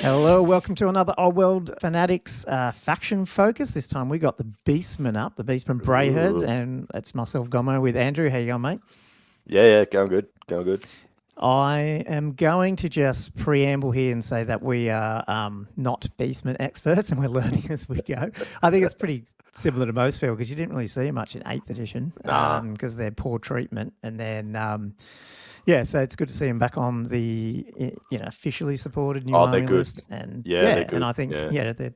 Hello, welcome to another Old World Fanatics faction focus. This time we got the Beastmen up, the Beastmen Brayherds, and it's myself, Gommo, with Andrew. How you going, mate? Yeah, going good, going good. I am going to just preamble here and say that we are not Beastmen experts and we're learning as we go. I think it's pretty similar to most field because you didn't really see much in 8th edition because they're poor treatment. And then, yeah, so it's good to see them back on the officially supported new army list. And they're good. And I think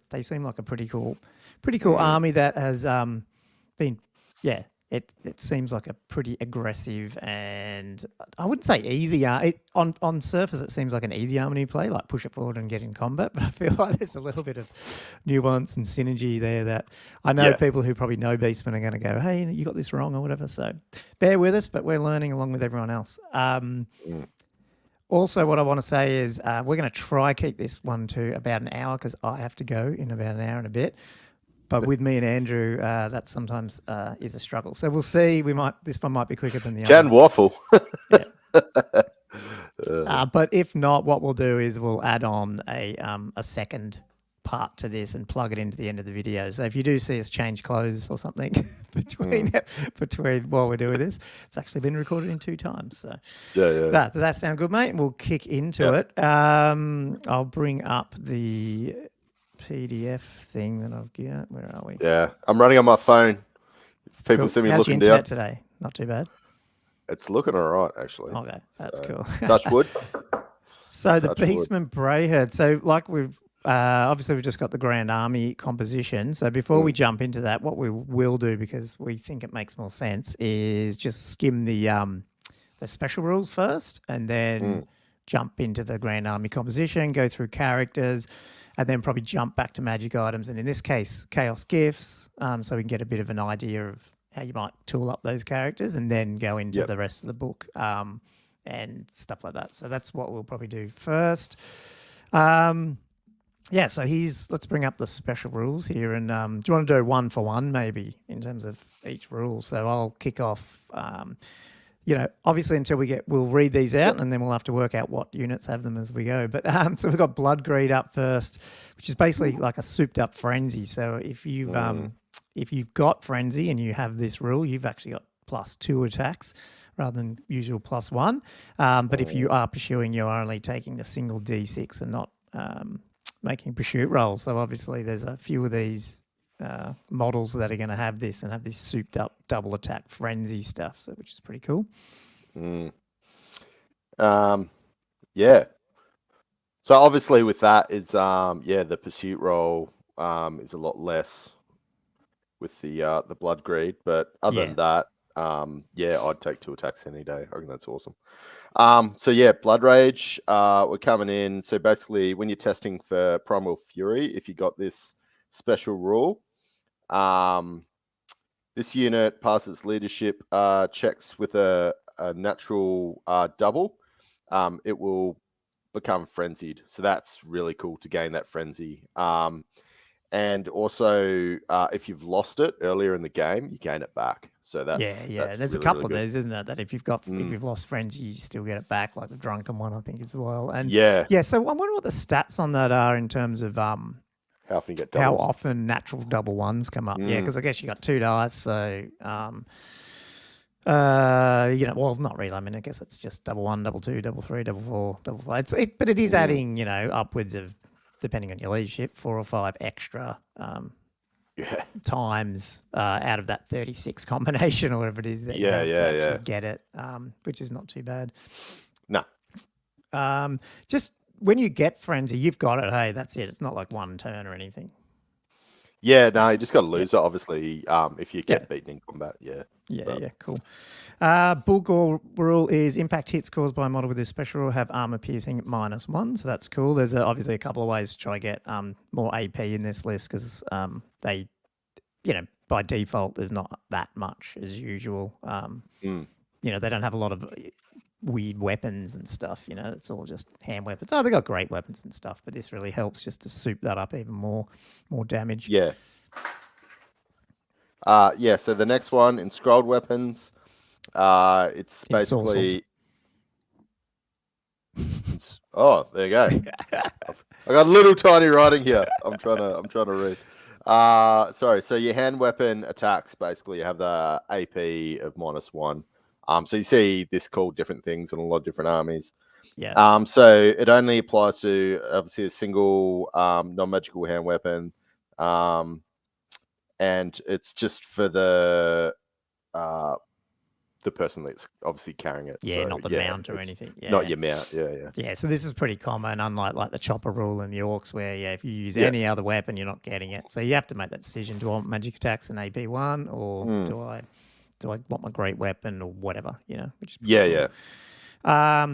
they seem like a pretty cool army that has been It seems like a pretty aggressive and I wouldn't say easy. On surface, it seems like an easy army to play, like push it forward and get in combat. But I feel like there's a little bit of nuance and synergy there that I know people who probably know Beastmen are going to go, hey, you got this wrong or whatever. So bear with us, but we're learning along with everyone else. Also, what I want to say is we're going to try keep this one to about an hour because I have to go in about an hour and a bit. But with me and Andrew, that sometimes is a struggle. So we'll see. This one might be quicker than the others. Can waffle. But if not, what we'll do is we'll add on a second part to this and plug it into the end of the video. So if you do see us change clothes or something between while we're doing this, it's actually been recorded in 2 times. So yeah. That sound good, mate? We'll kick into it. I'll bring up the PDF thing that I've got. Where are we? Yeah, I'm running on my phone. People see me How's looking your internet down today. Not too bad. It's looking all right, actually. Okay, that's cool. Touch wood. So the Beastmen Brayherds. So like we've obviously we've just got the Grand Army composition. So before we jump into that, what we will do, because we think it makes more sense, is just skim the special rules first, and then jump into the Grand Army composition, go through characters, and then probably jump back to magic items, and in this case, chaos gifts, so we can get a bit of an idea of how you might tool up those characters, and then go into the rest of the book and stuff like that. So that's what we'll probably do first. So let's bring up the special rules here, and do you want to do 1 for 1 maybe in terms of each rule? So I'll kick off. Obviously until we'll read these out and then we'll have to work out what units have them as we go. But so we've got Blood Greed up first, which is basically like a souped up frenzy. So if you've got frenzy and you have this rule, you've actually got +2 attacks rather than usual +1. But if you are pursuing, you're only taking the single D6 and not making pursuit rolls. So obviously there's a few of these models that are going to have this and have this souped up double attack frenzy stuff, so which is pretty cool. So obviously with that is the pursuit roll is a lot less with the blood greed, but other than that, I'd take 2 attacks any day. I think that's awesome. Blood rage, we're coming in. So basically when you're testing for primal fury, if you got this special rule, this unit passes leadership checks with a natural double. It will become frenzied, so that's really cool to gain that frenzy. And also, if you've lost it earlier in the game, you gain it back. So that's There's really, a couple really of these, isn't it? That if you've lost frenzy, you still get it back, like the drunken one, I think, as well. And so I wonder what the stats on that are in terms of how often you get how often natural double ones come up. Yeah, because I guess you got 2 dice, so well, not really. I mean, I guess it's just double 1, double 2, double 3, double 4, double 5. But it is adding, upwards of, depending on your leadership, 4 or 5 extra times out of that 36 combination or whatever it is that you have to actually get it, which is not too bad. No. Just when you get frenzy, you've got it. Hey, that's it. It's not like 1 turn or anything. Yeah, no, you just got to lose it, obviously, if you get beaten in combat. Cool. Bull rule is impact hits caused by a model with this special rule have armor piercing -1, so that's cool. There's obviously a couple of ways to try to get more AP in this list because they, by default, there's not that much as usual. They don't have a lot of weird weapons and stuff, it's all just hand weapons. They got great weapons and stuff, but this really helps just to soup that up even more damage. So the next one, Enscrolled Weapons, it's basically... Oh, there you go. I got little tiny writing here. I'm trying to read. Sorry. So your hand weapon attacks, basically, you have the AP of -1. So you see this called different things in a lot of different armies. Yeah. So it only applies to obviously a single non-magical hand weapon, and it's just for the person that's obviously carrying it. Yeah, so, not the mount or anything. Yeah. Not your mount. Yeah. Yeah, so this is pretty common, unlike like the chopper rule in the orcs, where if you use any other weapon, you're not getting it. So you have to make that decision: do I want magic attacks and AP1, or do I want my great weapon or whatever? Which is pretty cool.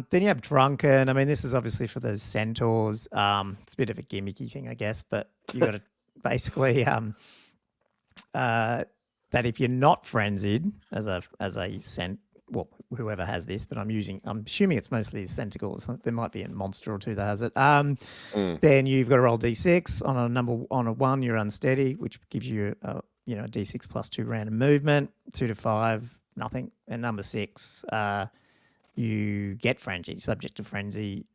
Then you have drunken. I mean, this is obviously for those centaurs. It's a bit of a gimmicky thing, I guess, but you got to basically that if you're not frenzied as a well, whoever has this, but I'm assuming it's mostly centaurs. There might be a monster or two that has it. Then you've got to roll d6 on a 1. You're unsteady, which gives you a d6 plus 2 random movement. 2 to 5, nothing. And number 6, you get frenzy, subject to frenzy.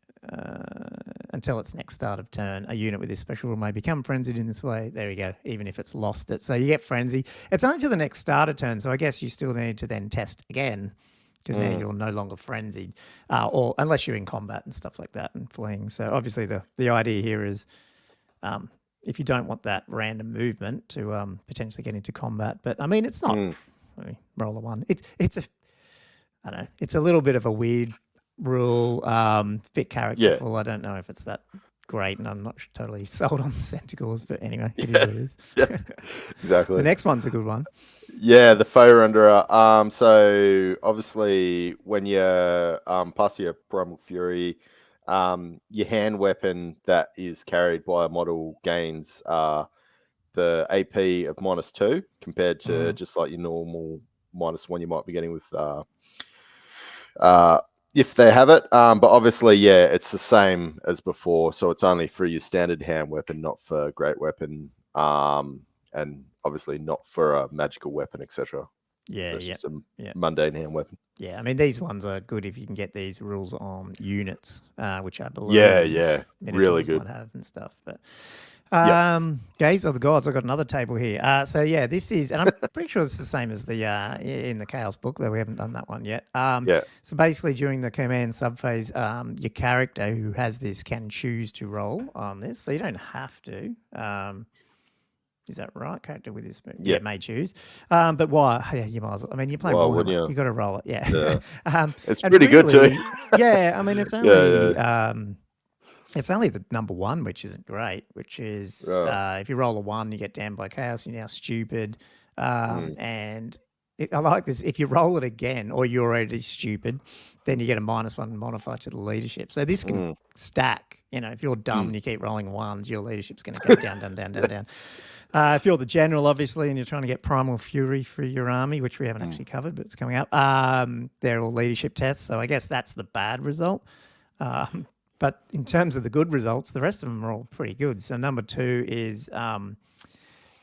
Until its next start of turn, a unit with this special rule may become frenzied in this way. There you go, even if it's lost it. So you get frenzy. It's only to the next start of turn, so I guess you still need to then test again, because now you're no longer frenzied, or unless you're in combat and stuff like that and fleeing. So obviously the idea here is if you don't want that random movement to potentially get into combat. But I mean, it's not roll a 1. It's I don't know. It's a little bit of a weird rule. It's a bit characterful. I don't know if it's that great, and I'm not totally sold on the centaurs, but anyway, it is what it is. Yeah, exactly. The next one's a good one. Yeah, the foe renderer. So obviously when you pass your primal fury, your hand weapon that is carried by a model gains the AP of -2 compared to just like your normal -1 you might be getting with if they have it. But obviously, it's the same as before. So it's only for your standard hand weapon, not for great weapon, and obviously not for a magical weapon, etc. Yeah, so it's just a mundane hand weapon. Yeah, I mean, these ones are good if you can get these rules on units, which I believe Minotaurs really good might have and stuff. But Gaze of the Gods, I've got another table here. So this is, and I'm pretty sure it's the same as the in the Chaos book, though we haven't done that one yet. So basically, during the command subphase, your character who has this can choose to roll on this, so you don't have to. Is that right? Character with this, may choose. But why? Yeah, you might as well. I mean, you're playing Warhammer. You got to roll it. Yeah. It's pretty good too. Yeah, I mean, it's only. It's only the number 1, which isn't great, which is if you roll a 1, you get damned by chaos, you're now stupid. And I like this. If you roll it again or you're already stupid, then you get a -1 modifier to the leadership. So this can stack. If you're dumb and you keep rolling 1s, your leadership's going to go down, down, down, down, down. If you're the general, obviously, and you're trying to get primal fury for your army, which we haven't actually covered, but it's coming up, they're all leadership tests. So I guess that's the bad result. But in terms of the good results, the rest of them are all pretty good. So number 2 is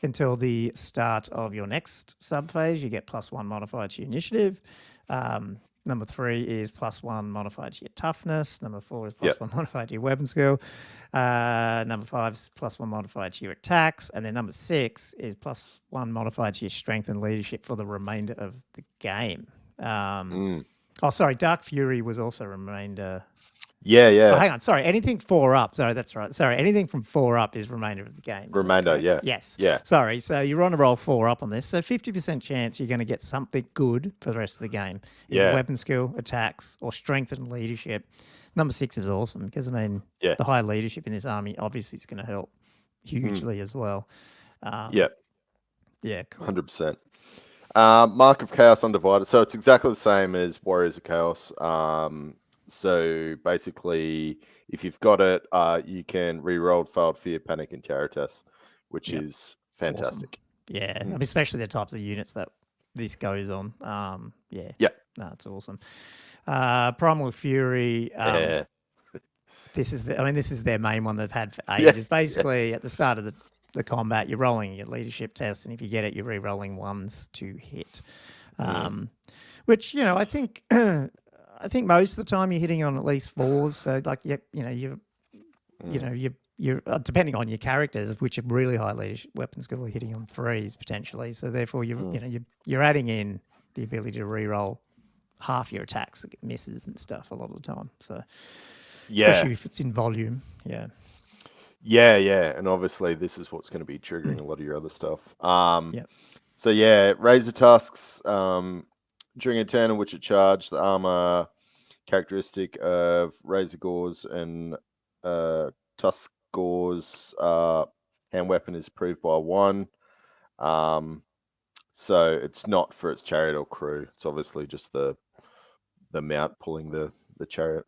until the start of your next subphase, you get +1 modifier to your initiative. Number 3 is +1 modifier to your toughness. Number 4 is +1 modifier to your weapon skill. Number 5 is +1 modifier to your attacks. And then number 6 is +1 modifier to your strength and leadership for the remainder of the game. Oh, sorry, Dark Fury was also remainder. Yeah. Oh, hang on. Sorry. Anything 4 up. Sorry, that's right. Sorry. Anything from 4 up is remainder of the game. Remainder, yeah. Yes. Yeah. Sorry. So you're on a roll 4 up on this. So 50% chance you're going to get something good for the rest of the game. Either weapon skill, attacks, or strength and leadership. Number 6 is awesome because, I mean, the high leadership in this army obviously is going to help hugely as well. Yeah, cool. 100%. Mark of Chaos Undivided. So it's exactly the same as Warriors of Chaos. So basically, if you've got it, you can re-roll failed fear, panic, and terror tests, which is fantastic. Awesome. Yeah, I mean, especially the types of units that this goes on. No, it's awesome. Primal Fury. This is their main one they've had for ages. Basically, at the start of the combat, you're rolling your leadership test, and if you get it, you're re-rolling 1s to hit. Which I think. I think most of the time you're hitting on at least 4s. So like, you're you're depending on your characters, which are really high leadership weapon skill, are hitting on 3s potentially. So therefore, you're adding in the ability to reroll half your attacks that get misses and stuff a lot of the time. So especially if it's in volume, yeah, and obviously this is what's going to be triggering a lot of your other stuff. So yeah, razor tusks. During a turn in which it charged, the armor characteristic of razor gores and tusk gores hand weapon is improved by 1. So it's not for its chariot or crew. It's obviously just the mount pulling the chariot.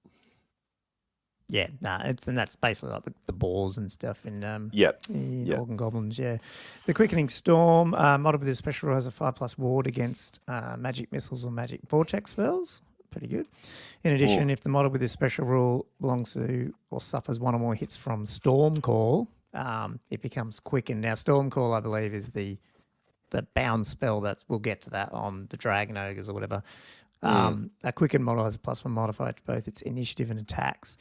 Yeah, and that's basically like the balls and stuff in Organ Goblins. Yeah, the Quickening Storm model with a special rule has a 5+ ward against magic missiles or magic vortex spells. Pretty good. In addition, if the model with this special rule belongs to or suffers 1 or more hits from Storm Call, it becomes quickened. Now, Storm Call, I believe, is the bound spell that we'll get to that on the Dragon Ogres or whatever. A quickened model has a +1 modifier to both its initiative and attacks.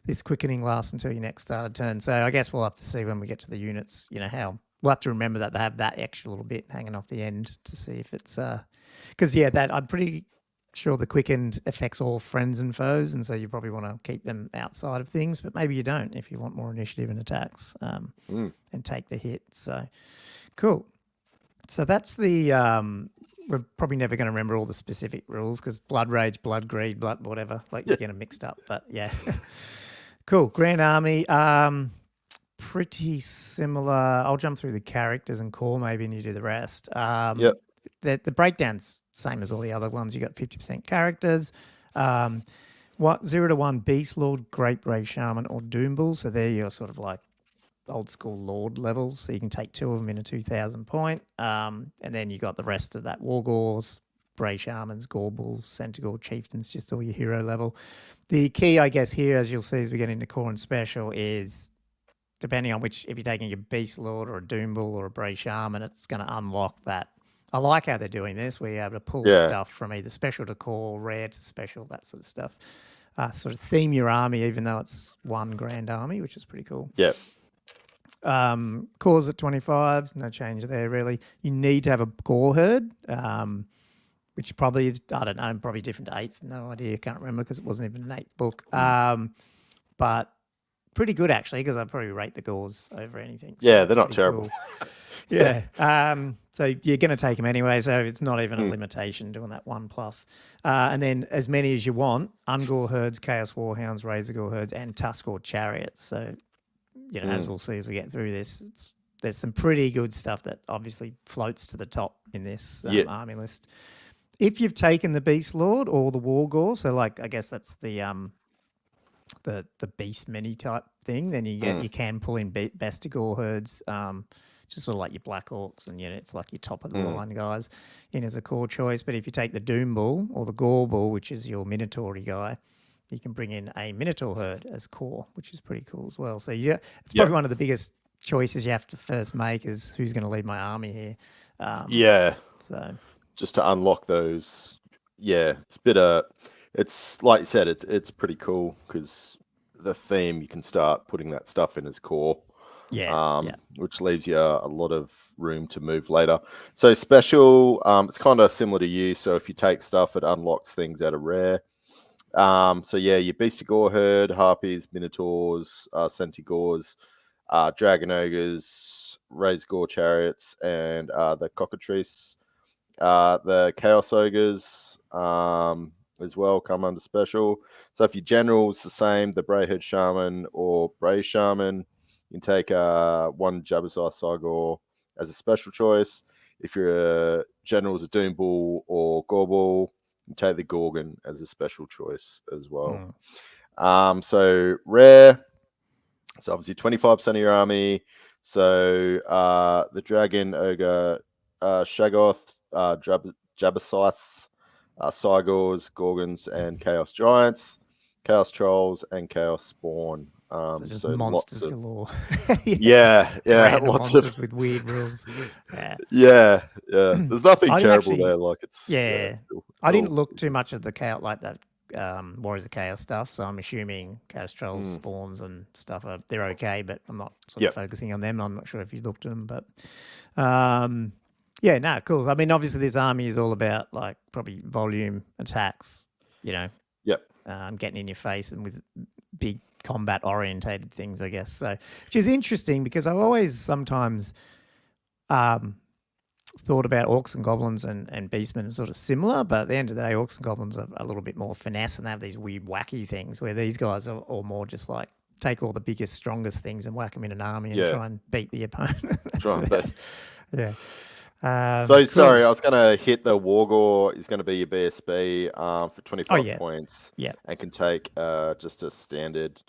This quickening lasts until your next started turn. So I guess we'll have to see when we get to the units, how we'll have to remember that they have that extra little bit hanging off the end to see if it's because that I'm pretty sure the quickened affects all friends and foes, and so you probably want to keep them outside of things, but maybe you don't if you want more initiative and attacks and take the hit. So cool. So that's the we're probably never going to remember all the specific rules because blood rage, blood greed, blood whatever, like you're getting mixed up. But yeah, cool. Grand Army, pretty similar. I'll jump through the characters and core maybe, and you do the rest. The breakdown's same as all the other ones. You got 50% characters. 0 to 1 Beast Lord, Great Ray Shaman, or Doom Bull. So they're your sort of like old school Lord levels. So you can take 2 of them in a 2,000 point. And then you got the rest of that Wargors, Bray Shamans, Gore Bulls, Centaur, Chieftains, just all your hero level. The key, I guess, here, as you'll see as we get into core and special, is depending on which, if you're taking a Beast Lord or a Doom Bull or a Bray Shaman, it's going to unlock that. I like how they're doing this, where you're able to pull stuff from either special to core, rare to special, that sort of stuff. Sort of theme your army, even though it's one grand army, which is pretty cool. Yep. Cores at 25, no change there really. You need to have a gore herd, which probably is, I don't know, probably different to 8th. No idea, can't remember because it wasn't even an 8th book. But pretty good actually, because I'd probably rate the gores over anything. So they're not terrible. Cool. So you're going to take them anyway, so it's not even a limitation doing that 1+. And then as many as you want, Ungore herds, Chaos Warhounds, Razor Gore herds, and Tuskor Chariots. So, as we'll see as we get through this, there's some pretty good stuff that obviously floats to the top in this army list. If you've taken the Beast Lord or the Wargore, so like I guess that's the Beast Mini type thing, then you can pull in Bestigor herds, just sort of like your Black Orcs, and it's like your top of the line guys in as a core choice. But if you take the Doom Bull or the Gore Bull, which is your Minotaur guy, you can bring in a Minotaur herd as core, which is pretty cool as well. So it's probably one of the biggest choices you have to first make is who's going to lead my army here. So just to unlock those, it's like you said, it's pretty cool because the theme, you can start putting that stuff in as core. Which leaves you a lot of room to move later. So special, it's kind of similar to you. So if you take stuff, it unlocks things out of rare. Your Beastigore herd, Harpies, Minotaurs, Centaurs, Dragon Ogres, Razor Gore Chariots, and the Cockatrice. The Chaos Ogres as well come under special. So if your general's the same, the Brayhead Shaman or Bray Shaman, you can take 1 Jabbersaw Cygor as a special choice. If your general's a Doom Bull or Gore Bull, you can take the Gorgon as a special choice as well. So rare, so obviously 25% of your army. So the Dragon Ogre, Shaggoth, Jabbersaws, Cygors, Gorgons, and Chaos Giants, Chaos Trolls, and Chaos Spawn. So just monsters galore. Lots monsters of with weird rules. There's nothing terrible there. Like it's cool. I didn't look too much at the chaos, like that Warriors of Chaos stuff. So I'm assuming Chaos Trolls, Spawns, and stuff they're okay, but I'm not sort of focusing on them. I'm not sure if you looked at them, but yeah, no, cool. I mean, obviously, this army is all about like probably volume attacks. Getting in your face and with big combat orientated things, I guess. So, which is interesting because I've always sometimes thought about orcs and goblins and beastmen sort of similar, but at the end of the day, orcs and goblins are a little bit more finesse and they have these weird wacky things where these guys are all more just like take all the biggest, strongest things and whack them in an army and try and beat the opponent. Yeah. Cool. Sorry, I was going to hit the Wargore is going to be your BSB for 25 points. Yeah. And can take just a standard,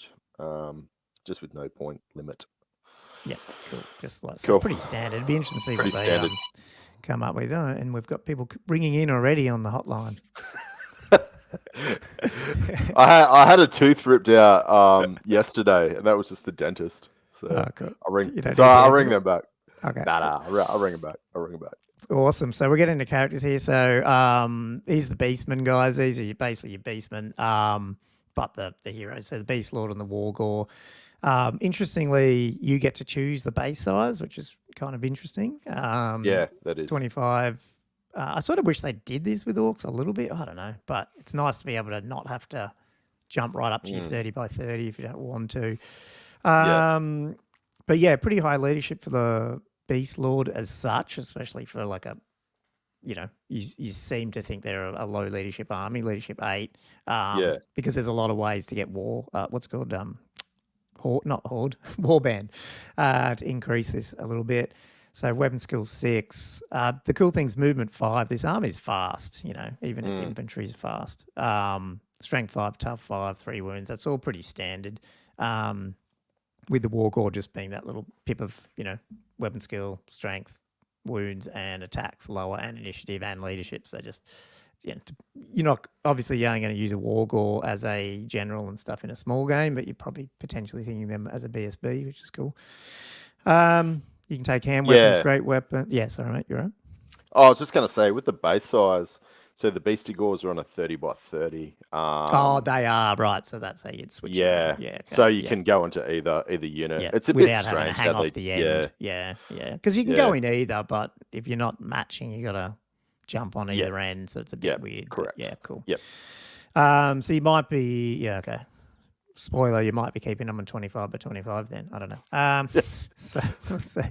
just with no point limit. Yeah, cool. Just like so pretty standard. It'd be interesting to see what they come up with. And we've got people ringing in already on the hotline. I had a tooth ripped out yesterday, and that was just the dentist. So cool. I'll ring them back. Okay. I'll ring them back. Awesome. So we're getting into characters here. So these are the Beastmen guys. These are basically your Beastmen, but the heroes. So the Beast Lord and the Wargore. Interestingly, you get to choose the base size, which is kind of interesting. Yeah, that is 25. I sort of wish they did this with orcs a little bit. I don't know, but it's nice to be able to not have to jump right up to your 30 by 30 if you don't want to. But yeah, pretty high leadership for the Beast Lord as such, especially for like a, you seem to think they're a low leadership army, leadership 8. Because there's a lot of ways to get what's called warband, to increase this a little bit. So weapon skill 6. The cool thing's movement 5. This army's fast, even its infantry is fast. Strength 5, tough 5, 3 wounds. That's all pretty standard. With the Wargore just being that little pip of, weapon skill, strength, wounds, and attacks lower, and initiative and leadership. So just, you're not obviously you're only going to use a Wargore as a general and stuff in a small game, but you're probably potentially thinking them as a BSB, which is cool. You can take hand weapons, great weapon. Yeah, sorry, mate, you're right. I was just going to say, with the base size, so the Beastie Gores are on a 30 by 30. They are, right. So that's how you'd switch. Yeah. Okay. So you can go into either unit. Yeah. It's a without bit having strange. to hang off the end. Yeah. Because you can go in either, but if you're not matching, you got to jump on either end. So it's a bit weird. Correct. Yeah, cool. Yep. So you might be, okay. Spoiler, you might be keeping them on 25 by 25 then. I don't know. So let's see.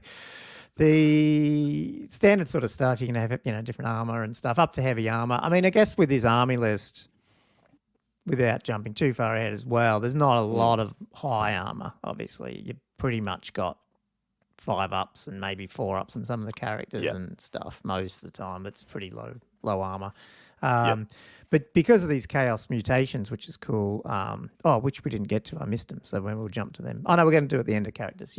The standard sort of stuff, you can have, different armor and stuff, up to heavy armor. I mean, I guess with this army list, without jumping too far ahead as well, there's not a lot of high armor, obviously. You've pretty much got 5 ups and maybe 4 ups in some of the characters and stuff most of the time. It's pretty low armor. But because of these chaos mutations, which is cool, which we didn't get to, I missed them, so we'll jump to them. Oh, no, we're going to do it at the end of characters.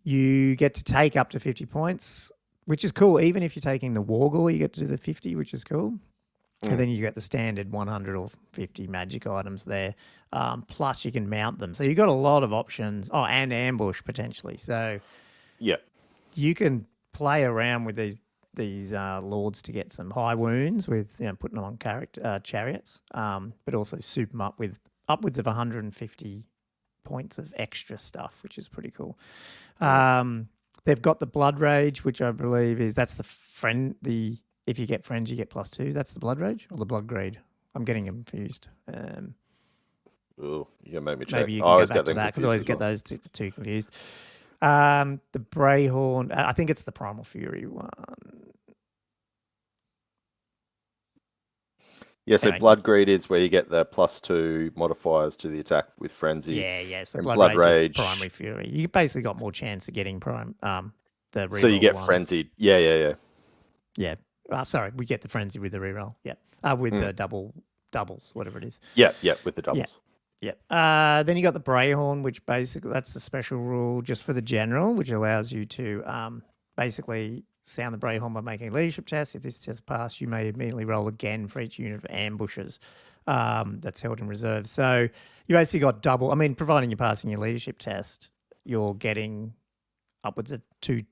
You get to take up to 50 points, which is cool. Even if you're taking the Wargore, you get to do the 50, which is cool. And then you get the standard 100 or 50 magic items there. Plus, you can mount them. So you've got a lot of options. Oh, and ambush potentially. So you can play around with these lords to get some high wounds with putting them on chariots, but also soup them up with upwards of 150 points of extra stuff, which is pretty cool. They've got the Blood Rage, which I believe that's the friend. If you get friends, you get +2. That's the Blood Rage or the Blood Grade. I'm getting confused. You can make me check. Maybe you can go back to that because I always get those two confused. The Brayhorn, I think it's the Primal Fury one. Yeah, so anyway, Blood Greed is where you get the +2 modifiers to the attack with Frenzy. Yeah. So Blood Rage is Primary Fury. You basically got more chance of getting the reroll. So you get ones. Frenzied. Yeah. Yeah. Sorry, we get the Frenzy with the reroll. Yeah. With the doubles, whatever it is. Yeah, with the doubles. Yeah. Then you got the Brayhorn, which basically that's the special rule just for the general, which allows you to basically sound the Brayhorn by making a leadership test. If this test passed, you may immediately roll again for each unit of ambushes that's held in reserve. So you basically got double. I mean, providing you're passing your leadership test, you're getting upwards of two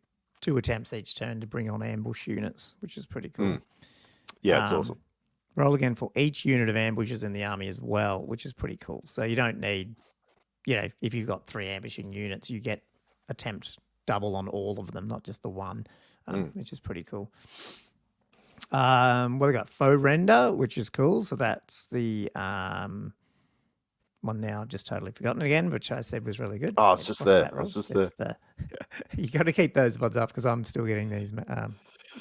attempts each turn to bring on ambush units, which is pretty cool. Yeah, it's awesome. Roll again for each unit of ambushes in the army as well, which is pretty cool. So you don't need, if you've got 3 ambushing units, you get attempt double on all of them, not just the one, which is pretty cool. Well, we got faux render, which is cool. So that's the one now I've just totally forgotten again, which I said was really good. Oh, it's just there. It's just there. You got to keep those ones up because I'm still getting these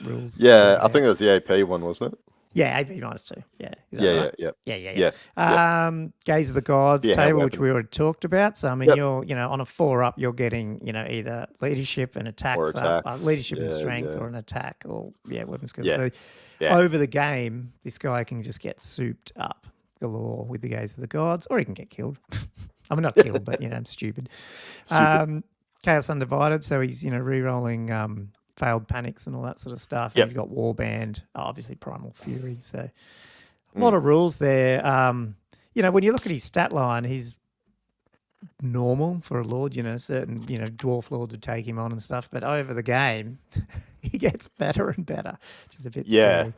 rules. Yeah, I think it was the AP one, wasn't it? Yeah, AP -2. Yeah. Is that Yeah, right? Yeah. Gaze of the Gods Yeah, table, weapon. which we already talked about. So I mean, you're on a 4-up, you're getting either leadership and attacks up, leadership and strength, or an attack, or weapon skills. So over the game, this guy can just get souped up galore with the Gaze of the Gods, or he can get killed. I mean, not killed, but I'm stupid. Chaos Undivided, so he's re-rolling failed panics and all that sort of stuff. And he's got Warband, obviously Primal Fury. So a lot of rules there. When you look at his stat line, he's normal for a lord. Certain dwarf lords would take him on and stuff, but over the game, he gets better and better, which is a bit scary.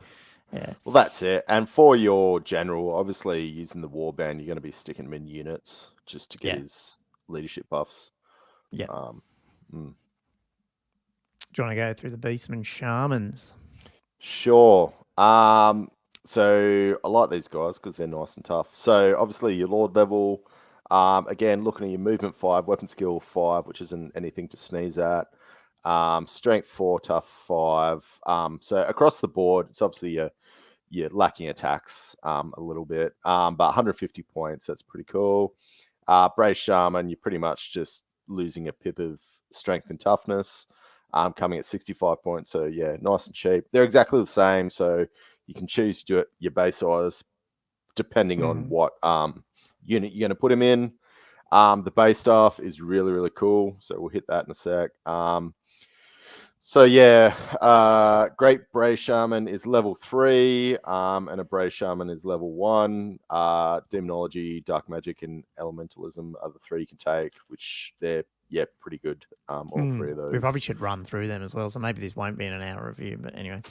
Yeah. Well, that's it. And for your general, obviously using the Warband, you're going to be sticking him in units just to get his leadership buffs. Yeah. Do you want to go through the Beastmen Shamans? Sure. So I like these guys because they're nice and tough. So obviously your Lord level, again, looking at your movement 5, weapon skill 5, which isn't anything to sneeze at. Strength 4, tough 5. So across the board, it's obviously you're lacking attacks a little bit, but 150 points, that's pretty cool. Brave Shaman, you're pretty much just losing a pip of strength and toughness. Coming at 65 points, so nice and cheap. They're exactly the same, so you can choose to do it your base size depending on what unit you're going to put him in. The base staff is really, really cool, so we'll hit that in a sec. Great Brave Shaman is level 3, and a Brave Shaman is level 1. Demonology, Dark Magic, and Elementalism are the 3 you can take, which they're pretty good. All 3 of those. We probably should run through them as well, so maybe this won't be an hour review, but anyway.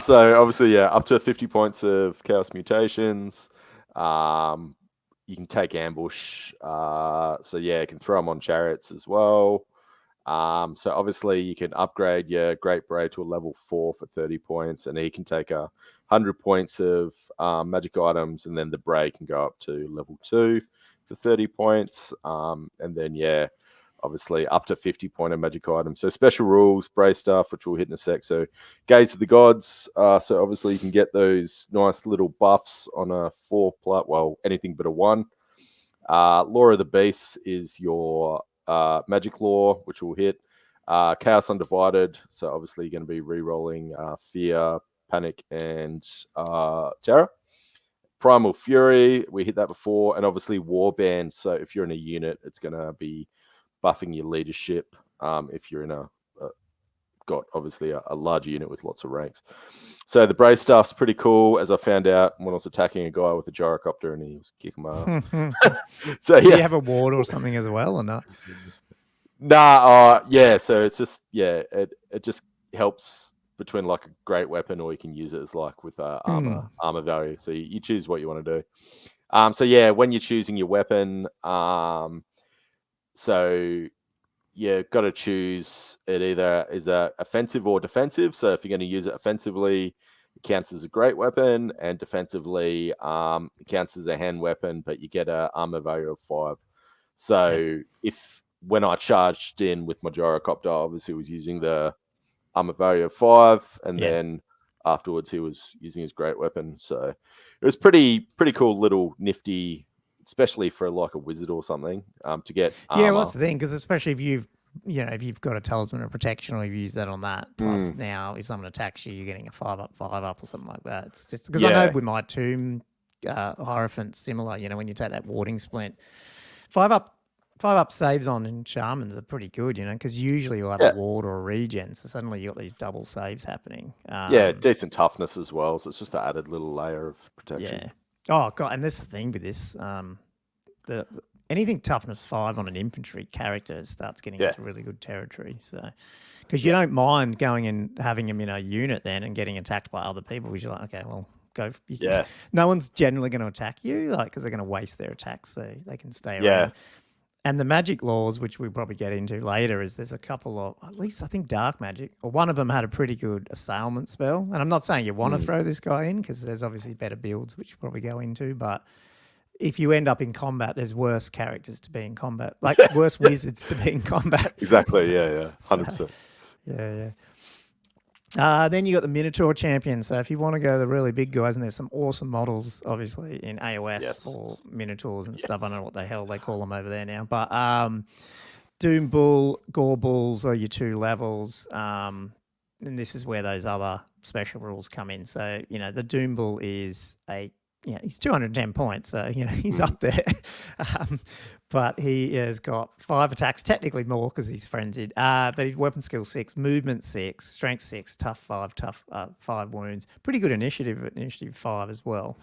So obviously, up to 50 points of Chaos Mutations. You can take Ambush. You can throw them on Chariots as well. So obviously you can upgrade your Great Bray to a level 4 for 30 points, and he can take 100 points of magic items, and then the Bray can go up to level 2 for 30 points. And then obviously up to 50 point of magic items. So special rules, Bray stuff, which we'll hit in a sec. So Gaze of the Gods. So obviously you can get those nice little buffs on a 4+, anything but a 1. Law of the Beasts is your magic law, which will hit. Chaos Undivided, so obviously you're going to be re-rolling Fear, Panic, and Terror. Primal Fury, we hit that before, and obviously Warband, so if you're in a unit, it's going to be buffing your leadership if you're in got obviously a larger unit with lots of ranks. So the Brave stuff's pretty cool, as I found out when I was attacking a guy with a gyrocopter and he was kicking my ass. So do you have a ward or something as well, or not? Nah, so it's just it just helps between like a great weapon, or you can use it as like with armor value. So you choose what you want to do. When you're choosing your weapon, so you got to choose it either is offensive or defensive. So if you're going to use it offensively, it counts as a great weapon, and defensively, it counts as a hand weapon, but you get a armor value of 5. So when I charged in with my gyrocopter, obviously was using the armor value of 5, and then afterwards he was using his great weapon. So it was pretty cool, little nifty, especially for like a wizard or something, to get armor. Yeah, well, that's the thing, because especially if you've got a talisman of protection, or you've used that on that. Plus now, if someone attacks you, you're getting a 5+, 5+, or something like that. It's just because I know with my tomb Hierophant, similar. When you take that warding splint, 5+ saves on shamans are pretty good, because usually you'll have a ward or a regen, so suddenly you've got these double saves happening. Decent toughness as well, so it's just an added little layer of protection. Yeah. Oh, God, and this is the thing with this, anything toughness 5 on an infantry character starts getting into really good territory. So Because you don't mind going and having him in a unit then and getting attacked by other people, because you're like, okay, well, go. No one's generally going to attack you, like, because they're going to waste their attacks, so they can stay around. And the magic laws, which we'll probably get into later, is there's a couple of, at least I think dark magic, or one of them had a pretty good assailment spell. And I'm not saying you want to throw this guy in, because there's obviously better builds, which we'll probably go into, but if you end up in combat, there's worse characters to be in combat, like worse wizards to be in combat. Exactly, yeah, 100%. So, yeah. Then you got the Minotaur champion. So if you want to go the really big guys, and there's some awesome models, obviously, in AOS for Minotaurs and stuff. I don't know what the hell they call them over there now. But Doom Bull, Gore Bulls are your 2 levels. And this is where those other special rules come in. So, the Doom Bull is he's 210 points, so he's up there. But he has got 5 attacks, technically more because he's frenzied. But his weapon skill 6, movement 6, strength 6, tough 5, 5 wounds. Pretty good initiative 5 as well.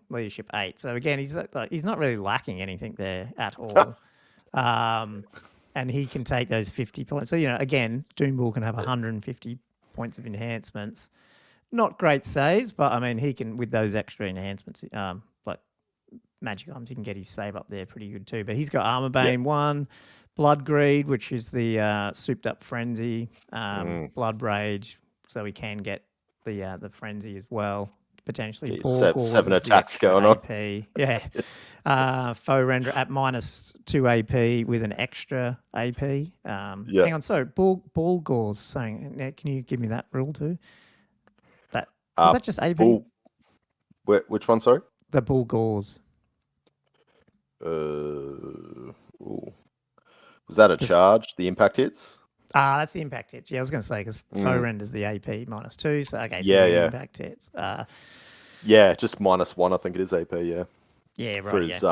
Leadership 8. So again, he's not really lacking anything there at all. And he can take those 50 points. So again, Doom Bull can have 150 points of enhancements. Not great saves, but I mean, he can, with those extra enhancements, like magic items, he can get his save up there pretty good too. But he's got Armor Bane 1, Blood Greed, which is the souped up frenzy, Blood Rage, so he can get the frenzy as well. Potentially, 7 attacks going on. AP. Yeah, foe render at -2 AP with an extra AP. Hang on, so ball gauze saying, can you give me that rule too? Is that just AP? Which one, sorry? The bull gauze. Was that a charge? The impact hits? That's the impact hits. Yeah, I was going to say, because foe renders the AP -2. So, okay, so impact hits. Just -1, I think it is AP, yeah. Yeah, right. For his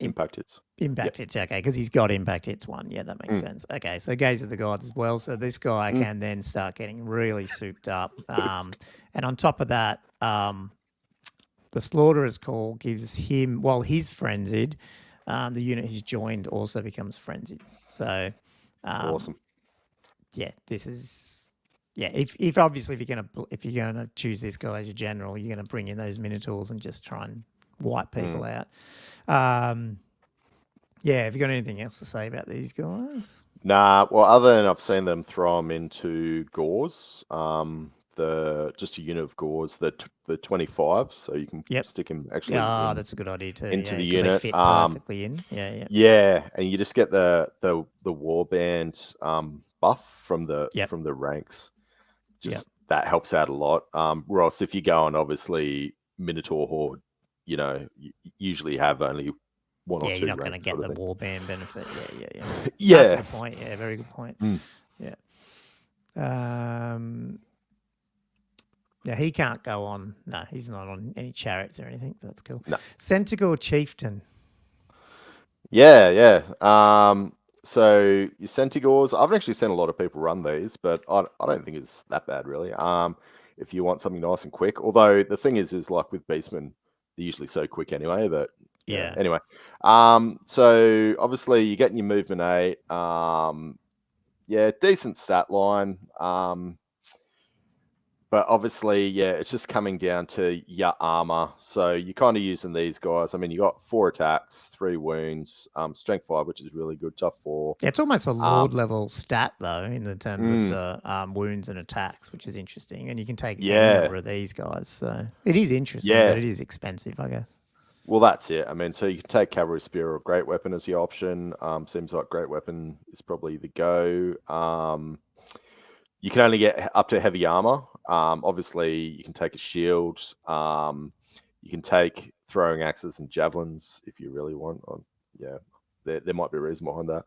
impact hits. Impact hits, okay, because he's got impact hits 1. Yeah, that makes sense. Okay, so Gaze of the Gods as well. So this guy can then start getting really souped up. And on top of that, the Slaughterer's Call gives him, while he's frenzied, the unit he's joined also becomes frenzied. So, awesome. Yeah, this is if obviously if you're gonna choose this guy as your general, you're gonna bring in those Minotaurs and just try and wipe people out. Have you got anything else to say about these guys? Nah, well, other than I've seen them throw them into gauze, just a unit of gauze, the 25s, so you can stick him actually. That's a good idea too. Into the unit, they fit perfectly in. Yeah, and you just get the warband buff from the ranks. That helps out a lot. Ross, if you're going obviously Minotaur Horde, you usually have only 1 or 2. You're not going to get the warband benefit. Yeah. That's a good point. Yeah, very good point. Yeah. He can't go on. No, he's not on any chariots or anything, but that's cool. No. Centaur Chieftain. Yeah. So your Centaurs, I've actually seen a lot of people run these, but I don't think it's that bad really. If you want something nice and quick, although the thing is like with Beastmen, they're usually so quick anyway that anyway. So obviously you're getting your movement 8. Decent stat line. But obviously, it's just coming down to your armor. So you're kind of using these guys. I mean, you got 4 attacks, 3 wounds, strength 5, which is really good, tough 4. Yeah, it's almost a Lord level stat though, in the terms of the wounds and attacks, which is interesting. And you can take any number of these guys. So it is interesting, but it is expensive, I guess. Well, that's it. I mean, so you can take Cavalry Spear or Great Weapon as your option. Seems like Great Weapon is probably the go. You can only get up to heavy armor. Obviously, you can take a shield. You can take throwing axes and javelins if you really want. There might be a reason behind that.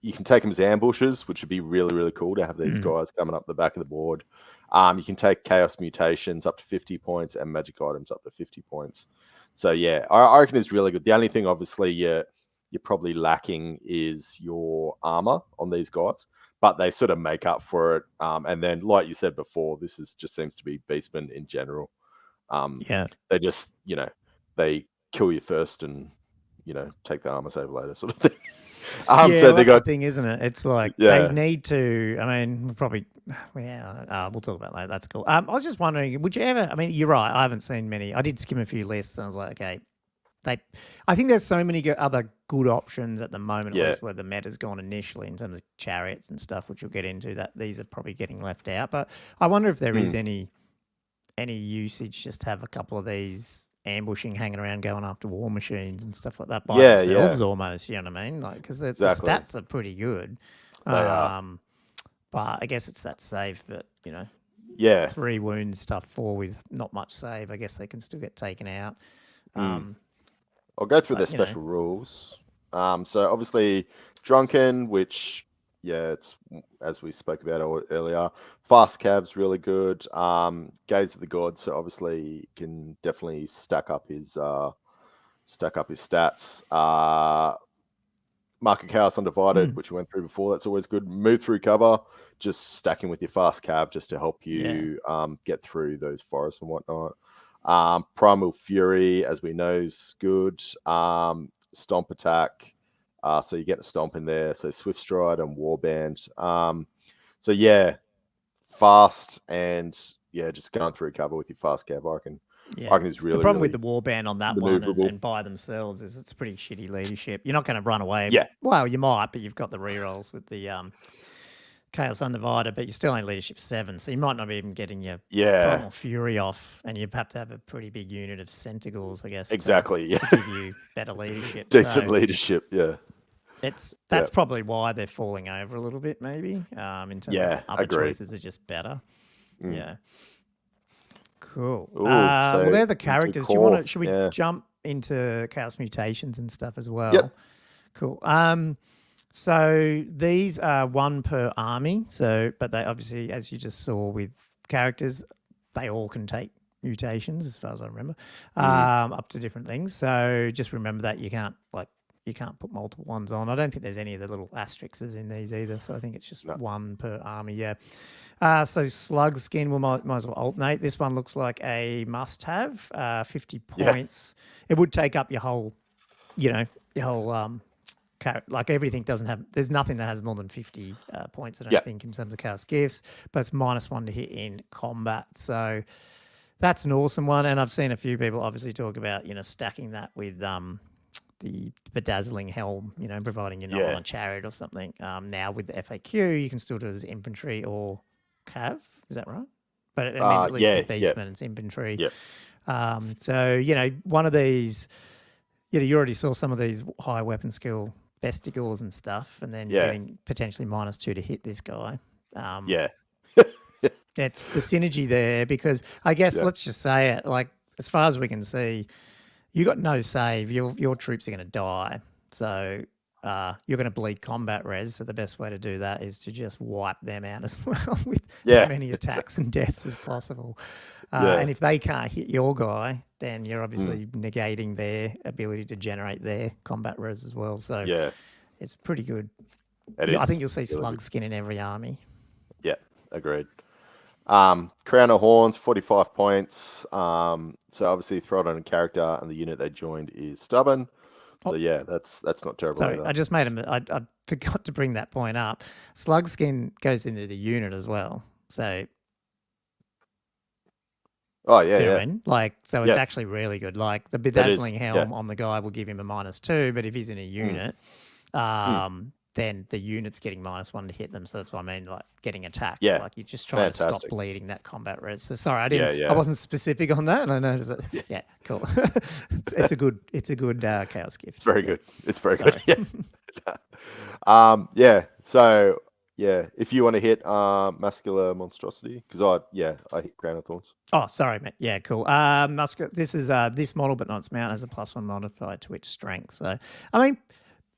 You can take them as ambushes, which would be really, really cool to have these guys coming up the back of the board. You can take Chaos Mutations up to 50 points and magic items up to 50 points. So, I reckon it's really good. The only thing, obviously, you're probably lacking is your armor on these guys, but they sort of make up for it. And then, like you said before, this just seems to be Beastmen in general. They just, they kill you first and, take the armor save later sort of thing. Yeah, So well, they that's the got thing, isn't it? It's like they need to. I mean, we'll probably. Yeah, we'll talk about that. That's cool. I was just wondering, would you ever? I mean, you're right. I haven't seen many. I did skim a few lists, and I was like, okay, I think there's so many other good options at the moment, at least where the meta's gone initially in terms of chariots and stuff, which we'll get into. That these are probably getting left out. But I wonder if there is any usage just to have a couple of these ambushing, hanging around, going after war machines and stuff like that by themselves, almost. You know what I mean? Like because the stats are pretty good. They are. But I guess it's that save. But 3 wounds stuff, 4 with not much save. I guess they can still get taken out. I'll go through their special rules. So obviously, Drunken, which it's as we spoke about earlier. Fast Cav's really good. Gaze of the Gods, so obviously can definitely stack up his stats. Mark of Chaos Undivided, which we went through before. That's always good. Move through cover, just stacking with your fast cav just to help you get through those forests and whatnot. Primal Fury, as we know, is good. Stomp attack, so you get a stomp in there. So Swift Stride and Warband. Fast and just going through cover with your fast cav. I reckon is really the problem really with the warband on that one and by themselves is it's pretty shitty leadership. You're not going to run away. Yeah. Well, you might, but you've got the rerolls with the Chaos Undivided, but you're still only leadership 7, so you might not be even getting your Primal Fury off, and you'd have to have a pretty big unit of Centigals, I guess. Exactly. To give you better leadership. Decent leadership. Yeah. That's probably why they're falling over a little bit, maybe. In terms of other choices are just better. Yeah. Cool. Ooh, well, they're the characters. Should we jump into Chaos Mutations and stuff as well? Yep. Cool. So these are 1 per army. But they obviously, as you just saw with characters, they all can take mutations, as far as I remember, up to different things. So just remember that you can't put multiple ones on. I don't think there's any of the little asterisks in these either. So I think it's just 1 per army. Yeah. So Slug Skin, we might as well alternate. This one looks like a must-have. 50 points. It would take up your whole, like everything doesn't have. There's nothing that has more than 50 points. I don't think in terms of chaos gifts, but it's -1 to hit in combat. So that's an awesome one. And I've seen a few people obviously talk about stacking that with the bedazzling helm, providing you're not on a chariot or something. Now with the FAQ, you can still do it as infantry or cav. Is that right? But I mean, at least with Beastmen, it's infantry. So, one of these, you already saw some of these high weapon skill besticles and stuff, and then getting potentially -2 to hit this guy. It's the synergy there because I guess let's just say it, like as far as we can see, you got no save. Your troops are going to die. So you're going to bleed combat res. So the best way to do that is to just wipe them out as well with as many attacks and deaths as possible. And if they can't hit your guy, then you're obviously negating their ability to generate their combat res as well. So it's pretty good. I think you'll see Slug Skin in every army. Yeah, agreed. Crown of Horns, 45 points. So obviously throw it on a character and the unit they joined is stubborn. So that's not terrible. Sorry, either. I just made I forgot to bring that point up. Slug Skin goes into the unit as well. So so it's actually really good. Like the bedazzling helm on the guy will give him a -2, but if he's in a unit, then the unit's getting -1 to hit them. So that's what I mean, like getting attacked. Like you're just trying to stop bleeding that combat res. So sorry, I wasn't specific on that, and I noticed that. Yeah, cool. it's a good chaos gift. Very good. It's very good. So if you want to hit Muscular Monstrosity, because I hit Crown of Thorns. Oh, sorry, mate. Yeah, cool. This is this model, but not its mount, has a +1 modifier to its strength. So I mean,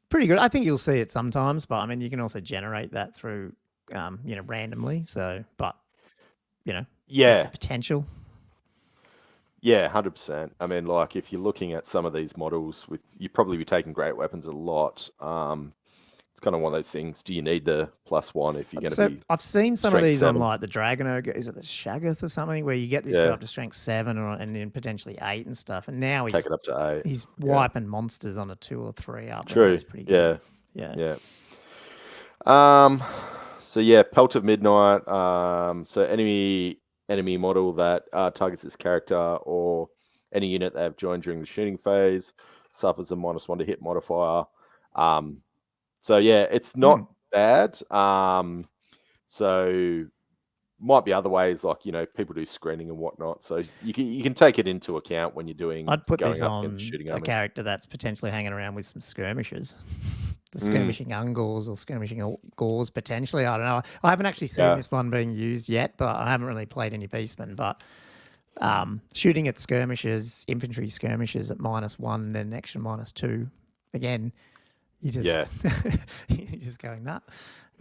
pretty good. I think you'll see it sometimes, but I mean, you can also generate that through, randomly. So, but it's a potential. Yeah, 100%. I mean, like if you're looking at some of these models, you probably be taking great weapons a lot. It's kind of one of those things. Do you need the +1 if you're going to be? I've seen some of these on like the Dragon Ogre. Is it the Shaggoth or something where you get this guy up to strength 7 and then potentially 8 and stuff. And now take it up to 8. He's wiping monsters on a 2 or 3 up. True. That's pretty good. Yeah. Yeah. So yeah, Pelt of Midnight. So enemy model that targets this character or any unit they have joined during the shooting phase suffers a -1 to hit modifier. So yeah, it's not bad. So might be other ways, like people do screening and whatnot. So you can take it into account when you're doing. I'd put going this up against on shooting a armies. character that's potentially hanging around with some skirmishers. The skirmishing Ungors or skirmishing Gors potentially. I don't know. I haven't actually seen this one being used yet, but I haven't really played any Beastmen. But shooting at skirmishers, infantry skirmishers at -1, then action -2. Again, you just you're just going nut.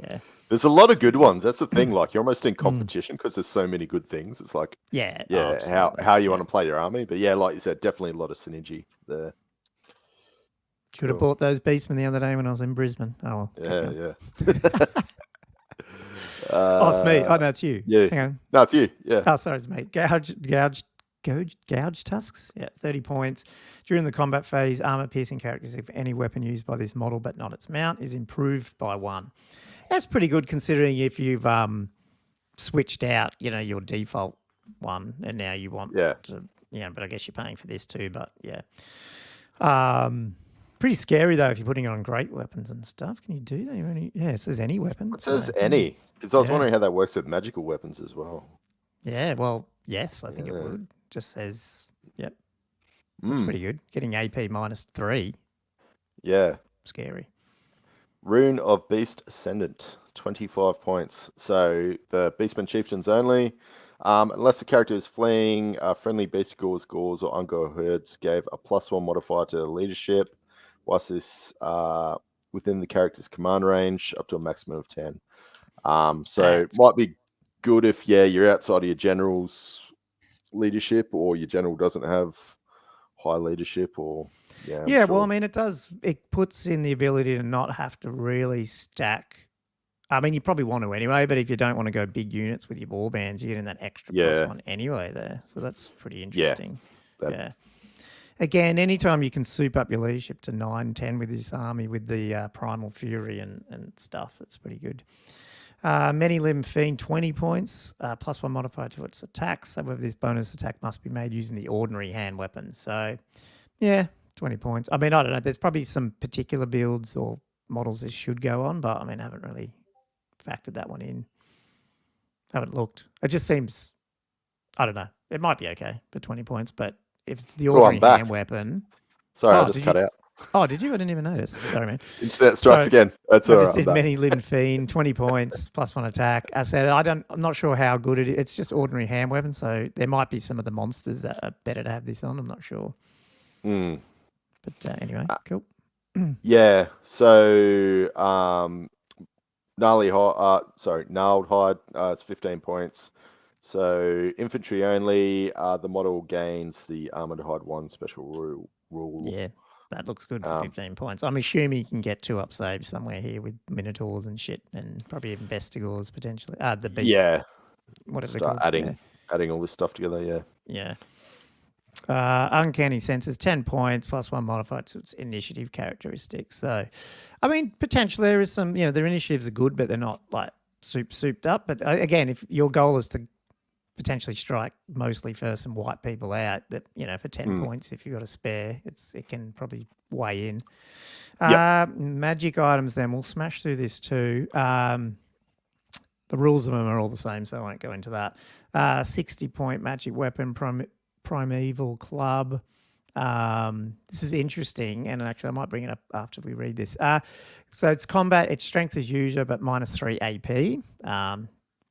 Yeah. There's a lot of good ones. That's the thing. Like you're almost in competition because there's so many good things. It's like how you want to play your army. But yeah, like you said, definitely a lot of synergy there. Should have bought those Beastmen the other day when I was in Brisbane. Oh, well. Yeah. Oh, it's me. Oh, no, it's you. Yeah. Hang on. No, it's you. Yeah. Oh, sorry, it's me. Gouge tusks. Yeah, 30 points. During the combat phase, armor-piercing characteristic of any weapon used by this model but not its mount is improved by 1. That's pretty good considering if you've switched out, your default one and now you want to, but I guess you're paying for this too, but yeah. Pretty scary though if you're putting it on great weapons and stuff. Can you do that? It says any weapon. It says any. Because I was wondering how that works with magical weapons as well. Yeah, well, yes, I think it would. Just says, yep. That's pretty good. Getting AP -3. Yeah. Scary. Rune of Beast Ascendant, 25 points. So the Beastmen Chieftains only. Unless the character is fleeing, friendly Beasticles, Gors, or Ungor herds gave a +1 modifier to leadership, whilst this within the character's command range, up to a maximum of 10. So it might be good if you're outside of your general's leadership, or your general doesn't have high leadership, or well, I mean, it puts in the ability to not have to really stack. I mean, you probably want to anyway, but if you don't want to go big units with your war bands, you're getting that extra +1 anyway there. So that's pretty interesting. Yeah. Again, anytime you can soup up your leadership to 9, 10 with this army with the Primal Fury and stuff, that's pretty good. Many Limb Fiend, 20 points, +1 modifier to its attacks. However, this bonus attack must be made using the ordinary hand weapon. So, 20 points. I mean, I don't know. There's probably some particular builds or models this should go on, but I mean, I haven't really factored that one in. Haven't looked. It just seems, I don't know. It might be okay for 20 points, but if it's the ordinary hand weapon. Sorry, I just cut out. Oh, did you? I didn't even notice. Sorry, man. Internet strikes again. That's all right. I just did Many Limb Fiend, 20 points, +1 attack. I said I'm not sure how good it is. It's just ordinary hand weapon, so there might be some of the monsters that are better to have this on. I'm not sure. But anyway, cool. Yeah. So Gnarled Hide. It's 15 points. So infantry only. The model gains the Armored Hide 1 special rule. Yeah. That looks good for 15 points. I'm assuming you can get 2 up saves somewhere here with Minotaurs and shit, and probably even Bestigors potentially. The Beast. Yeah. Whatever they're called. Adding all this stuff together, Yeah. Uncanny Senses, 10 points, +1 modifier to its initiative characteristics. So, I mean, potentially there is some, their initiatives are good, but they're not like souped up. But again, if your goal is to potentially strike mostly first and wipe people out, that for 10 points, if you've got a spare, it can probably weigh in. Magic items, then we'll smash through this too. The rules of them are all the same, so I won't go into that. 60-point magic weapon, primeval club. This is interesting, and actually I might bring it up after we read this. So it's combat, its strength as usual, but -3 AP.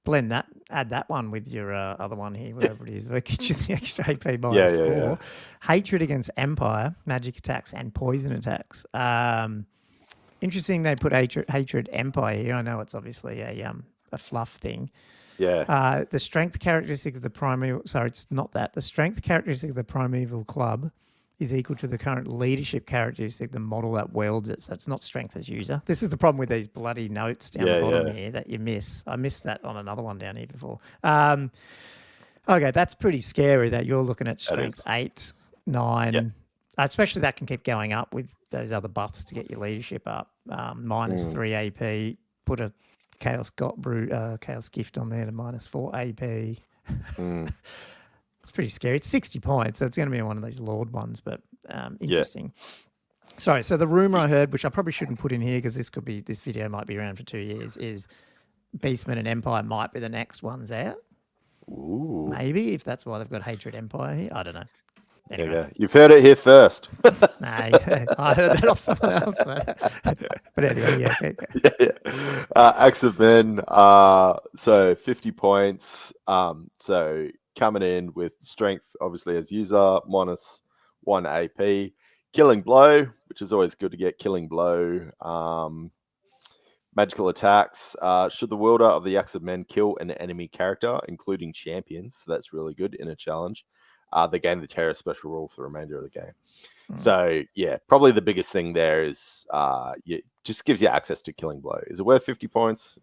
Blend that, add that one with your other one here, whatever it is. We'll get you the extra AP -4. Hatred against Empire, magic attacks and poison attacks. Interesting they put hatred Empire here. I know it's obviously a fluff thing. Yeah. The strength characteristic of the primeval... Sorry, it's not that. The strength characteristic of the primeval club is equal to the current leadership characteristic, the model that wields it. So it's not strength as user. This is the problem with these bloody notes down the bottom here that you miss. I missed that on another one down here before. Okay, that's pretty scary that you're looking at strength 8, 9. Especially that can keep going up with those other buffs to get your leadership up. Minus 3 AP. Put a Chaos Gift on there to minus 4 AP. It's pretty scary. It's 60 points, so it's going to be one of these Lord ones, but interesting. Yeah. Sorry, so the rumor I heard, which I probably shouldn't put in here because this video might be around for 2 years, is Beastmen and Empire might be the next ones out. Ooh. Maybe, if that's why they've got Hatred Empire here. I don't know. Anyway. Yeah, you've heard it here first. Nah, I heard that off someone else. So. But anyway, yeah. Okay. Axe of Men, so 50 points. So coming in with strength, obviously, as user, minus 1 AP. Killing Blow, which is always good to get. Killing Blow. Magical attacks. Should the wielder of the Axe of Men kill an enemy character, including champions, so that's really good in a challenge, they gain the terror special rule for the remainder of the game. So, yeah, probably the biggest thing there is it just gives you access to Killing Blow. Is it worth 50 points?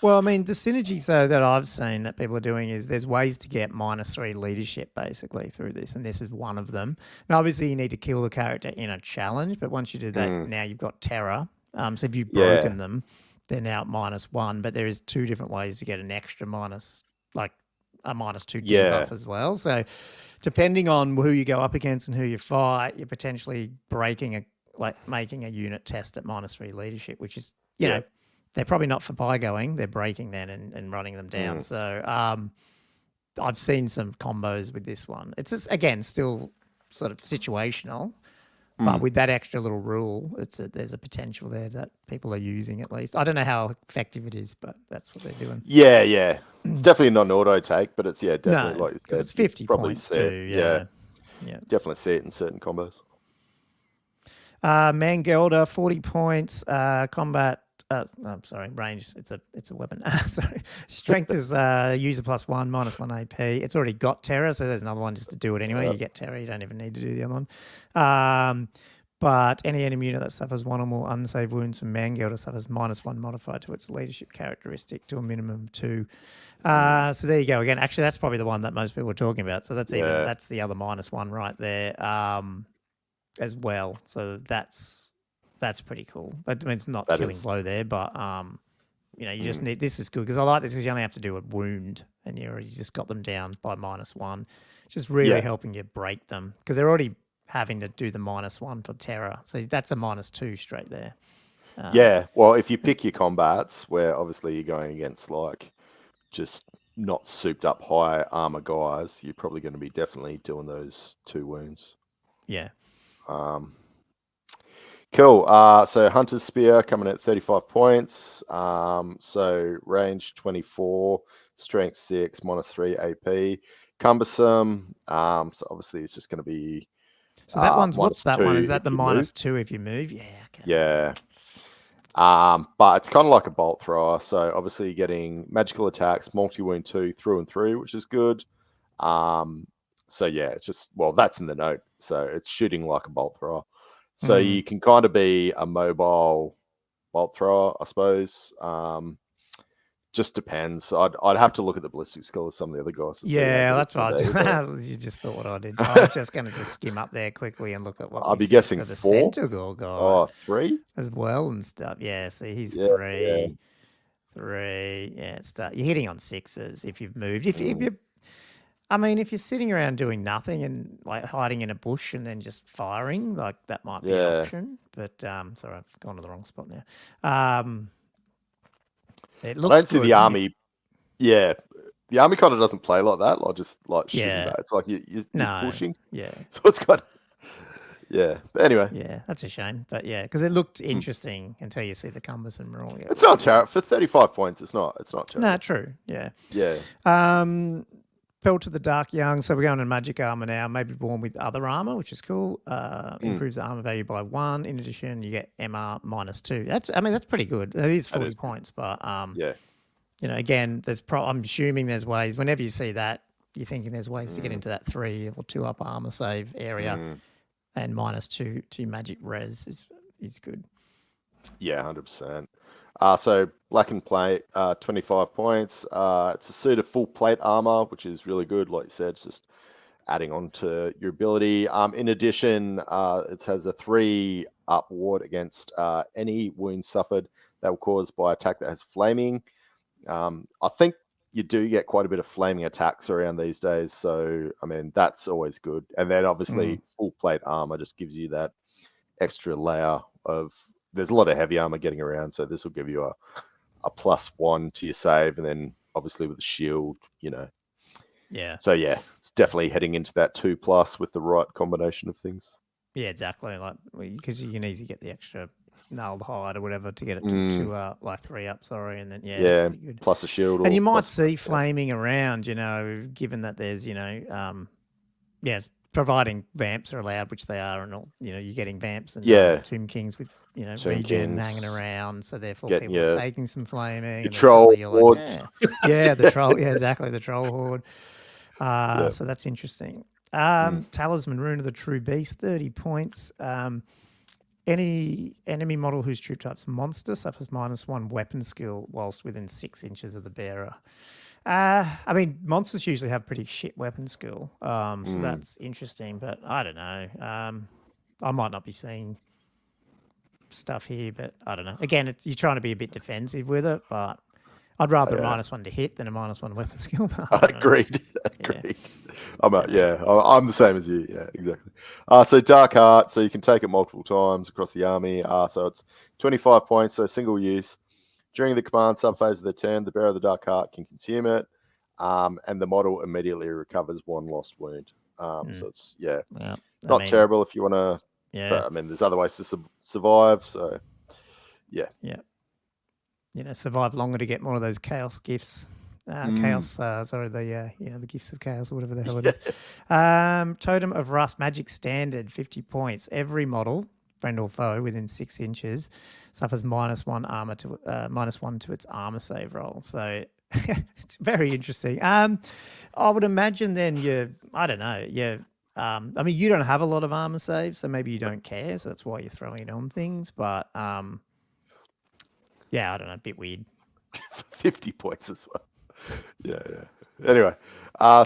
Well, I mean, the synergies, though, that I've seen that people are doing is there's ways to get minus 3 leadership, basically, through this, and this is one of them. Now, obviously, you need to kill the character in a challenge, but once you do that, now you've got terror. So if you've broken them, they're now at minus 1, but there is 2 different ways to get an extra minus, like a minus 2 debuff as well. So depending on who you go up against and who you fight, you're potentially making a unit test at minus 3 leadership, which is, you know, they're probably not for pie going, they're breaking then and running them down. So I've seen some combos with this one. It's just, again, still sort of situational. But with that extra little rule, there's a potential there that people are using at least. I don't know how effective it is, but that's what they're doing. Yeah. It's definitely not an auto take, but it's definitely like you said. Because it's 50 points too. Yeah. Definitely see it in certain combos. Mangelda, 40 points. Combat. I'm sorry, range. It's a weapon. Sorry, strength is user +1, minus 1 AP. It's already got terror, so there's another one just to do it anyway. You get terror, you don't even need to do the other one. But any enemy unit that suffers 1 or more unsaved wounds from Mangelda suffers -1 modified to its leadership characteristic to a minimum of 2. So there you go. Again, actually, that's probably the one that most people are talking about. So that's that's the other -1 right there as well. So that's pretty cool. But I mean, it's not Killing Blow there, but you just need, this is good because I like this because you only have to do a wound and you just got them down by -1. It's just really helping you break them because they're already having to do the -1 for terror. So that's a -2 straight there. Well, if you pick your combats where obviously you're going against like just not souped up high armor guys, you're probably going to be definitely doing those 2 wounds. Yeah. Cool. So Hunter's Spear coming at 35 points. So range 24, strength 6, -3 AP. Cumbersome. So obviously it's just going to be. So that one's what's that one? Is that the -2 if you move? Yeah. Okay. Yeah. But it's kind of like a bolt thrower. So obviously you're getting magical attacks, multi-wound 2 through and through, which is good. So yeah, it's just, well, that's in the note. So it's shooting like a bolt thrower. So you can kind of be a mobile bolt thrower, I suppose. Just depends. I'd have to look at the ballistic skill of some of the other guys. Yeah, that's right. You just thought what I did. I was just going to just skim up there quickly and look at what I'll be guessing for the 4. Centaur guy. Oh, 3 as well and stuff. Yeah, see, he's 3. 3. Yeah, you're hitting on 6s if you've moved. If you, I mean, if you're sitting around doing nothing and like hiding in a bush and then just firing, like that might be an option. But sorry, I've gone to the wrong spot now. It looks I don't see good. the army. Yeah, the army kind of doesn't play like that. Like just like shooting back. It's like you're pushing. Yeah. So it's kind of. Yeah, but anyway. Yeah, that's a shame. But yeah, because it looked interesting until you see the cumbersome rule. Yeah. It's not terrible. For 35 points, it's not terrible. No, true. Yeah. Yeah. Fell to the Dark Young, so we're going to magic armor now. Maybe born with other armor, which is cool. Improves the armor value by 1. In addition, you get MR -2. That's pretty good. It is 40 points, but again, I'm assuming there's ways. Whenever you see that, you're thinking there's ways to get into that 3 or 2 up armor save area, and -2 to magic res is good. Yeah, 100%. So black and plate, 25 points. It's a suit of full plate armor, which is really good. Like you said, it's just adding on to your ability. In addition, it has a 3-up ward against any wounds suffered that were caused by attack that has flaming. I think you do get quite a bit of flaming attacks around these days, so I mean that's always good. And then obviously full plate armor just gives you that extra layer of. There's a lot of heavy armor getting around, so this will give you a +1 to your save, and then obviously with the shield, Yeah. So yeah, it's definitely heading into that 2+ with the right combination of things. Yeah, exactly. Like because you can easily get the extra nailed hide or whatever to get it to like 3-up. Sorry, and then it's pretty good. Plus a shield, and you might see flaming around. Given that there's providing vamps are allowed, which they are, and all, you're getting vamps and Tomb Kings with regen hanging around, so therefore people are taking some flaming. And troll horde. The troll, exactly, the troll horde. So that's interesting. Talisman, Rune of the True Beast, 30 points. Any enemy model whose troop type's monster suffers -1 weapon skill whilst within 6 inches of the bearer. I mean, monsters usually have pretty shit weapon skill, so that's interesting. But I don't know. I might not be seeing stuff here, but I don't know. Again, you're trying to be a bit defensive with it, but I'd rather a -1 to hit than a -1 weapon skill. Agreed. I'm the same as you. Yeah, exactly. So Dark Heart, so you can take it multiple times across the army. So it's 25 points, so single use. During the command subphase of the turn, the bearer of the Dark Heart can consume it, and the model immediately recovers 1 lost wound. So it's not terrible if you want to. But I mean, there's other ways to survive. So yeah. Survive longer to get more of those chaos gifts. The gifts of chaos or whatever the hell it is. Totem of Rust, Magic Standard, 50 points. Every model, friend or foe, within 6 inches, suffers -1 to its armor save roll. So it's very interesting. I would imagine then I mean, you don't have a lot of armor saves, so maybe you don't care, so that's why you're throwing it on things. But I don't know, a bit weird. 50 points as well. Yeah. Anyway,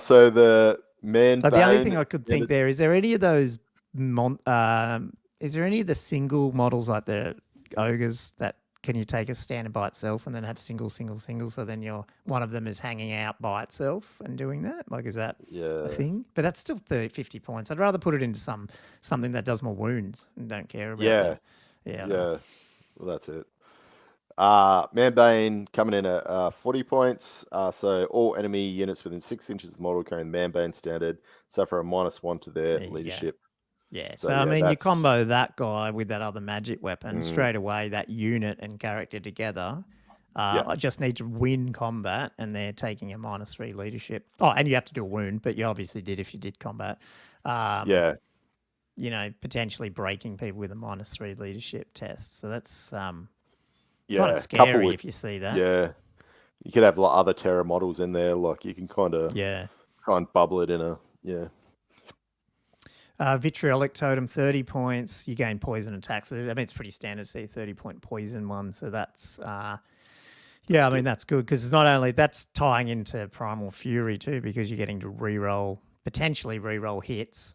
so the man. So the only thing I could think is there any of those is there any of the single models like the ogres that can you take a standard by itself and then have single, so then one of them is hanging out by itself and doing that? Like, is that a thing? But that's still 50 points. I'd rather put it into something that does more wounds and don't care about that. Well, that's it. Manbane coming in at 40 points. So all enemy units within 6 inches of the model carrying the Manbane standard suffer a -1 to their leadership. Yeah, so I mean, you combo that guy with that other magic weapon straight away. That unit and character together, I just need to win combat, and they're taking a -3 leadership. Oh, and you have to do a wound, but you obviously did if you did combat. Potentially breaking people with a -3 leadership test. So that's kind of scary if you see that. Yeah, you could have other terror models in there. Like you can kind of try and bubble it in a Vitriolic Totem, 30 points. You gain poison attacks. I mean, it's pretty standard to see 30-point poison one. So that's, I mean, that's good because not only that's tying into Primal Fury too, because you're getting to potentially re-roll hits.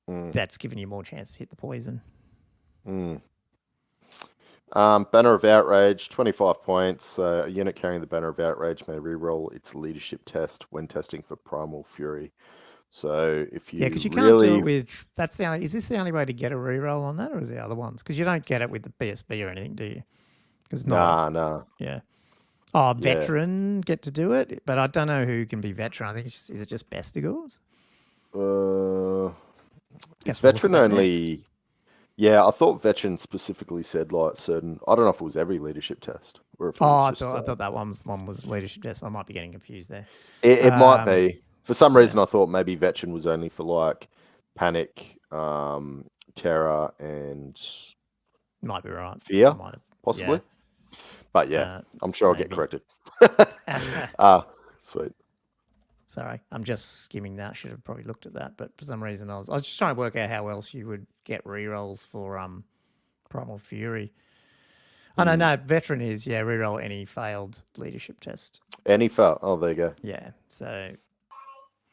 That's giving you more chance to hit the poison. Banner of Outrage, 25 points. A unit carrying the Banner of Outrage may re-roll its leadership test when testing for Primal Fury. So if you because you can't do it with is this the only way to get a reroll on that, or is there other ones? Because you don't get it with the BSB or anything, do you? Because no. Yeah. Oh, veteran get to do it, but I don't know who can be veteran. I think is it just Bestigors? It's veteran only. Next. Yeah, I thought veteran specifically said like certain. I don't know if it was every leadership test or if it was I thought that one was leadership test. I might be getting confused there. It might be. For some reason, I thought maybe veteran was only for like panic, terror, and might be right. Fear, possibly. Yeah. But I'm sure I'll get corrected. Sweet. Sorry, I'm just skimming that. Should have probably looked at that, but for some reason I was just trying to work out how else you would get rerolls for Primal Fury. Oh no, veteran is reroll any failed leadership test. Any failed? Oh, there you go. Yeah, so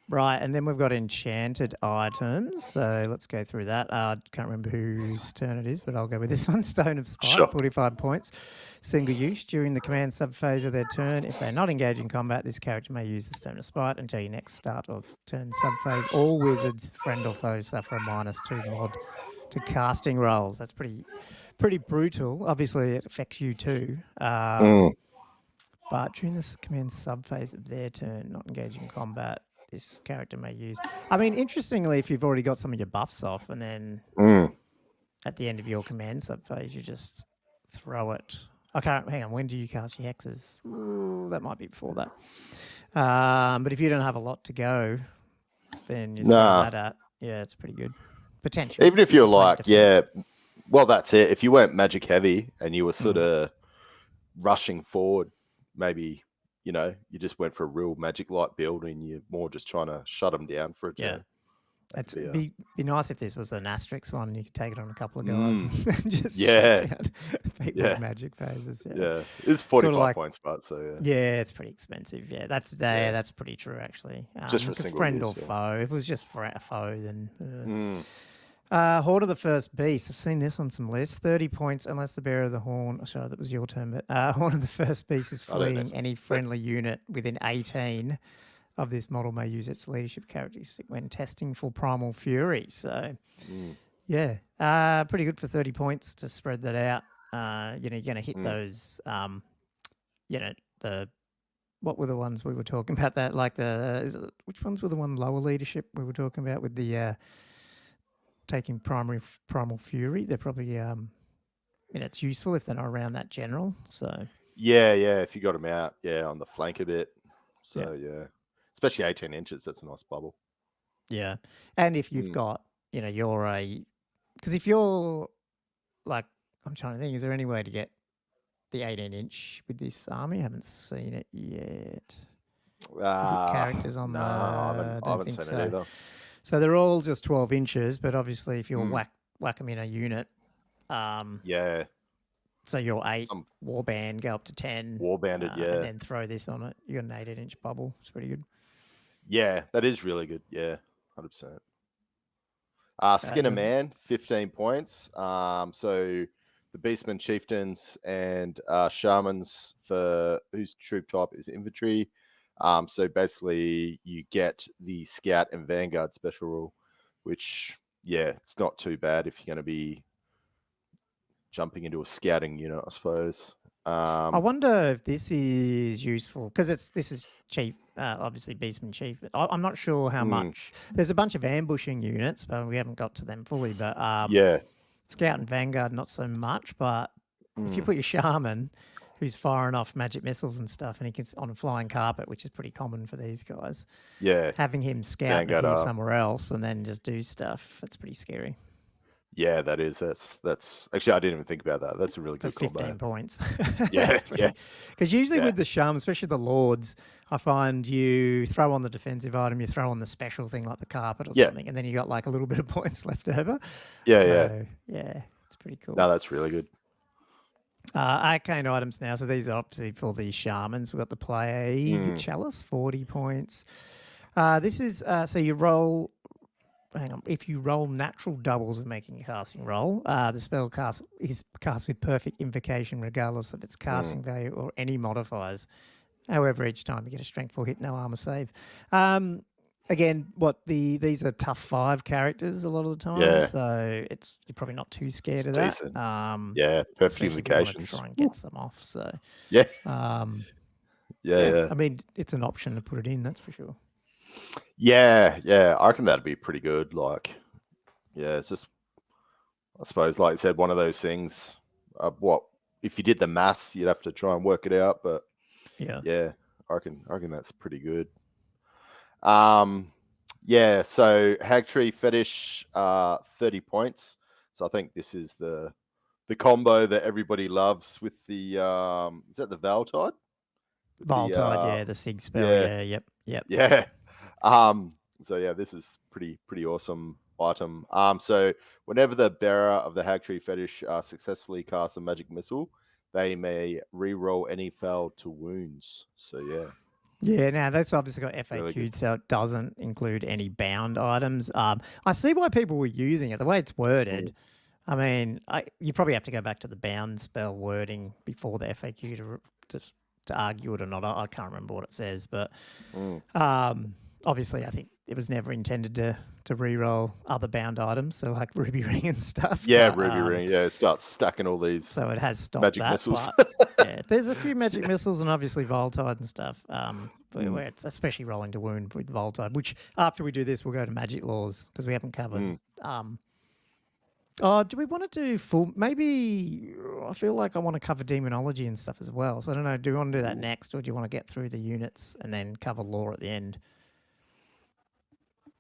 Right, and then we've got enchanted items. So let's go through that. I can't remember whose turn it is, but I'll go with this one. Stone of Spite, Sure. 45 points. Single use during the command subphase of their turn. If they're not engaged in combat, this character may use the Stone of Spite until your next start of turn subphase. All wizards, friend or foe, suffer a -2 mod to casting rolls. That's pretty brutal. Obviously, it affects you too. But during this command subphase of their turn, not engaged in combat, this character may use. I mean, interestingly, if you've already got some of your buffs off, and then at the end of your command subphase, you just throw it. I can't. Hang on. When do you cast your hexes? Ooh, that might be before that. But if you don't have a lot to go, then you throw that at. Yeah, it's pretty good. Potentially. Even if you're like, well, that's it. If you weren't magic heavy and you were sort of rushing forward, maybe, you just went for a real magic light build and you're more just trying to shut them down for a turn. It'd be nice if this was an asterisk one and you could take it on a couple of guys and just shut down people's magic phases. It's 45 points, but it's pretty expensive. That's pretty true actually. Just for because friend or foe. If it was just for a foe, then. Horde of the First Beast. I've seen this on some lists. 30 points unless the bearer of the horn. Sorry, that was your turn, but Horde of the First Beast is fleeing. Any friendly unit within 18 of this model may use its leadership characteristic when testing for Primal Fury. So, pretty good for 30 points to spread that out. You're going to hit those, what were the ones we were talking about? That like which ones were the one lower leadership we were talking about with the taking Primal Fury? They're probably, it's useful if they're not around that general. So if you got them out, on the flank a bit. So especially 18 inches, that's a nice bubble. Yeah, and if you've got, because if you're like, I'm trying to think, is there any way to get the 18-inch with this army? I haven't seen it yet. Characters on I haven't think seen it either. So they're all just 12 inches, but obviously if you whack them in a unit, so your 8 warband go up to 10. Warbanded, and then throw this on it. You got an 18-inch bubble. It's pretty good. Yeah, that is really good. Yeah, 100%. Skinner Man, 15 points. So the Beastmen Chieftains and Shamans for whose troop type is Infantry. So basically you get the Scout and Vanguard special rule, which, it's not too bad if you're going to be jumping into a scouting unit, I suppose. I wonder if this is useful because this is Chief, obviously Beastman Chief. I'm not sure how much. There's a bunch of ambushing units, but we haven't got to them fully. But Scout and Vanguard, not so much. But if you put your Shaman, who's firing off magic missiles and stuff, and he gets on a flying carpet, which is pretty common for these guys. Yeah, having him scout and appear somewhere else and then just do stuff, that's pretty scary. Yeah, that is. That's actually, I didn't even think about that. That's a really good combo. 15 points. Yeah. Because usually with the Shaman, especially the Lords, I find you throw on the defensive item, you throw on the special thing like the carpet or something, and then you got like a little bit of points left over. Yeah, it's pretty cool. No, that's really good. Arcane items now. So these are obviously for the Shamans. We've got the Plague Chalice, 40 points. This is, so you roll... Hang on. If you roll natural doubles of making a casting roll, the spell is cast with perfect invocation, regardless of its casting value or any modifiers. However, each time you get a strength 4 hit, no armor save. Again, these are tough 5 characters a lot of the time, so you're probably not too scared of that. Perfect invocation. Try and get some off. So I mean, it's an option to put it in. That's for sure. Yeah, I reckon that'd be pretty good. Like, it's just, I suppose, like I said, one of those things. What if you did the maths, you'd have to try and work it out, but I reckon that's pretty good. So Hag Tree Fetish, 30 points. So I think this is the combo that everybody loves with the is that the Valtide? Valtide, the Sig spell. Yep. Yeah. So this is pretty awesome item. So whenever the bearer of the Hag Tree Fetish successfully casts a magic missile, they may re-roll any failed to wounds. So Yeah, now that's obviously got Really FAQ'd, good. so it doesn't include any bound items. I see why people were using it. The way it's worded, I mean, you probably have to go back to the bound spell wording before the FAQ to argue it or not. I can't remember what it says, but obviously, I think it was never intended to re-roll other bound items, so like Ruby Ring and stuff. Yeah, but, Ruby Ring. Yeah, it starts stacking all these so it has stopped magic that. missiles. But yeah, there's a few magic missiles and obviously Voltide and stuff. Where it's especially rolling to wound with Voltide. Which after we do this, we'll go to magic laws because we haven't covered. Do we want to do full? Maybe I feel like I want to cover demonology and stuff as well. So I don't know. Do you want to do that next, or do you want to get through the units and then cover lore at the end?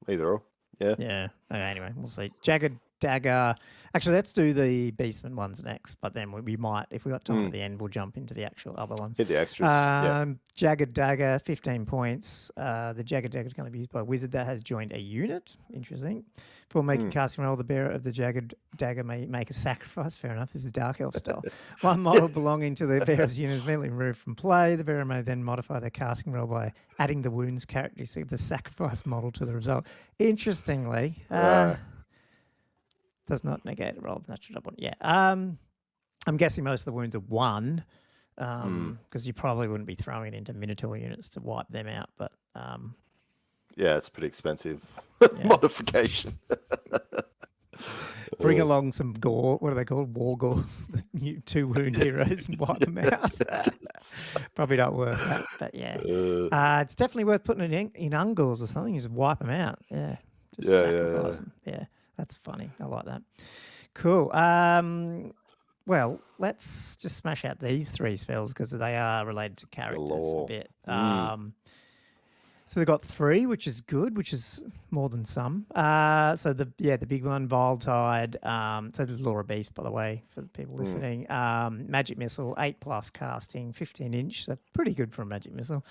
Either or. Yeah. Yeah. Okay, anyway, we'll see. Jagged Dagger. Actually, let's do the Beastmen ones next. But then we might, if we got time at the end, we'll jump into the actual other ones. Hit the extras. Yeah. Jagged Dagger, 15 points. The Jagged Dagger is going to be used by a wizard that has joined a unit. Interesting. For making casting roll, the bearer of the Jagged Dagger may make a sacrifice. Fair enough. This is Dark Elf style. One model belonging to the bearer's unit is immediately removed from play. The bearer may then modify their casting roll by adding the wounds characteristic of the sacrifice model to the result. Interestingly, does not negate a roll of natural double. Yeah. I'm guessing most of the wounds are 1, because you probably wouldn't be throwing it into Minotaur units to wipe them out. But yeah, it's pretty expensive modification. Bring along some gore. What are they called? War gores. The new 2 wound heroes and wipe them out. Probably not worth that. But yeah, it's definitely worth putting it in Ungors or something. You just wipe them out. Yeah. Just sacrifice them. Yeah. That's funny. I like that. Cool. Well, let's just smash out these 3 spells because they are related to characters a bit. So they've got 3, which is good, which is more than some. So the big one, Voltide. So there's Laura Beast, by the way, for the people listening. Magic Missile, 8+ casting, 15-inch. So pretty good for a magic missile.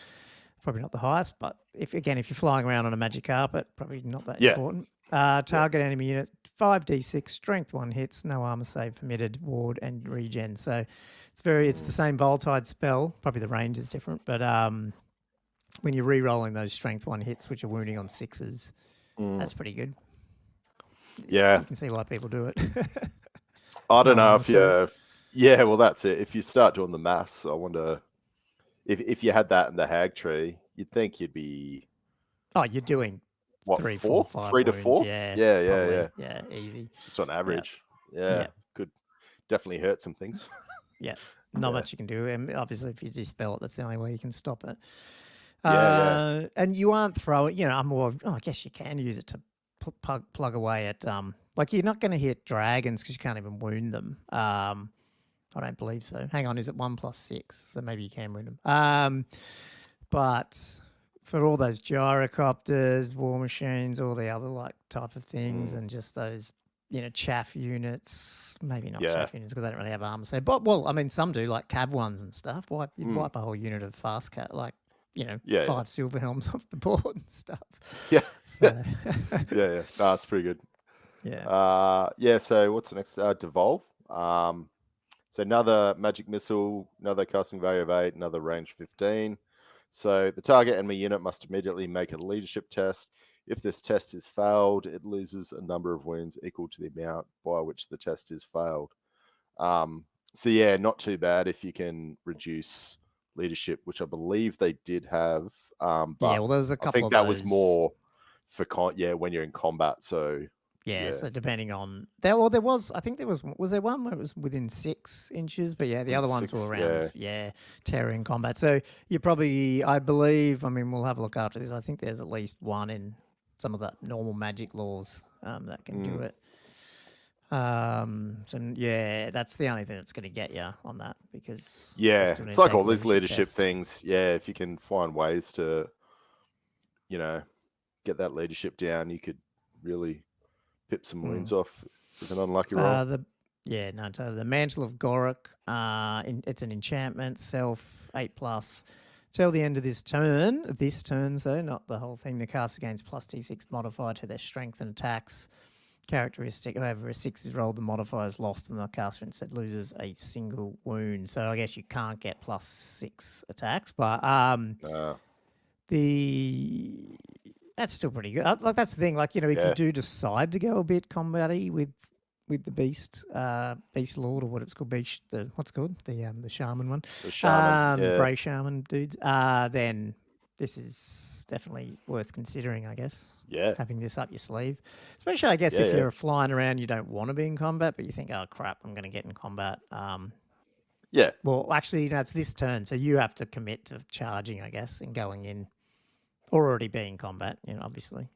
Probably not the highest, but if you're flying around on a magic carpet, probably not that important. Target enemy unit, 5d6, strength 1 hits, no armor save permitted, ward and regen. So it's the same Voltide spell. Probably the range is different, but when you're re-rolling those strength 1 hits, which are wounding on 6s, that's pretty good. Yeah. You can see why people do it. I don't know if you... Yeah, well, that's it. If you start doing the maths, I wonder... If you had that in the hag tree, you'd think you'd be... Oh, you're doing... What, 3, 4? 4, 5 3 to wounds. 4? Yeah, easy. Just on average. Yeah. Could definitely hurt some things. Yeah. Not much you can do. And obviously, if you dispel it, that's the only way you can stop it. And you aren't throwing, I guess you can use it to plug away at, you're not going to hit dragons because you can't even wound them. I don't believe so. Hang on, is it 1+6? So maybe you can wound them. But for all those gyrocopters, war machines, all the other type of things, and just those, chaff units, maybe not chaff units because they don't really have armor. So, some do, like cav ones and stuff. You'd wipe a whole unit of fast cat, 5 silver helms off the board and stuff. Yeah. So. No, that's pretty good. Yeah. So what's the next? Devolve. So another magic missile, another casting value of 8, another range 15. So the target enemy unit must immediately make a leadership test. If this test is failed, it loses a number of wounds equal to the amount by which the test is failed. So yeah, not too bad if you can reduce leadership, which I believe they did have. But there's a couple. I think that was more for when you're in combat. So so depending on there was, I think there was there one where it was within 6 inches, but the other ones were around terror in combat. So you probably, I believe, we'll have a look after this. I think there's at least one in some of the normal magic laws that can do it. So that's the only thing that's going to get you on that because it's like all these leadership things. Yeah, if you can find ways to, get that leadership down, you could really pip some wounds off with an unlucky roll. Totally. The Mantle of Gorok, it's an enchantment, self 8+. Till the end of this turn, so not the whole thing, the cast against +d6 modifier to their strength and attacks characteristic. However, a 6 is rolled, the modifier is lost, and the caster instead loses a single wound. So I guess you can't get +6 attacks, but That's still pretty good. Like that's the thing. Like if you do decide to go a bit combat-y with the beast lord or what it's called, what's it called, the shaman one, The shaman, Bray shaman dudes. Then this is definitely worth considering, I guess. Yeah. Having this up your sleeve, especially I guess if you're flying around, you don't want to be in combat, but you think, oh crap, I'm going to get in combat. Yeah. Well, actually, it's this turn, so you have to commit to charging, I guess, and going in, or already being in combat. Obviously.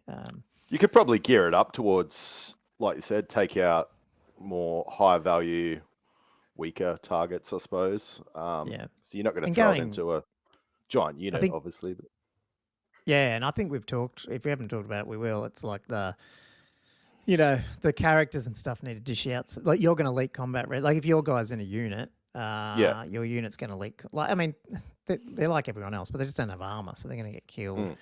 You could probably gear it up towards, like you said, take out more high value, weaker targets, I suppose. So you're not going to throw it into a giant unit, obviously. But... Yeah, and I think we've talked. If we haven't talked about it, we will. It's like the characters and stuff need to dish out. Like you're going to leak combat. Like if your guy's in a unit, your unit's going to leak. Like I mean, they're like everyone else, but they just don't have armor, so they're going to get killed.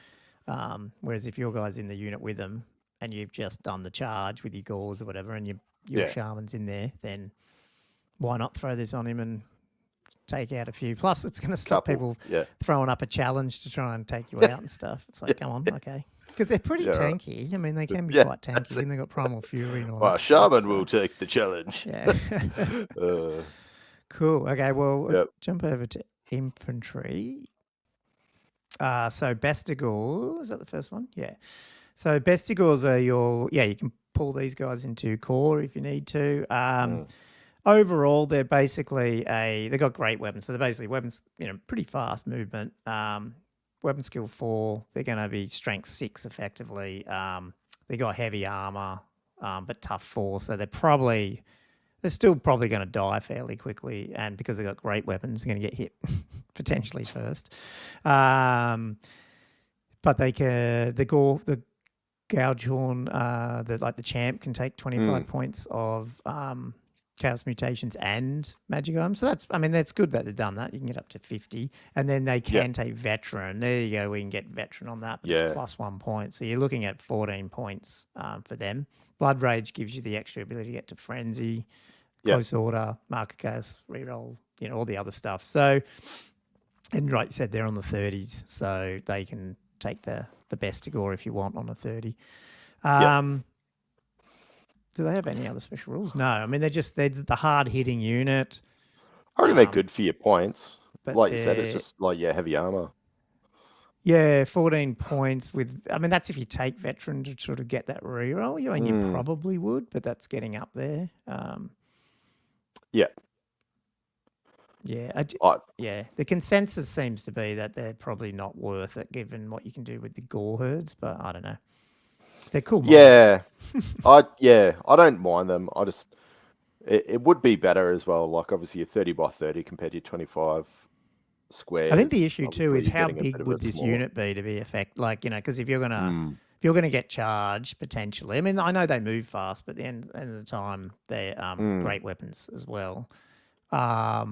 Whereas if your guy's in the unit with them and you've just done the charge with your gauls or whatever, and your shaman's in there, then why not throw this on him and take out a few? Plus, it's going to stop people throwing up a challenge to try and take you out and stuff. It's like, come on, okay. Because they're pretty tanky. Right. I mean, they can be quite tanky, and they've got primal fury and all that. Well, shaman will take the challenge. Yeah. Cool. Okay, well, jump over to infantry. So Bestigors, is that the first one? Yeah. So Bestigors are you can pull these guys into core if you need to. Overall, they're basically they've got great weapons. So they're basically weapons, pretty fast movement. Weapon skill 4, they're going to be strength 6 effectively. They got heavy armor, but tough 4. So they're still probably going to die fairly quickly. And because they've got great weapons, they're going to get hit potentially first. But they can, the Gougehorn, the champ can take 25 points of Chaos Mutations and Magic Items. So that's good that they've done that. You can get up to 50. And then they can take Veteran. There you go. We can get Veteran on that, but it's plus 1 point. So you're looking at 14 points for them. Blood Rage gives you the extra ability to get to Frenzy, Close Order, Mark of Chaos, Reroll, all the other stuff. So, and right, you said they're on the 30s, so they can take the Bestigor if you want on a 30. Do they have any other special rules? No. I mean, they're the hard-hitting unit. I reckon they're good for your points. But like you said, it's just like, heavy armor. Yeah, 14 points with... I mean, that's if you take Veteran to sort of get that reroll. You probably would, but that's getting up there. The consensus seems to be that they're probably not worth it given what you can do with the Gore Herds, but I don't know. They're cool models. Yeah. I don't mind them. It would be better as well. Like obviously you're 30 by 30 compared to 25 squares. I think the issue too is how big would this unit be to be effective? Like, because if you're gonna get charged potentially. I mean, I know they move fast, but at the end of the time, they're great weapons as well. Are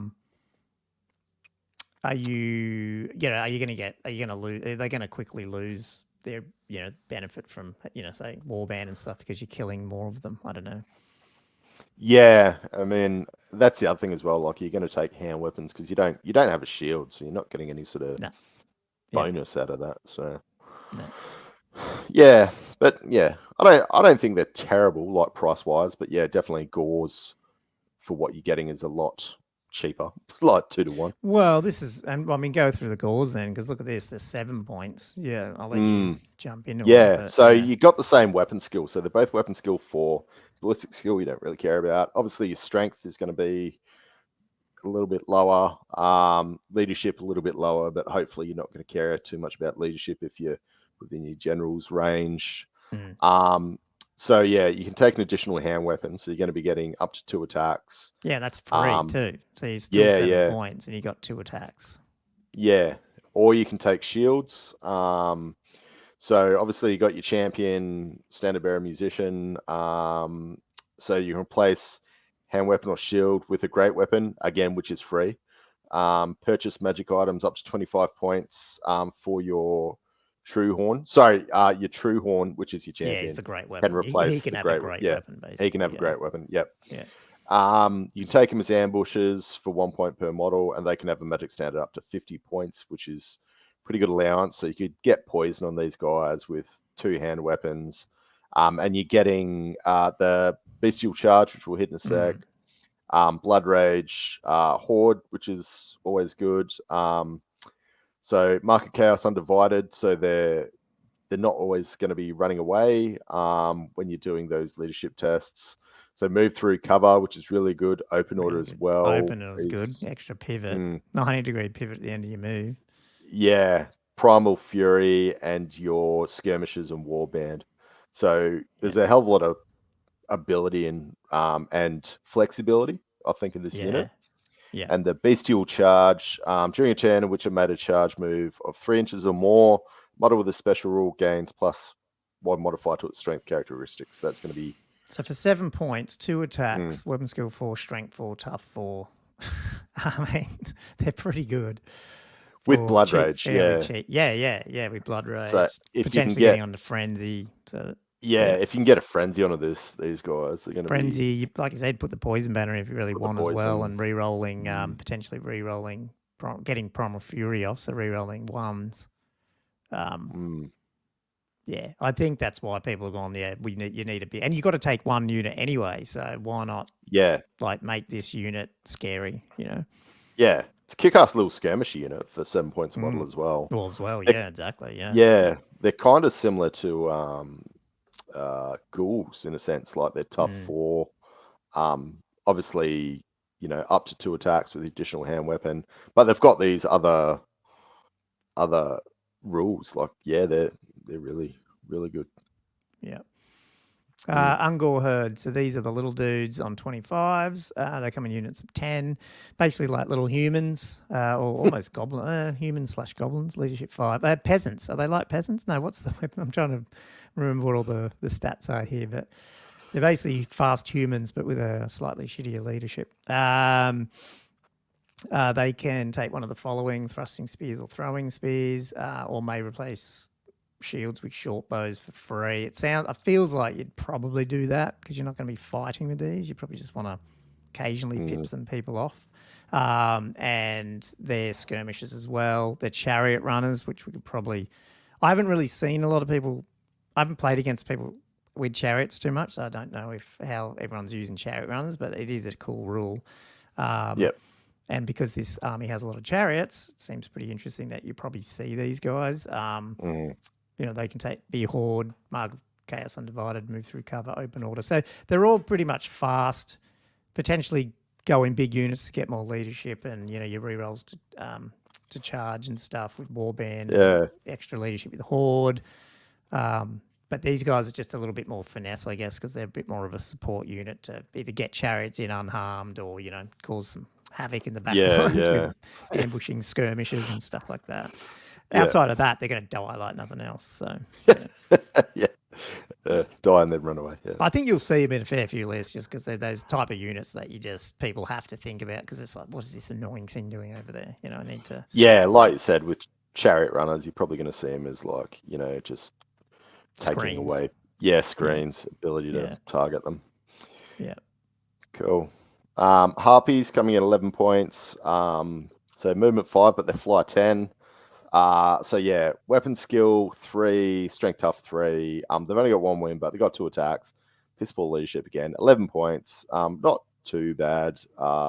you gonna lose? Are they gonna quickly lose their benefit from say warband and stuff because you're killing more of them? I don't know. Yeah, I mean that's the other thing as well. Like you're going to take hand weapons because you don't have a shield, so you're not getting any sort of bonus out of that. So I don't think they're terrible like price wise, but definitely Gores for what you're getting is a lot cheaper, like 2 to 1. Well, this is, and I mean, go through the Gores then, because look at this, there's 7 points. Yeah, I'll let you jump into it. So you got the same weapon skill. So they're both weapon skill 4. Ballistic skill you don't really care about. Obviously, your strength is going to be a little bit lower. Leadership a little bit lower, but hopefully you're not going to care too much about leadership if you're within your general's range. So you can take an additional hand weapon. So you're going to be getting up to 2 attacks. Yeah, that's free too. So you're still 7 points, and you got 2 attacks. Yeah, or you can take shields. So obviously you got your champion, standard bearer, musician. So you can replace hand weapon or shield with a great weapon again, which is free. Purchase magic items up to 25 points for your True Horn. Sorry, your True Horn, which is your champion. Yeah, it's the great weapon. He can have a great weapon, basically. He can have a great weapon, yep. Yeah. You can take them as ambushes for 1 point per model, and they can have a magic standard up to 50 points, which is pretty good allowance. So you could get poison on these guys with 2 hand weapons. And you're getting the Bestial Charge, which we'll hit in a sec. Blood Rage, Horde, which is always good. So Market Chaos Undivided, so they're not always going to be running away when you're doing those leadership tests. So move through cover, which is really good. Open order as well. Open order is good. Extra pivot. 90-degree pivot at the end of your move. Yeah. Primal Fury and your Skirmishers and Warband. So there's a hell of a lot of ability and flexibility, I think, in this unit. Yeah. And the Bestial Charge, during a turn in which it made a charge move of 3 inches or more, model with a special rule gains +1 modifier to its strength characteristics. So that's going to be... So for 7 points, 2 attacks, weapon skill 4, strength 4, tough 4. I mean, they're pretty good. With Blood Rage, cheap. Yeah, with Blood Rage. So if potentially getting onto Frenzy. So if you can get a Frenzy onto these guys, they're going to Frenzy, like you said, put the Poison Banner if you really want as well, and re-rolling, potentially re-rolling, getting Primal Fury off, so re-rolling 1s. Yeah, I think that's why people are going, you need a bit. And you've got to take 1 unit anyway, so why not like make this unit scary, you know? Yeah, it's a kick-ass little skirmisher unit for 7 points a model as well. Yeah, exactly, yeah. Yeah, they're kind of similar to ghouls in a sense, like they're tough 4. Obviously, up to 2 attacks with the additional hand weapon, but they've got these other rules. Like, they're really, really good. Yeah. Ungor Herd. So these are the little dudes on 25s. They come in units of 10, basically like little humans, or almost humans/goblins. Leadership 5. They're peasants. Are they like peasants? No. What's the weapon? I'm trying to remember what all the stats are here, but they're basically fast humans, but with a slightly shittier leadership. They can take one of the following: thrusting spears or throwing spears, or may replace shields with short bows for free. It feels like you'd probably do that because you're not going to be fighting with these. You probably just want to occasionally pip some people off. And they're skirmishers as well. They're chariot runners, which we could probably... I haven't really seen a lot of people... I haven't played against people with chariots too much, so I don't know how everyone's using chariot runners, but it is a cool rule. And because this army has a lot of chariots, it seems pretty interesting that you probably see these guys. They can be Horde, Mark of Chaos Undivided, move through cover, open order. So they're all pretty much fast, potentially go in big units to get more leadership and, your rerolls to charge and stuff with Warband, extra leadership with Horde. But these guys are just a little bit more finesse, I guess, because they're a bit more of a support unit to either get chariots in unharmed or, cause some havoc in the back lines with ambushing skirmishers and stuff like that. Outside of that, they're going to die like nothing else. So, die and then run away. Yeah. I think you'll see them in a fair few lists just because they're those type of units that people have to think about because it's like, what is this annoying thing doing over there? I need to. Yeah, like you said, with chariot runners, you're probably going to see them as like, just taking away. Yeah, screens, ability to target them. Yeah. Cool. Harpies coming at 11 points. So movement 5, but they fly 10. Weapon skill 3, strength tough 3. They've only got 1 win, but they got 2 attacks. Fistball leadership again, 11 points. Not too bad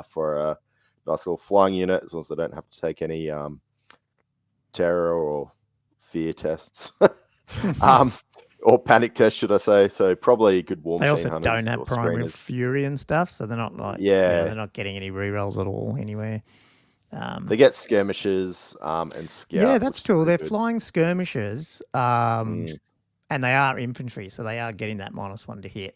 for a nice little flying unit, as long as they don't have to take any terror or fear tests. Or panic tests, should I say. So probably good war machine hunters. They also don't have primary screeners. Fury and stuff, so they're not like they're not getting any rerolls at all anywhere. They get skirmishers and scout. Yeah, that's cool. They're flying skirmishers, and they are infantry, so they are getting that -1 to hit.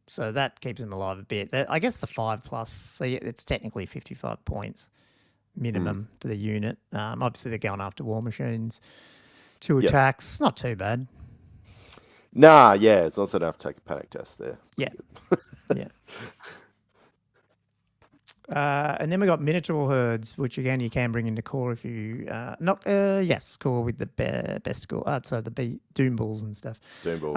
So that keeps them alive a bit. I guess the 5+, so it's technically 55 points minimum for the unit. Obviously, they're going after war machines. 2 attacks, not too bad. Nah, as long as they don't have to take a panic test there. Yeah. And then we got Minotaur Herds, which again you can bring into core if you core with the best score. So the Doom Bulls and stuff. Doom Bulls.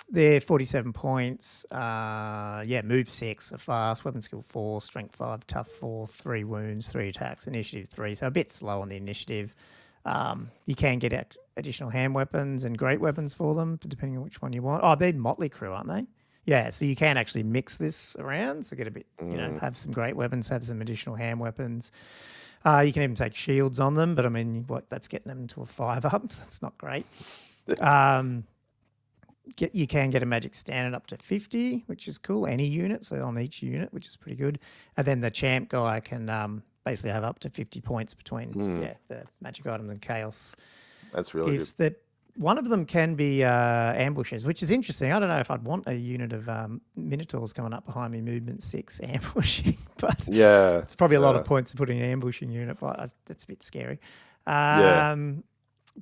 They're 47 points. Move 6, a fast, weapon skill 4, strength 5, tough 4, 3 wounds, 3 attacks, initiative 3. So a bit slow on the initiative. You can get additional hand weapons and great weapons for them, depending on which one you want. Oh, they're Motley Crew, aren't they? Yeah, so you can actually mix this around. So get a bit, have some great weapons, have some additional hand weapons. You can even take shields on them, but I mean, that's getting them to a 5 up. So that's not great. You can get a magic standard up to 50, which is cool. Any unit, so on each unit, which is pretty good. And then the champ guy can basically have up to 50 points between the magic items and chaos. That's really gifts. good. That one of them can be ambushes, which is interesting. I don't know if I'd want a unit of Minotaurs coming up behind me, movement 6 ambushing, but it's probably a lot of points to put in an ambushing unit, but that's a bit scary.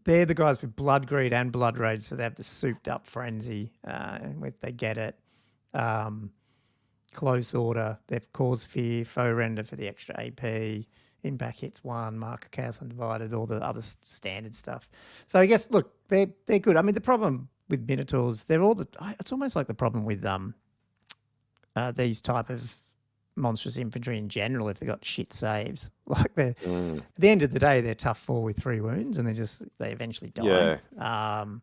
They're the guys with Blood Greed and Blood Rage, so they have the souped up frenzy. They get it. Close order. They've caused fear, foe render for the extra AP. Impact hits 1, marker chaos undivided, all the other standard stuff. So I guess, look, they're good. I mean, the problem with Minotaurs, it's almost like the problem with these type of monstrous infantry in general, if they've got shit saves. Like at the end of the day, they're tough 4 with 3 wounds, and they eventually die. And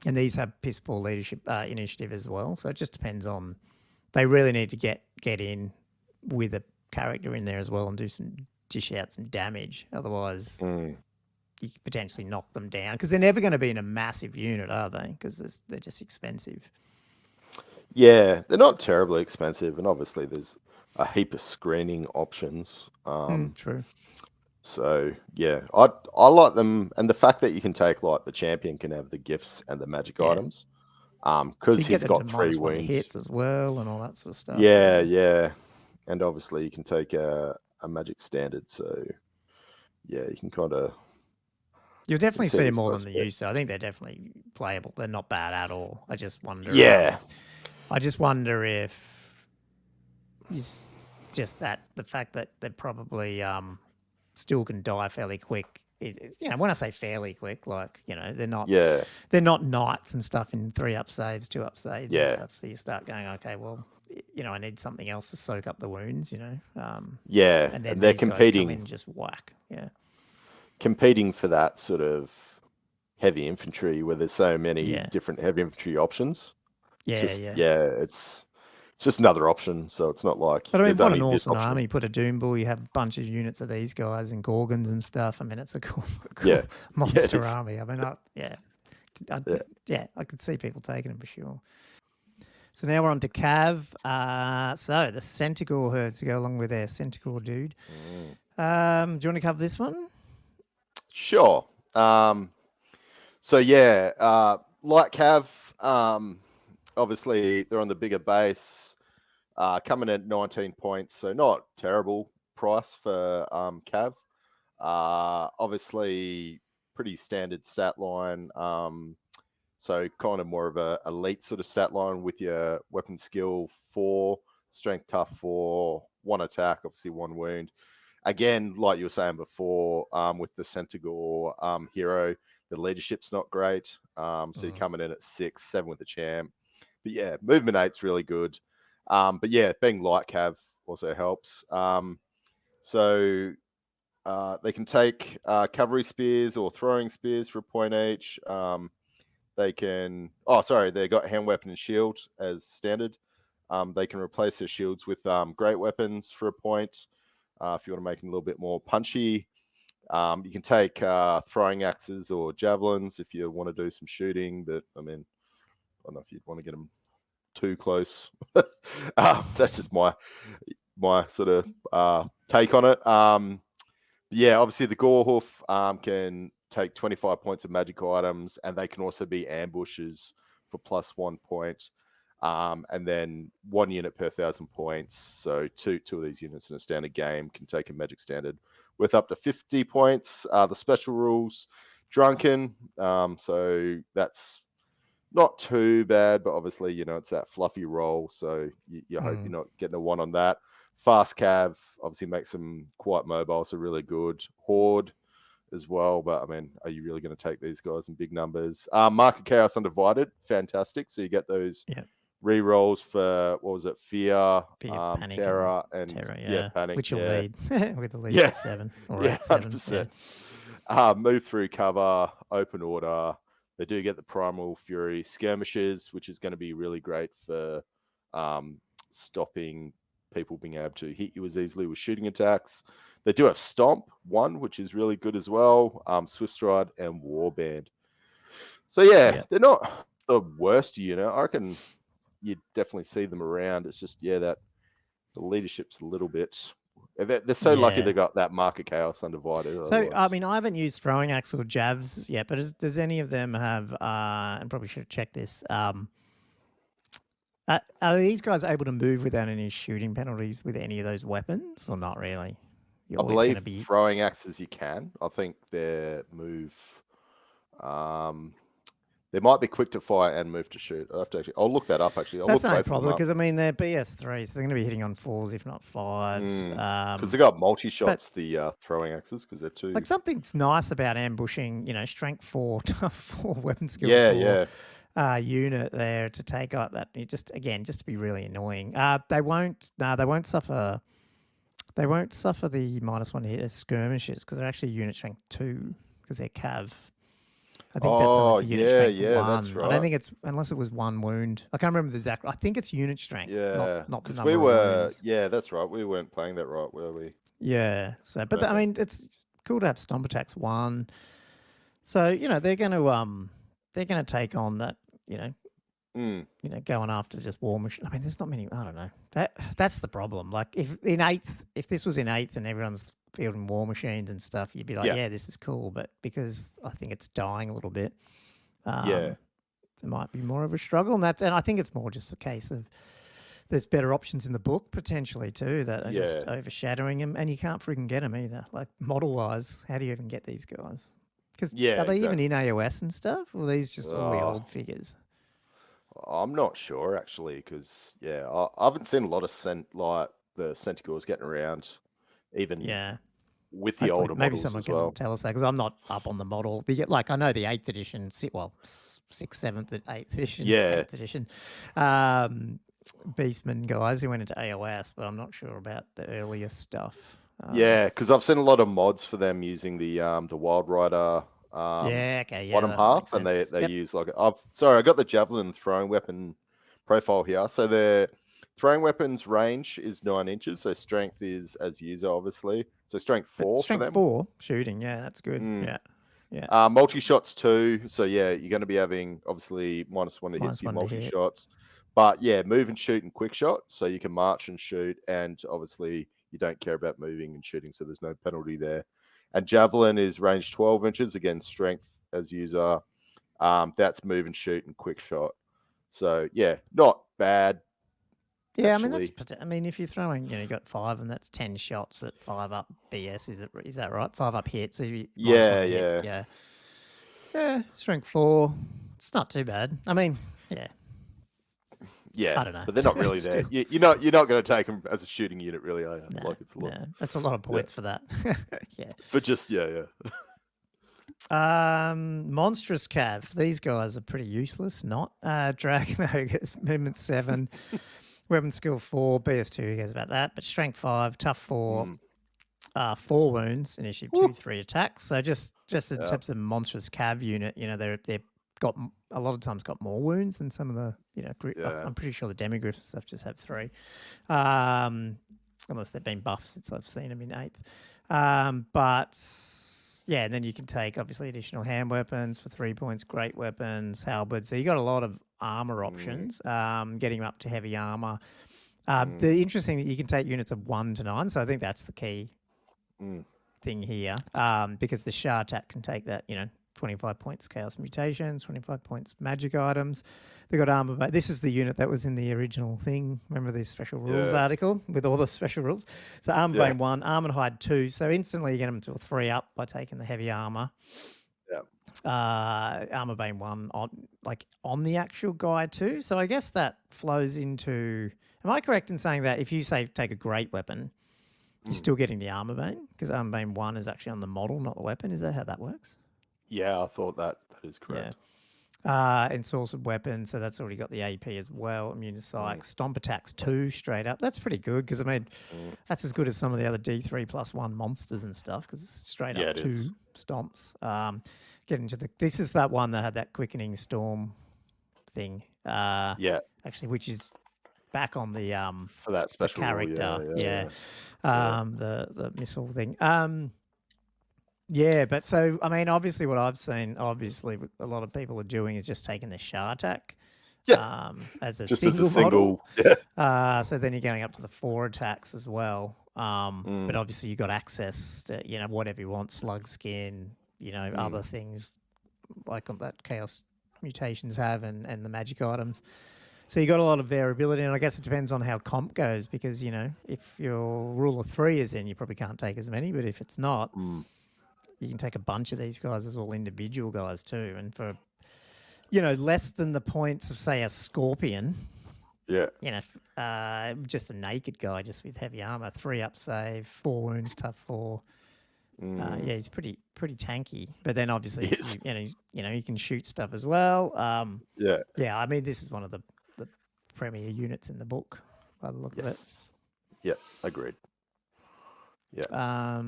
these have piss poor leadership initiative as well. So it just depends on. They really need to get in with a character in there as well and dish out some damage. Otherwise, you could potentially knock them down because they're never going to be in a massive unit, are they? Because they're just expensive. Yeah, they're not terribly expensive, and obviously there's a heap of screening options. True. So yeah, I like them, and the fact that you can take like the champion can have the gifts and the magic items, because he's got 3 wounds, hits as well, and all that sort of stuff. Yeah, and obviously you can take a magic standard, so yeah, you can kind of. You'll definitely see them more than the use. So I think they're definitely playable. They're not bad at all. I just wonder. I just wonder if it's just that the fact that they probably still can die fairly quick. When I say fairly quick, like they're not knights and stuff in 3-up saves, 2-up saves and stuff. So you start going, okay, well, I need something else to soak up the wounds. And then they're these competing. guys come in and just whack. Competing for that sort of heavy infantry where there's so many different heavy infantry options. It's just another option, so it's not like. But I mean, what an awesome army! Put a Doom Bull, you have a bunch of units of these guys and Gorgons and stuff. I mean, it's a cool monster army. I mean, I could see people taking them for sure. So now we're on to Cav. So the Centaur herd to go along with their Centaur dude. Do you want to cover this one? Sure. So yeah, like Cav, obviously they're on the bigger base, coming at 19 points, so not terrible price for Cav. Obviously pretty standard stat line. So kind of more of a elite sort of stat line with your weapon skill 4, strength tough 4, 1 attack, obviously 1 wound. Again, like you were saying before, with the Centaur hero, the leadership's not great. So you're coming in at 6, 7 with the champ. But yeah, movement 8's really good. But yeah, being light cav also helps. So they can take cavalry spears or throwing spears for a point each. They got hand weapon and shield as standard. They can replace their shields with great weapons for a point. If you want to make them a little bit more punchy. You can take throwing axes or javelins if you want to do some shooting, but I mean, I don't know if you'd want to get them too close. That's just my sort of take on it. Yeah, obviously the Gorehoof can take 25 points of magical items, and they can also be ambushes for +1 point. And then 1 unit per 1,000 points. So two of these units in a standard game can take a magic standard with up to 50 points. The special rules, drunken. So that's not too bad, but obviously, it's that fluffy roll. So you hope you're not getting a 1 on that. Fast cav obviously makes them quite mobile, so really good. Horde as well. But I mean, are you really going to take these guys in big numbers? Mark of Chaos Undivided, fantastic. So you get those re-rolls for, what was it, Fear, Panic, Terror, and Terror, Panic. Which will lead with the leadership 7 or 8-7. 100%. Move through cover, open order. They do get the Primal Fury skirmishes, which is going to be really great for stopping people being able to hit you as easily with shooting attacks. They do have Stomp 1, which is really good as well. Swift Stride and Warband. So they're not the worst unit. I reckon you definitely see them around. It's just that the leadership's a little bit. They're so lucky they got that Mark of Chaos Undivided. So otherwise. I mean, I haven't used throwing axe or javs yet, but does any of them have? And probably should have checked this. Are these guys able to move without any shooting penalties with any of those weapons, or not really? I believe throwing axes you can. I think their move. They might be quick to fire and move to shoot. I'll look that up actually. That's no problem because I mean they're BS3, so they're going to be hitting on 4s if not 5s. Because they got multi-shots, the throwing axes, because they're 2. Like something's nice about ambushing, strength 4, tough 4, weapon skill 4 unit there to take out that. Just to be really annoying. They won't suffer. They won't suffer the -1 hit as skirmishes because they're actually unit strength 2 because they're cav. I think that's only for unit strength 1. That's right. I don't think it's unless it was 1 wound. I can't remember the exact. I think it's unit strength. Not the number we were. Of wounds. Yeah, that's right. We weren't playing that right, were we? Yeah. So, but I mean, it's cool to have stomp attacks 1. So they're going to take on that. Going after just war machine. I mean, there's not many. I don't know. That's the problem. Like if this was in 8th and everyone's fielding war machines and stuff, you'd be like, this is cool. But because I think it's dying a little bit, it might be more of a struggle. And I think it's more just a case of there's better options in the book potentially too that are just overshadowing them, and you can't freaking get them either. Like model wise, how do you even get these guys? Because are they even in AOS and stuff, or are these just all the old figures? I'm not sure actually, because I haven't seen a lot of the Centaurs getting around, even with the older maybe models someone as well. Can tell us that because I'm not up on the model. I know the 8th edition, 6th, 7th, 8th edition, 8th edition, Beastmen guys who went into AOS, but I'm not sure about the earlier stuff. Because I've seen a lot of mods for them using the Wild Rider. Bottom half, and they use I got the javelin and throwing weapon profile here. So the throwing weapons range is 9 inches. So strength is as user, obviously. So strength 4 strength for them. 4 shooting. Yeah, that's good. Yeah. Multi shots 2. So you're going to be having obviously -1 to hit your multi shots. But move and shoot and quick shot. So you can march and shoot, and obviously you don't care about moving and shooting, so there's no penalty there. And javelin is range 12 inches, again, strength as user. That's move and shoot and quick shot. So not bad. Yeah, actually. I mean, if you're throwing, you got 5 and that's 10 shots at 5 up BS. Is that right? 5 up hits. So yeah. Strength 4. It's not too bad. I mean, I don't know, but they're not really there. You're not going to take them as a shooting unit, really, are you? It's a lot. That's a lot of points for that. But just Monstrous Cav. These guys are pretty useless. Not Dragon Ogres, movement 7, weapon skill 4, BS2. Who cares about that? But strength 5, tough 4, 4 wounds, initiative 2, 3 attacks. So just in terms of Monstrous Cav unit, they're got a lot of times got more wounds than some of the I'm pretty sure the demigriffs and stuff just have 3, unless they've been buffed since I've seen them in 8th. And then you can take obviously additional hand weapons for 3 points, great weapons, halberds. So you got a lot of armor options, getting up to heavy armor. The interesting that you can take units of 1 to 9, so I think that's the key thing here, because the Shartat can take that 25 points chaos mutations, 25 points magic items. They got armor. But this is the unit that was in the original thing. Remember this special rules article with all the special rules? So armor bane 1, armor hide 2. So instantly you get them to a 3 up by taking the heavy armor. Armor bane 1 on the actual guy too. So I guess that flows into. Am I correct in saying that if you take a great weapon, You're still getting the armor bane because armor bane 1 is actually on the model, not the weapon. Is that how that works? Yeah, I thought that is correct. Yeah. And source of weapon, so that's already got the AP as well. Immune to psych, stomp attacks 2 straight up. That's pretty good because I mean that's as good as some of the other D3+1 monsters and stuff because it's straight up 2 stomps. Get into this is that one that had that quickening storm thing. Actually, which is back on the for that special character. rule, the missile thing. Yeah, but so I mean, obviously, what I've seen, obviously, what a lot of people are doing is just taking the Shah attack, as a single model. Yeah. So then you're going up to the 4 attacks as well. But obviously, you got access to whatever you want, slug skin, other things like that Chaos Mutations have, and the magic items. So you got a lot of variability, and I guess it depends on how comp goes because if your rule of 3 is in, you probably can't take as many, but if it's not. You can take a bunch of these guys as all individual guys too. And for, less than the points of, say, a Scorpion, just a naked guy, just with heavy armor, 3 up save, 4 wounds, tough 4. He's pretty tanky. But then obviously, you can shoot stuff as well. I mean, this is one of the premier units in the book by the look of it. Yeah, agreed. Yeah.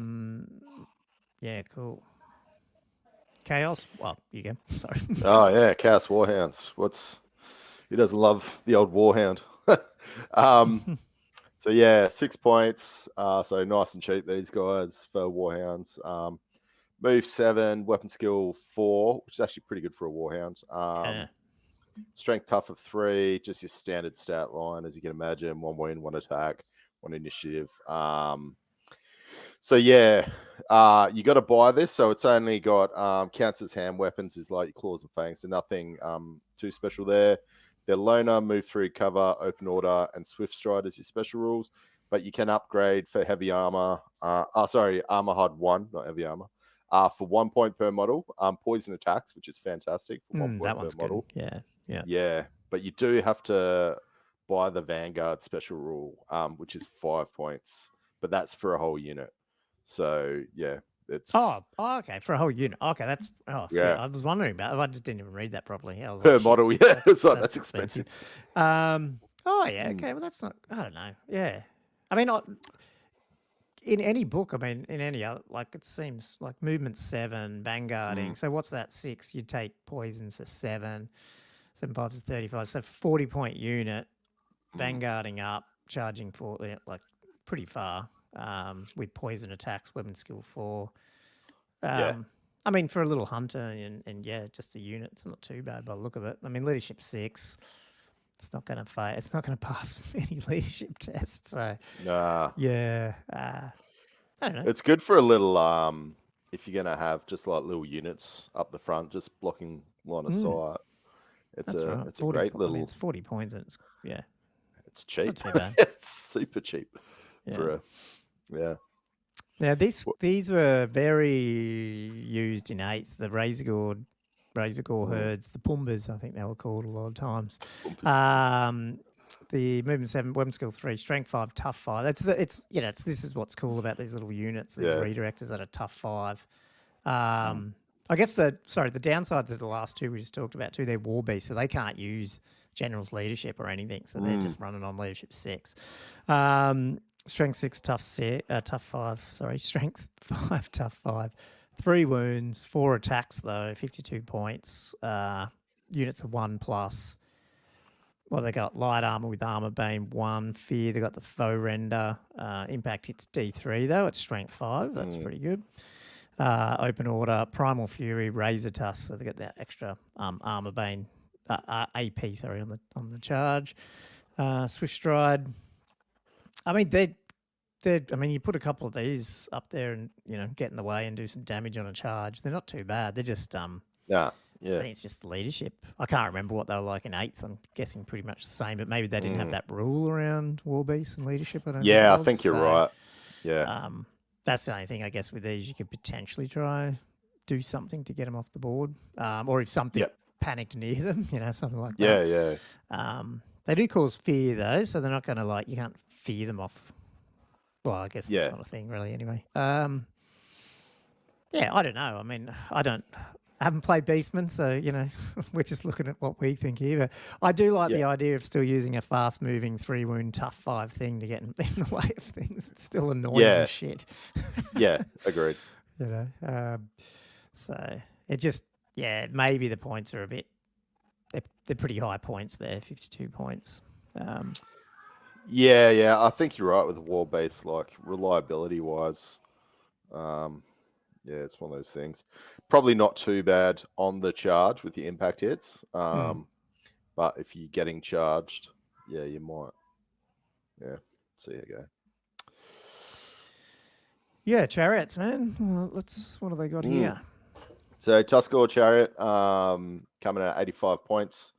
Yeah, cool. Chaos. Well, you go. Sorry. Oh yeah, Chaos Warhounds. Who doesn't love the old Warhound? So yeah, 6 points. So nice and cheap these guys for Warhounds. Move 7, weapon skill 4, which is actually pretty good for a Warhound. Strength tough of 3, just your standard stat line, as you can imagine. 1 wound, 1 attack, 1 initiative. So yeah, you got to buy this. So it's only got counts as hand weapons, is like your claws and fangs. So nothing too special there. They're loner, move through cover, open order, and swift stride as your special rules. But you can upgrade for heavy armor. Armor hard 1, not heavy armor. For 1 point per model. Poison attacks, which is fantastic for 1 point per model. Good. Yeah. Yeah, but you do have to buy the Vanguard special rule, which is 5 points. But that's for a whole unit. So yeah, it's okay, for a whole unit. Okay, that's I was wondering about it. I just didn't even read that properly. I was per model, yeah. That's expensive. Okay, well that's not. I don't know. Yeah, I mean, in any book, I mean, in any other, like it seems like movement 7, vanguarding. So what's that 6? You take poisons to 7, 7 5 is 35. So 40-point unit, vanguarding up, charging for like pretty far. With poison attacks, weapon skill 4. I mean, for a little hunter and just a unit, it's not too bad by the look of it. I mean, leadership 6, it's not going to fail. It's not going to pass any leadership tests. So, I don't know. It's good for a little, if you're going to have just like little units up the front, just blocking line of sight. It's a great little. I mean, it's 40 points and it's cheap. Not too bad. It's super cheap for a. Yeah. Now these were very used in 8th. The Razor Gore herds, the Pumbas, I think they were called a lot of times. The movement 7, weapon skill 3, strength 5, tough 5. This is what's cool about these little units. These redirectors that are tough 5. I guess the downsides of the last 2 we just talked about too. They're war beasts, so they can't use general's leadership or anything. So they're just running on leadership 6. Strength 6, tough 5. Sorry, strength 5, tough 5. 3 wounds, 4 attacks though, 52 points. Units of 1+. Well, they got light armor with armor bane 1, fear. They got the foe render. Impact hits D3 though. It's strength 5. That's pretty good. Open order, primal fury, razor tusk. So they got that extra armor bane AP. Sorry, on the charge. Swift stride. I mean, you put a couple of these up there and, get in the way and do some damage on a charge. They're not too bad. They're just, I think it's just the leadership. I can't remember what they were like in 8th. I'm guessing pretty much the same, but maybe they didn't have that rule around war beasts and leadership. I think you're right. Yeah. That's the only thing, I guess, with these. You could potentially try do something to get them off the board. Or if something panicked near them, something like that. Yeah. They do cause fear, though, so they're not going to, you can't fear them off Well, I guess that's not a thing really anyway. Yeah, I don't know. I mean, I haven't played Beastmen, so, we're just looking at what we think here. But I do like the idea of still using a fast-moving 3-wound tough 5 thing to get in the way of things. It's still annoying as shit. Yeah, agreed. So it just, maybe the points are a bit, they're pretty high points there, 52 points. Yeah, I think you're right with the war-based, like, reliability-wise. Yeah, it's one of those things. Probably not too bad on the charge with your impact hits. But if you're getting charged, you might. Yeah, see you go. Yeah, Chariots, man. Well, what have they got here? So Tuscarora Chariot coming at 85 points.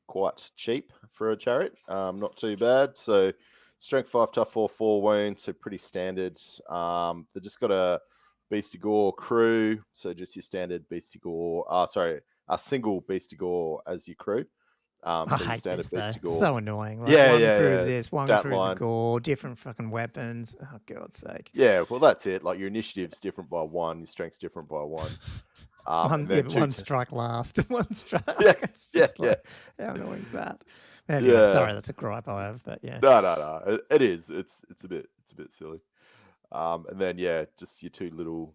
Quite cheap for a chariot. Not too bad. So strength 5, tough 4, 4 wounds. So pretty standard. They just got a Beastie Gore crew. So just your standard Beastie Gore. A single Beastie Gore as your crew. I hate this, though. It's Gore. so annoying. Like, one crew's this, one crew's a Gore, different fucking weapons. Oh, God's sake. Yeah, well, that's it. Like, your initiative's different by 1, your strength's different by 1. One strike last, one strike. Yeah, it's just how annoying is that? Anyway, sorry, that's a gripe I have, but yeah. No. It is. It's a bit silly. And then just your 2 little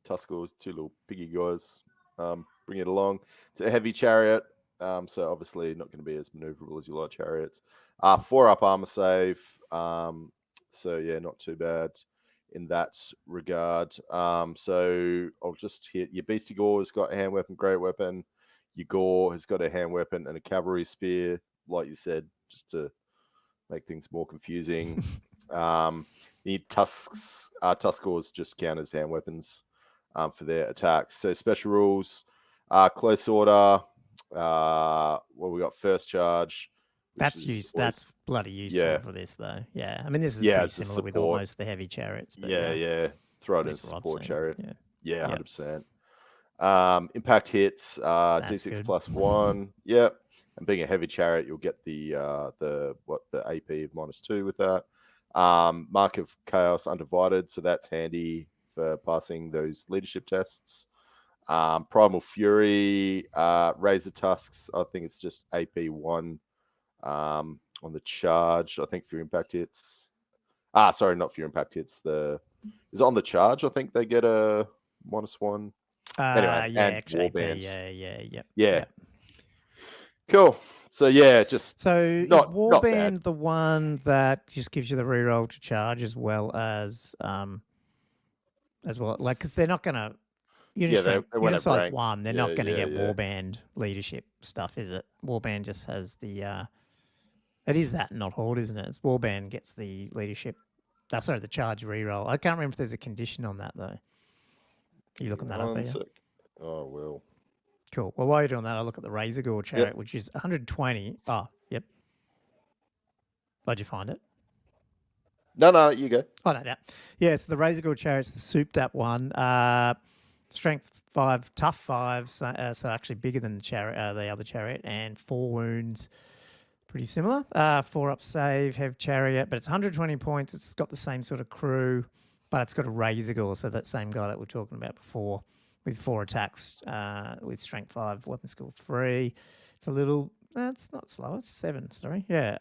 Tuscars, 2 little piggy guys. Bring it along. It's a heavy chariot. So obviously not going to be as maneuverable as your light chariots. 4 up armor save. So not too bad in that regard. So I'll just hit your Beastie Gore has got a hand weapon, great weapon. Your Gore has got a hand weapon and a cavalry spear, like you said, just to make things more confusing. Need Tuscars just count as hand weapons for their attacks. So special rules, close order. We got first charge. That's bloody useful for this, though. Yeah, I mean, this is pretty similar with almost the heavy chariots. But throw it in support chariot. Yeah, 100%. Impact hits, D6 good. +1. Yep. And being a heavy chariot, you'll get the AP of -2 with that. Mark of Chaos Undivided, so that's handy for passing those leadership tests. Primal Fury, Razor Tusks, I think it's just AP1 on the charge. I think for your impact hits. Sorry, not for your impact hits. Is it on the charge? I think they get a -1. Anyway, and extra Warband. Yeah. Cool. So just is Warband the one that just gives you the reroll to charge as well, like, because they're not gonna. Unit size 1, they're not going to get Warband leadership stuff, is it? Warband just has the. It is that, not Horde, isn't it? It's Warband gets the leadership. The charge reroll. I can't remember if there's a condition on that, though. Are you looking that up here? Oh, well. Cool. Well, while you're doing that, I'll look at the Razor Gore Chariot, which is 120. Oh, yep. How'd you find it? No, you go. Oh, no. Yeah, so the Razor Gore Chariot's the souped-up one. Strength 5, tough 5, so actually bigger than the other chariot, and 4 wounds, pretty similar. 4 up save, heavy chariot, but it's 120 points. It's got the same sort of crew, but it's got a Razor Gore, so that same guy that we were talking about before, with 4 attacks, with strength 5, weapon skill 3. It's a little, it's not slow, it's 7, sorry. Yeah.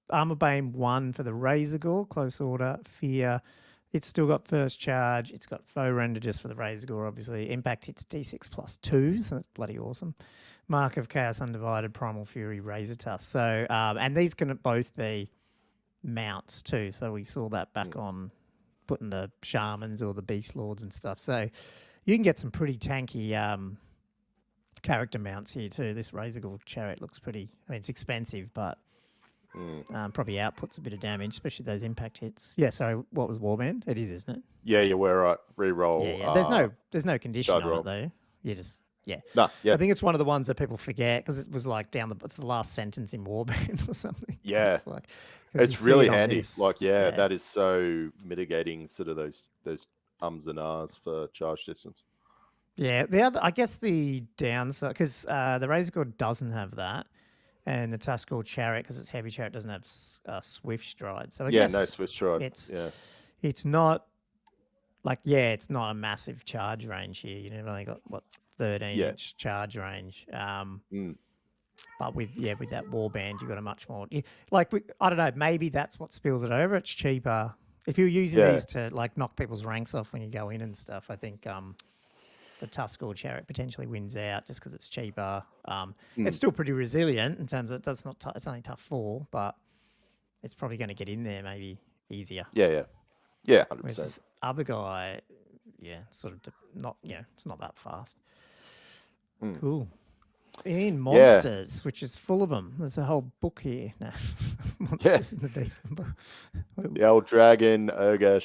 Armor Bane 1 for the Razor Gore, close order, fear. It's still got first charge. It's got foe render just for the Razor Gore, obviously. Impact hits D6 +2, so that's bloody awesome. Mark of Chaos Undivided, Primal Fury, Razor Tusk. So, and these can both be mounts too. So we saw that back on putting the shamans or the beast lords and stuff. So you can get some pretty tanky character mounts here too. This Razor Gore Chariot looks pretty. I mean, it's expensive, but. Probably outputs a bit of damage, especially those impact hits. Yeah, sorry, what was Warband? It is, isn't it? Yeah, you were right. Reroll. Yeah. There's no condition on it though. You just No, yeah. I think it's one of the ones that people forget because it was like it's the last sentence in Warband or something. Yeah, it's like it's really handy. Like that is so mitigating sort of those ums and ahs for charge distance. Yeah, I guess the downside because the Razor Gore doesn't have that. And the Tuscarl Chariot, because it's heavy chariot, doesn't have swift stride. So I yeah, guess no swift stride. It's not like, it's not a massive charge range here. You've only got 13-inch charge range. But with that warband, you've got a much more I don't know. Maybe that's what spills it over. It's cheaper if you're using these to like knock people's ranks off when you go in and stuff. I think the Tuscarl Chariot potentially wins out just because it's cheaper. It's still pretty resilient in terms of it's only tough 4, but it's probably going to get in there maybe easier. Yeah, 100%. Whereas this other guy, sort of it's not that fast. Cool. In Monsters, which is full of them. There's a whole book here. No. Monsters in the Beastmen book. The old dragon, ogre,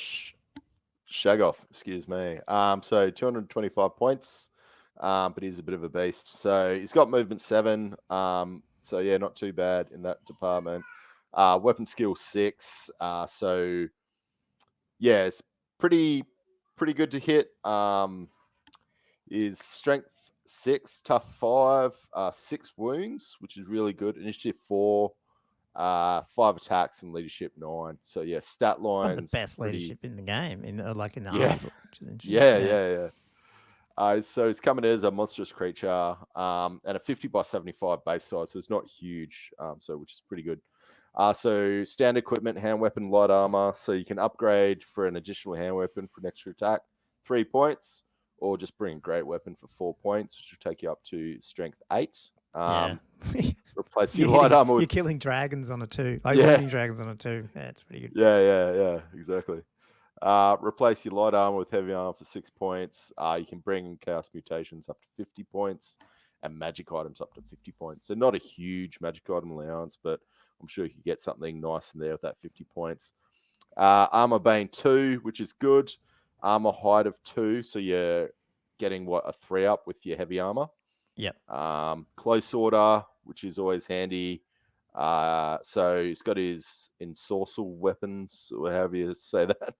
Shagoff, excuse me. So 225 points, but he's a bit of a beast. So he's got movement 7. So yeah, not too bad in that department. Weapon skill 6. So yeah, it's pretty good to hit. Is strength 6, tough 5, 6 wounds, which is really good. Initiative 4. 5 attacks and leadership 9. So yeah, stat lines. One of the best leadership in the game, in the army book, which is interesting. Yeah. So it's coming in as a monstrous creature, and a 50 by 75 base size, so it's not huge. So which is pretty good. So standard equipment, hand weapon, light armor. So you can upgrade for an additional hand weapon for an extra attack, 3 points, or just bring a great weapon for 4 points, which will take you up to strength 8. Replace your light armor with... You're killing dragons on a 2. Wounding dragons on a 2. Yeah, it's pretty good. Yeah, exactly. Replace your light armor with heavy armor for 6 points. You can bring and cast mutations up to 50 points and magic items up to 50 points. So not a huge magic item allowance, but I'm sure you could get something nice in there with that 50 points. Armor Bane 2, which is good. Armor height of 2, so you're getting a 3 up with your heavy armor. Yep. Close order, which is always handy. So he's got his ensorcel weapons, or however you say that,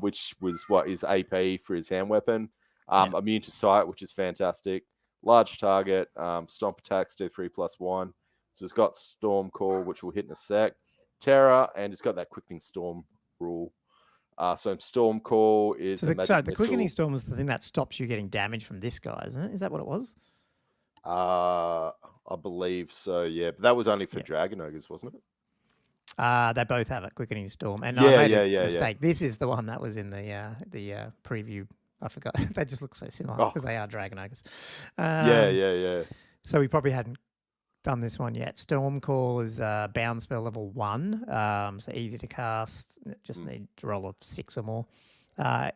which was his AP for his hand weapon. Immune to sight, which is fantastic. Large target, stomp attacks, do 3+1. So it's got Storm Call, which will hit in a sec. Terror, and it's got that Quickening Storm rule. So Storm Call is the Quickening Storm is the thing that stops you getting damage from this guy, isn't it? Is that what it was? I believe so, yeah. But that was only for Dragon Ogres, wasn't it? They both have a Quickening Storm. And I made a mistake. This is the one that was in the preview. I forgot. They just look so similar because they are Dragon Ogres. Yeah. So we probably hadn't done this one yet. Storm Call is bound spell level 1. So easy to cast. Just need to roll a 6 or more.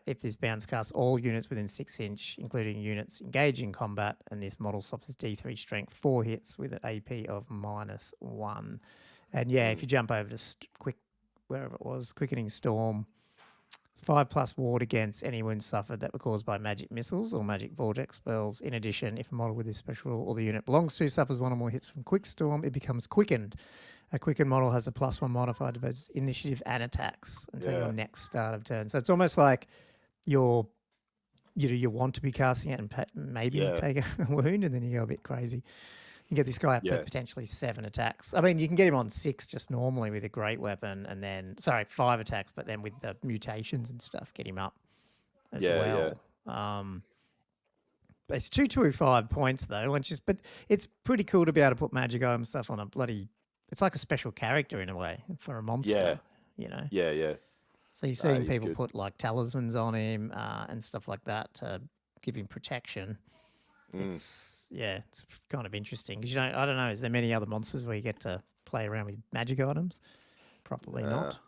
If this bounce casts all units within 6 inch, including units engaged in combat, and this model suffers D3 strength 4 hits with an AP of -1. And if you jump over to wherever it was, Quickening Storm, it's 5+ ward against any wounds suffered that were caused by magic missiles or magic vortex spells. In addition, if a model with this special rule or the unit belongs to suffers 1 or more hits from Quick Storm, it becomes quickened. A quickened model has a +1 modifier to both initiative and attacks until your next start of turn. So it's almost like you want to be casting it and maybe take a wound, and then you go a bit crazy. You get this guy up to potentially 7 attacks. I mean, you can get him on 6 just normally with a great weapon, and then 5 attacks, but then with the mutations and stuff, get him up as well. But it's 225 points though, but it's pretty cool to be able to put magic item stuff on a bloody. It's like a special character in a way for a monster, Yeah. So you're seeing people put like talismans on him and stuff like that to give him protection. It's kind of interesting because I don't know. Is there many other monsters where you get to play around with magic items? Probably not.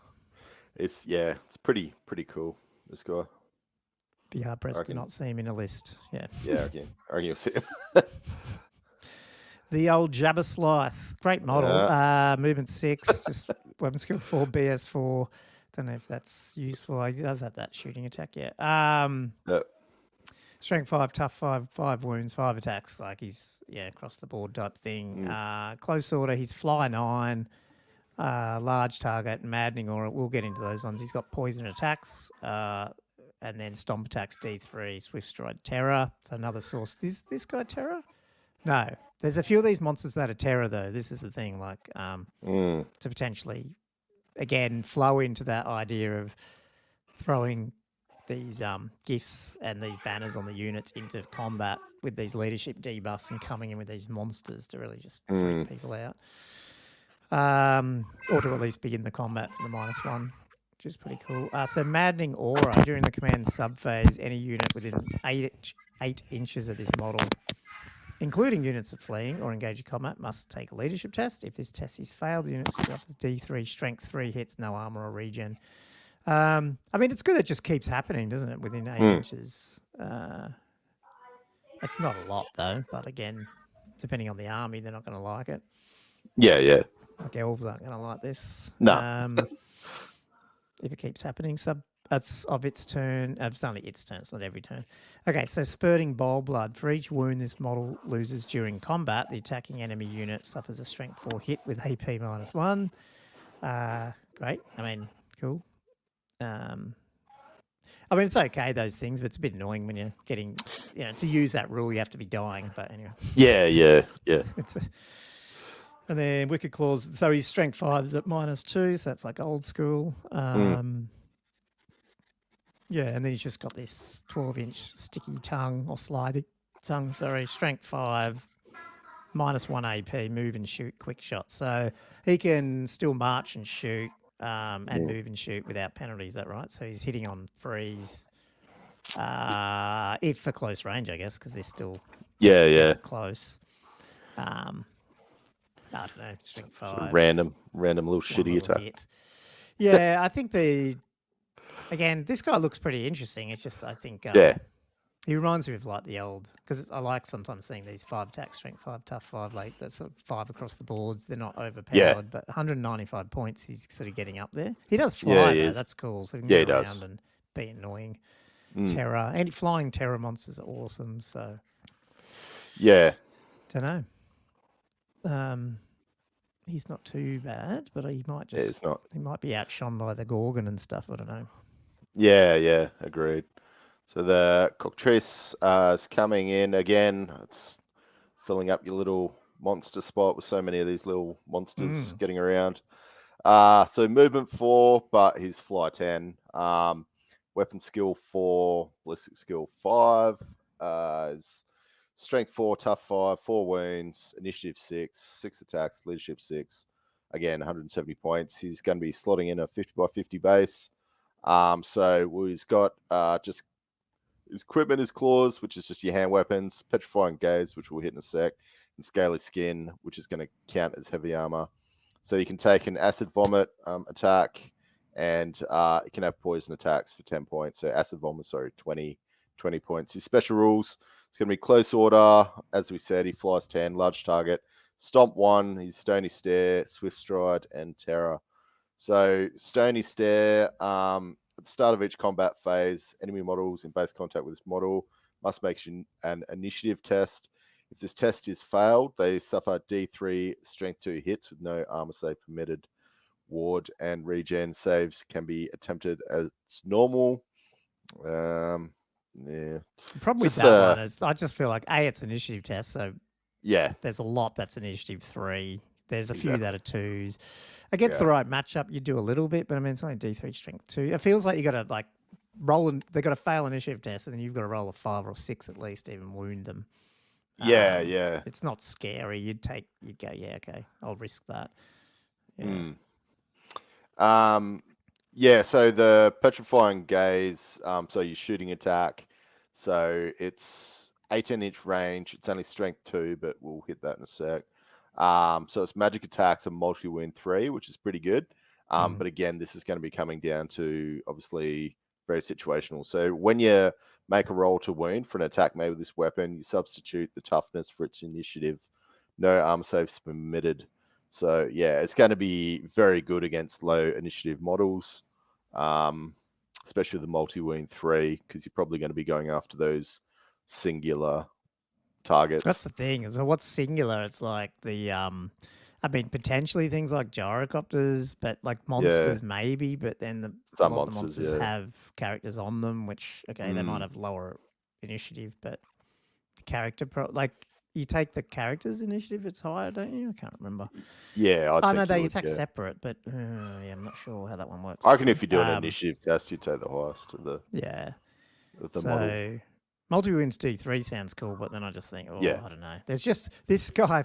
It's pretty cool. This guy. Be hard pressed to not see him in a list. Yeah. Yeah, I reckon you'll see him. The old Jabba Slythe, great model. Movement 6, just weapon skill 4, BS4. Don't know if that's useful. He does have that shooting attack, Strength 5, tough 5, 5 wounds, 5 attacks. Like he's across the board type thing. Close order, he's fly 9, large target, maddening aura. We'll get into those ones. He's got poison attacks, and then stomp attacks D3, swift stride, terror. So another source. Is this guy terror? No. There's a few of these monsters that are terror, though. This is the thing, like to potentially, again, flow into that idea of throwing these gifts and these banners on the units into combat with these leadership debuffs and coming in with these monsters to really just freak people out. Or to at least begin the combat for the -1, which is pretty cool. So Maddening Aura. During the command subphase, any unit within 8 inches of this model, including units of fleeing or engaging combat, must take a leadership test. If this test is failed, the unit suffers D3, strength 3 hits, no armor or regen. I mean, it's good it just keeps happening, doesn't it, within 8 inches? It's not a lot, though, but again, depending on the army, they're not going to like it. Yeah. Like elves aren't going to like this. No. If it keeps happening, it's of its turn. It's only its turn. It's not every turn. Okay, so Spurting Bile Blood. For each wound this model loses during combat, the attacking enemy unit suffers a strength 4 hit with AP -1. Great. I mean, cool. I mean, it's okay, those things, but it's a bit annoying when you're getting, to use that rule, you have to be dying. But anyway. Yeah. And then Wicked Claws. So his strength 5 is at -2, so that's like old school. Yeah, and then he's just got this 12-inch sticky tongue or slidey tongue. Sorry, strength 5, -1 AP, move and shoot, quick shot. So he can still march and shoot. And move and shoot without penalty, is that right? So he's hitting on freeze. If for close range, I guess, because they're still close. I don't know, strength 5. Sort of random little shitty attack. Hit. Yeah, I think again, this guy looks pretty interesting. It's just, I think, he reminds me of like the old, because I like sometimes seeing these 5 attack, strength 5, tough 5, like that's sort of 5 across the boards. They're not overpowered, but 195 points, he's sort of getting up there. He does fly, though. That's cool. So he can get around and be annoying. Terror. And flying terror monsters are awesome. So, yeah. Don't know. He's not too bad, but he might just, he might be outshone by the Gorgon and stuff. I don't know. Yeah, agreed. So the Cockatrice is coming in again. It's filling up your little monster spot with so many of these little monsters getting around. So movement 4, but he's fly 10. Weapon skill 4, ballistic skill 5. Is strength 4, tough 5, 4 wounds, initiative 6 attacks, leadership 6. Again, 170 points. He's going to be slotting in a 50 by 50 base. So he's got just his equipment is claws, which is just your hand weapons, petrifying gaze, which we'll hit in a sec, and scaly skin, which is going to count as heavy armor. So you can take an acid vomit attack, and you can have poison attacks for 10 points. So acid vomit, 20 points. His special rules, it's going to be close order. As we said, he flies 10, large target, stomp 1, he's stony stare, swift stride, and terror. So stony stare, at the start of each combat phase, enemy models in base contact with this model must make an initiative test. If this test is failed, they suffer D3 strength 2 hits with no armor save permitted. Ward and regen saves can be attempted as normal. Yeah. The problem with that one is I just feel like it's an initiative test, so there's a lot that's initiative 3. There's a few that are 2s. Against the right matchup, you do a little bit, but I mean, it's only D3 strength 2. It feels like you got to like roll, and they got to fail initiative test, and then you've got to roll a 5 or 6 at least, even wound them. Yeah. It's not scary. You'd go, okay, I'll risk that. So the petrifying gaze, so your shooting attack, so it's 18-inch range. It's only strength 2, but we'll hit that in a sec. So it's magic attacks and multi-wound 3, which is pretty good. But again, this is going to be coming down to obviously very situational. So when you make a roll to wound for an attack made with this weapon, you substitute the toughness for its initiative. No armor saves permitted. So yeah, it's going to be very good against low initiative models, especially the multi-wound 3, because you're probably going to be going after those singular targets. That's the thing. So what's singular? It's like the I mean, potentially things like gyrocopters, but like monsters maybe, but then a lot of the monsters have characters on them, which they might have lower initiative, but the character you take the character's initiative, it's higher, don't you? I can't remember. Yeah, I Oh, think no, you they would, attack yeah. separate, but yeah, I'm not sure how that one works. I reckon if actually. you do an initiative test, you take the highest of the model. So multi-wounds D3 sounds cool, but then I just think, Yeah. I don't know. There's just this guy,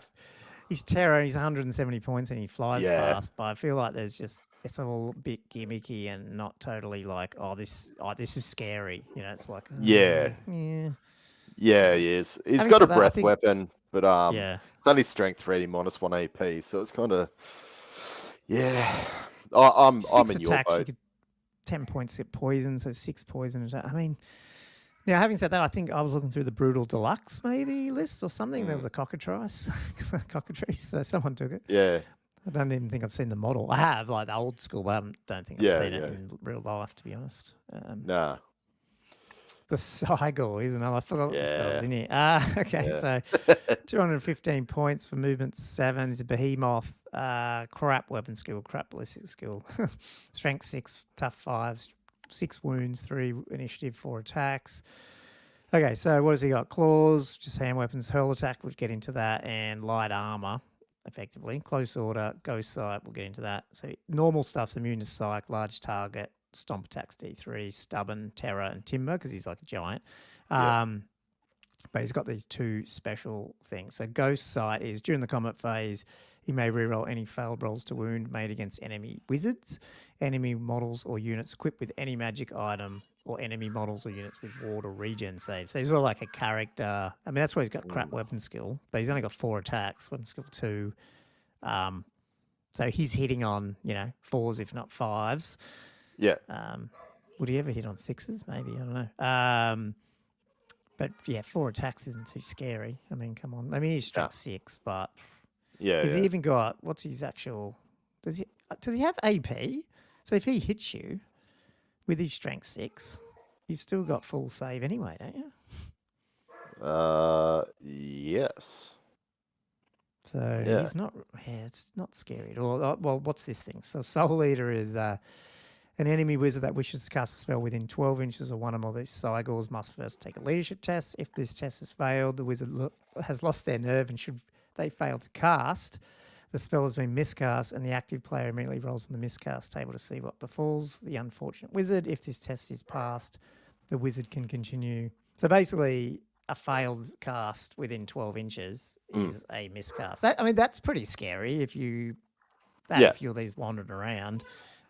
he's terror, he's 170 points and he flies fast, but I feel like it's all a bit gimmicky and not totally like, this is scary. You know, it's like, Yeah, he is. He's got a breath weapon, but it's only strength 3 minus 1 AP, so it's kind of I'm in your attacks, boat. you could 10 points get poison, so 6 poison. I mean, now having said that, I think I was looking through the Brutal Deluxe maybe list or something. There was a cockatrice, so someone took it. Yeah. I don't even think I've seen the model. I have, like the old school, but I don't think I've seen it in real life, to be honest. Nah. The Cygor, isn't it? I forgot what this guy was in here. Okay, so 215 points for movement 7. He's a behemoth. Crap weapon skill, crap ballistic skill. Strength 6, tough 5, 6 wounds, 3 initiative, 4 attacks. Okay, so what has he got? Claws, just hand weapons, hurl attack, we'll get into that, and light armor, effectively. Close order, ghost sight, we'll get into that. So normal stuff's immune to psych, large target, stomp attacks D3, stubborn, terror, and timber, because he's like a giant. But he's got these 2 special things. So ghost sight is during the combat phase, he may reroll any failed rolls to wound made against enemy wizards, enemy models or units equipped with any magic item, or enemy models or units with ward or regen saves. So he's sort of like a character. I mean, that's why he's got crap weapon skill, but he's only got 4 attacks, weapon skill 2. So he's hitting on, 4s, if not 5s. Yeah. Would he ever hit on 6s? Maybe, I don't know. But yeah, 4 attacks isn't too scary. I mean, come on. I mean, he's strength 6, but has he even got, what's his actual? Does he have AP? So if he hits you with his strength 6, you've still got full save anyway, don't you? Yes. So he's not. Yeah, it's not scary at all. Well, what's this thing? So Soul Eater is an enemy wizard that wishes to cast a spell within 12 inches of one or more of these Cygors must first take a leadership test. If this test has failed, the wizard has lost their nerve, and should they fail to cast, the spell has been miscast, and the active player immediately rolls on the miscast table to see what befalls the unfortunate wizard. If this test is passed, the wizard can continue. So basically, a failed cast within 12 inches is a miscast. That's pretty scary if you have a few of these wandering around.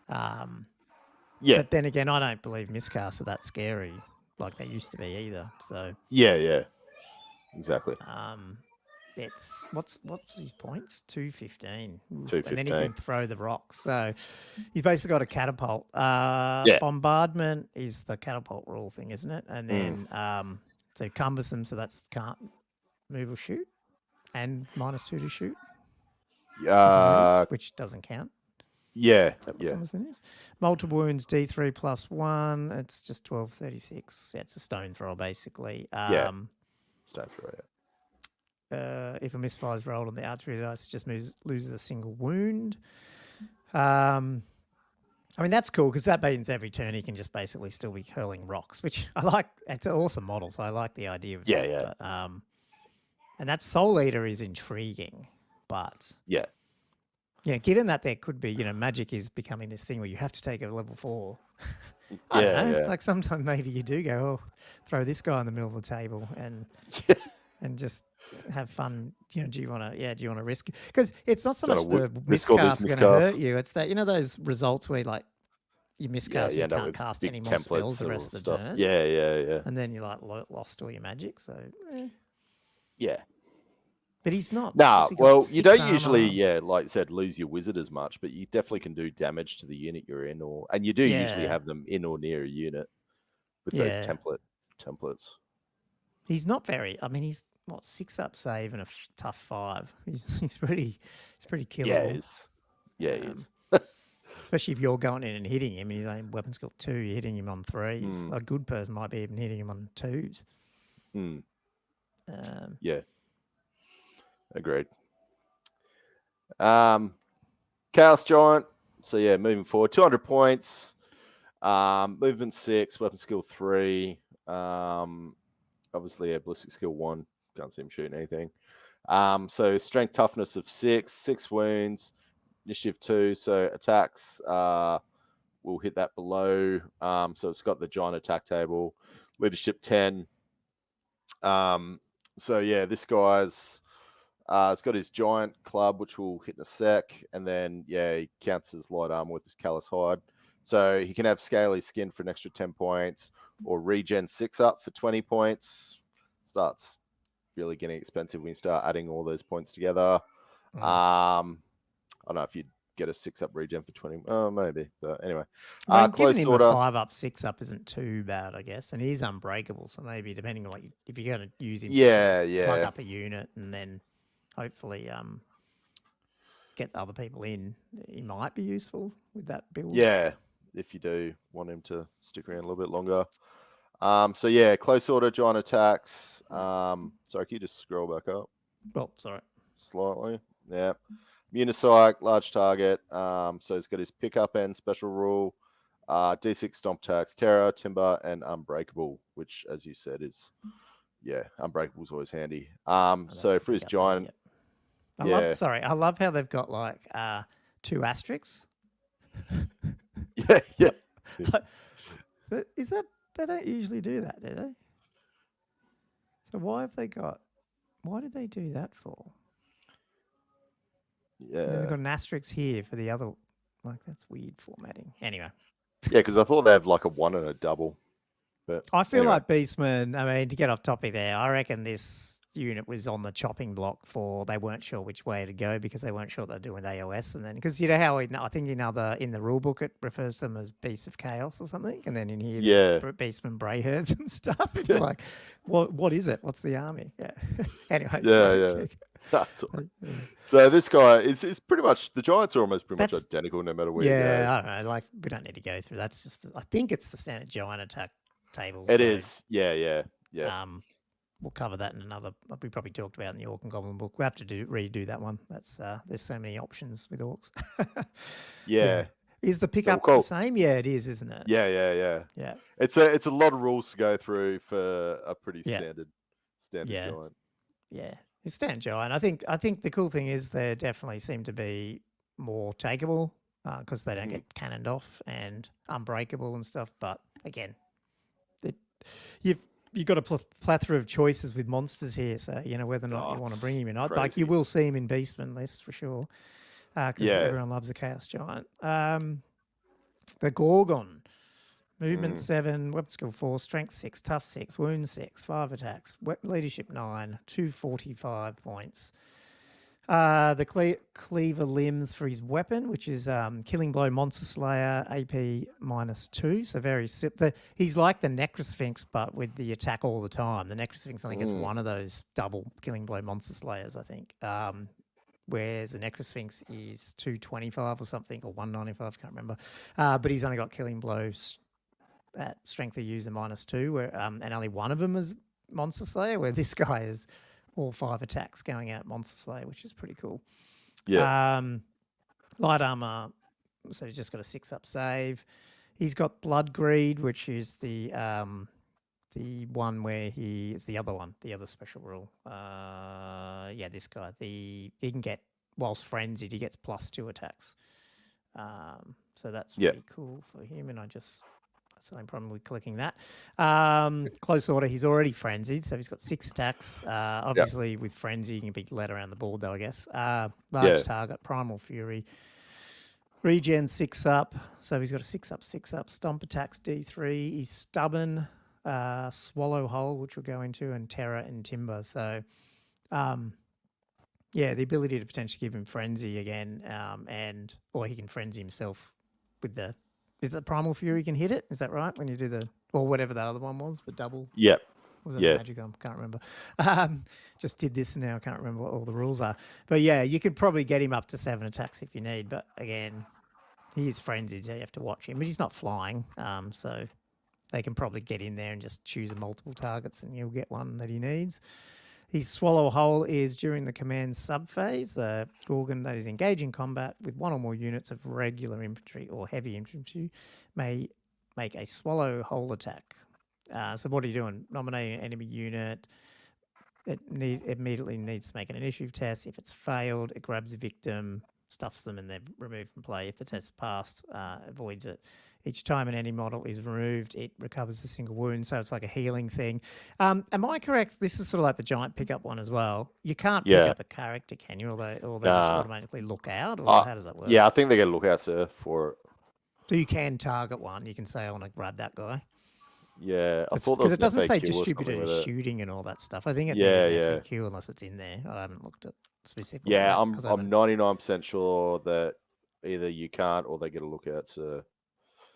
But then again, I don't believe miscasts are that scary like they used to be either. So exactly. It's what's his points? 215. 215. And then he can throw the rocks. So he's basically got a catapult. Bombardment is the catapult rule thing, isn't it? And then so cumbersome, so that's can't move or shoot, and -2 to shoot. Which doesn't count. Yeah. Cumbersome is? Multiple wounds, D3 plus 1. It's just 1236. Yeah, it's a stone throw, basically. Stone throw, if a misfire is rolled on the archery dice, it just loses a single wound. That's cool because that means every turn he can just basically still be hurling rocks, which I like. It's an awesome model, so I like the idea of that. But, and that Soul Eater is intriguing, but given that there could be, magic is becoming this thing where you have to take a level 4. I don't know. Like sometimes maybe you do go, throw this guy in the middle of the table and just have fun. Do you want to risk it? Because it's not so much the miscast going to hurt you. It's that, those results where like you miscast and you can't cast any more spells the rest of the turn. Yeah. And then you like lost all your magic. So yeah. But he's not. Nah, well, you don't usually, like I said, lose your wizard as much, but you definitely can do damage to the unit you're in, and you do usually have them in or near a unit with those templates. He's not very. He's 6 up save and a tough 5. He's pretty killable. He is. Especially if you're going in and hitting him, and he's only weapon skill 2, you're hitting him on 3s. A good person might be even hitting him on 2s. Agreed. Chaos Giant. So moving forward, 200 points. Movement 6, weapon skill 3. Obviously, ballistic skill 1. Can't see him shooting anything. So strength toughness of 6 wounds, initiative 2. So attacks will hit that below. So it's got the giant attack table, leadership 10. So yeah, this guy's it's got his giant club, which will hit in a sec, and then yeah, he counts as light armor with his callous hide. So he can have scaly skin for an extra 10 points, or regen 6 up for 20 points. Starts really getting expensive when you start adding all those points together. I don't know if you'd get a 6 up regen for 20. Oh, maybe, but anyway. I mean, giving Close him order. a 5 up, 6 up isn't too bad, I guess, and he's unbreakable. So maybe depending on what if you're going to use him, to sort of plug up a unit and then hopefully get other people in, he might be useful with that build. Yeah, if you do want him to stick around a little bit longer. So yeah, close order, giant attacks. Sorry, can you just scroll back up? Oh, sorry. Slightly. Yeah. Munipsych, large target. So he's got his pickup and special rule, D6 stomp attacks, terror, timber, and unbreakable, which, as you said, is unbreakable is always handy. So for his giant, I love how they've got like 2 asterisks. Yeah. Is that they don't usually do that, do they? So why did they do that for? Yeah. And then they've got an asterisk here for the other. Like, that's weird formatting. Anyway. Yeah, because I thought they have like a 1 and a double. But I feel like Beastmen, I mean, to get off topic there, I reckon this unit was on the chopping block for they weren't sure which way to go because they weren't sure they're doing AOS. And then, because you know how I think in the rule book it refers to them as Beasts of Chaos or something. And then in here, they're Beastmen Brayherds and stuff. And you're like, what is it? What's the army? Yeah. Anyway. Yeah. That's all right. So this guy is pretty much, the Giants are almost pretty much identical no matter where you go. Yeah, I don't know. Like, we don't need to go through. That's just, I think it's the standard giant attack tables. It is. Yeah. We'll cover that in another. We probably talked about in the Orc and Goblin book. We have to redo that one. That's there's so many options with orcs. Yeah. Is the pickup the same? Yeah, it is, isn't it? Yeah. It's a lot of rules to go through for a pretty standard giant. Yeah, it's standard giant. I think the cool thing is they definitely seem to be more takeable because they don't get cannoned off and unbreakable and stuff. But again, you've got a plethora of choices with monsters here, so you know whether or not you want to bring him in. Like, you will see him in Beastmen list for sure, because everyone loves a Chaos Giant. The Gorgon, movement 7, weapon skill 4, strength 6, tough 6, wound 6, 5 attacks, leadership 9, 245 points. The cleaver limbs for his weapon, which is killing blow, monster slayer, AP -2. So very he's like the Necrosphinx, but with the attack all the time. The Necrosphinx, I think, is one of those double killing blow monster slayers, I think. Whereas the Necrosphinx is 225 or something, or 195, can't remember. But he's only got killing blows at strength of user -2, where and only one of them is monster slayer, where this guy is all 5 attacks going out Monster Slayer, which is pretty cool. Yeah. Light armor, so he's just got a 6 up save. He's got Blood Greed, which is the one where he is the other one, the other special rule. This guy. He can get, whilst frenzied, he gets +2 attacks. So that's pretty cool for him. And that's the only problem with clicking that. Close order, he's already frenzied, so he's got 6 attacks. Obviously, with frenzy, you can be led around the board, though, I guess. Large target, primal fury. Regen 6 up, so he's got a 6 up. Stomp attacks D3. He's stubborn. Swallow hole, which we'll go into, and terror and timber. So, the ability to potentially give him frenzy again, or he can frenzy himself with the. Is the Primal Fury can hit it? Is that right? When you do or whatever the other one was, the double. Yep. Was it magic? I can't remember. Just did this now. I can't remember what all the rules are. But yeah, you could probably get him up to 7 attacks if you need. But again, he is frenzied, so you have to watch him. But he's not flying, so they can probably get in there and just choose multiple targets, and you'll get one that he needs. His Swallow Hole is during the command sub-phase. The Gorgon that is engaging combat with 1 or more units of regular infantry or heavy infantry may make a Swallow Hole attack. So what are you doing? Nominating an enemy unit, it immediately needs to make an initiative test. If it's failed, it grabs the victim, stuffs them, and they're removed from play. If the test passed, avoids it. Each time an enemy model is removed, it recovers a single wound, so it's like a healing thing. Am I correct? This is sort of like the giant pickup one as well. You can't pick up a character, can you? Or they just automatically look out, or how does that work? Yeah, I think they're going to look out, sir, for it. So you can target one. You can say, I want to grab that guy. Yeah, I thought because it there was doesn't an say FAQ or something distributed with as it. shooting and all that stuff. I think it Yeah, needed yeah. an FAQ unless it's in there. I haven't looked at specifically. Yeah, yet, I'm 'cause I haven't- 99% sure that either you can't or they get a look out. So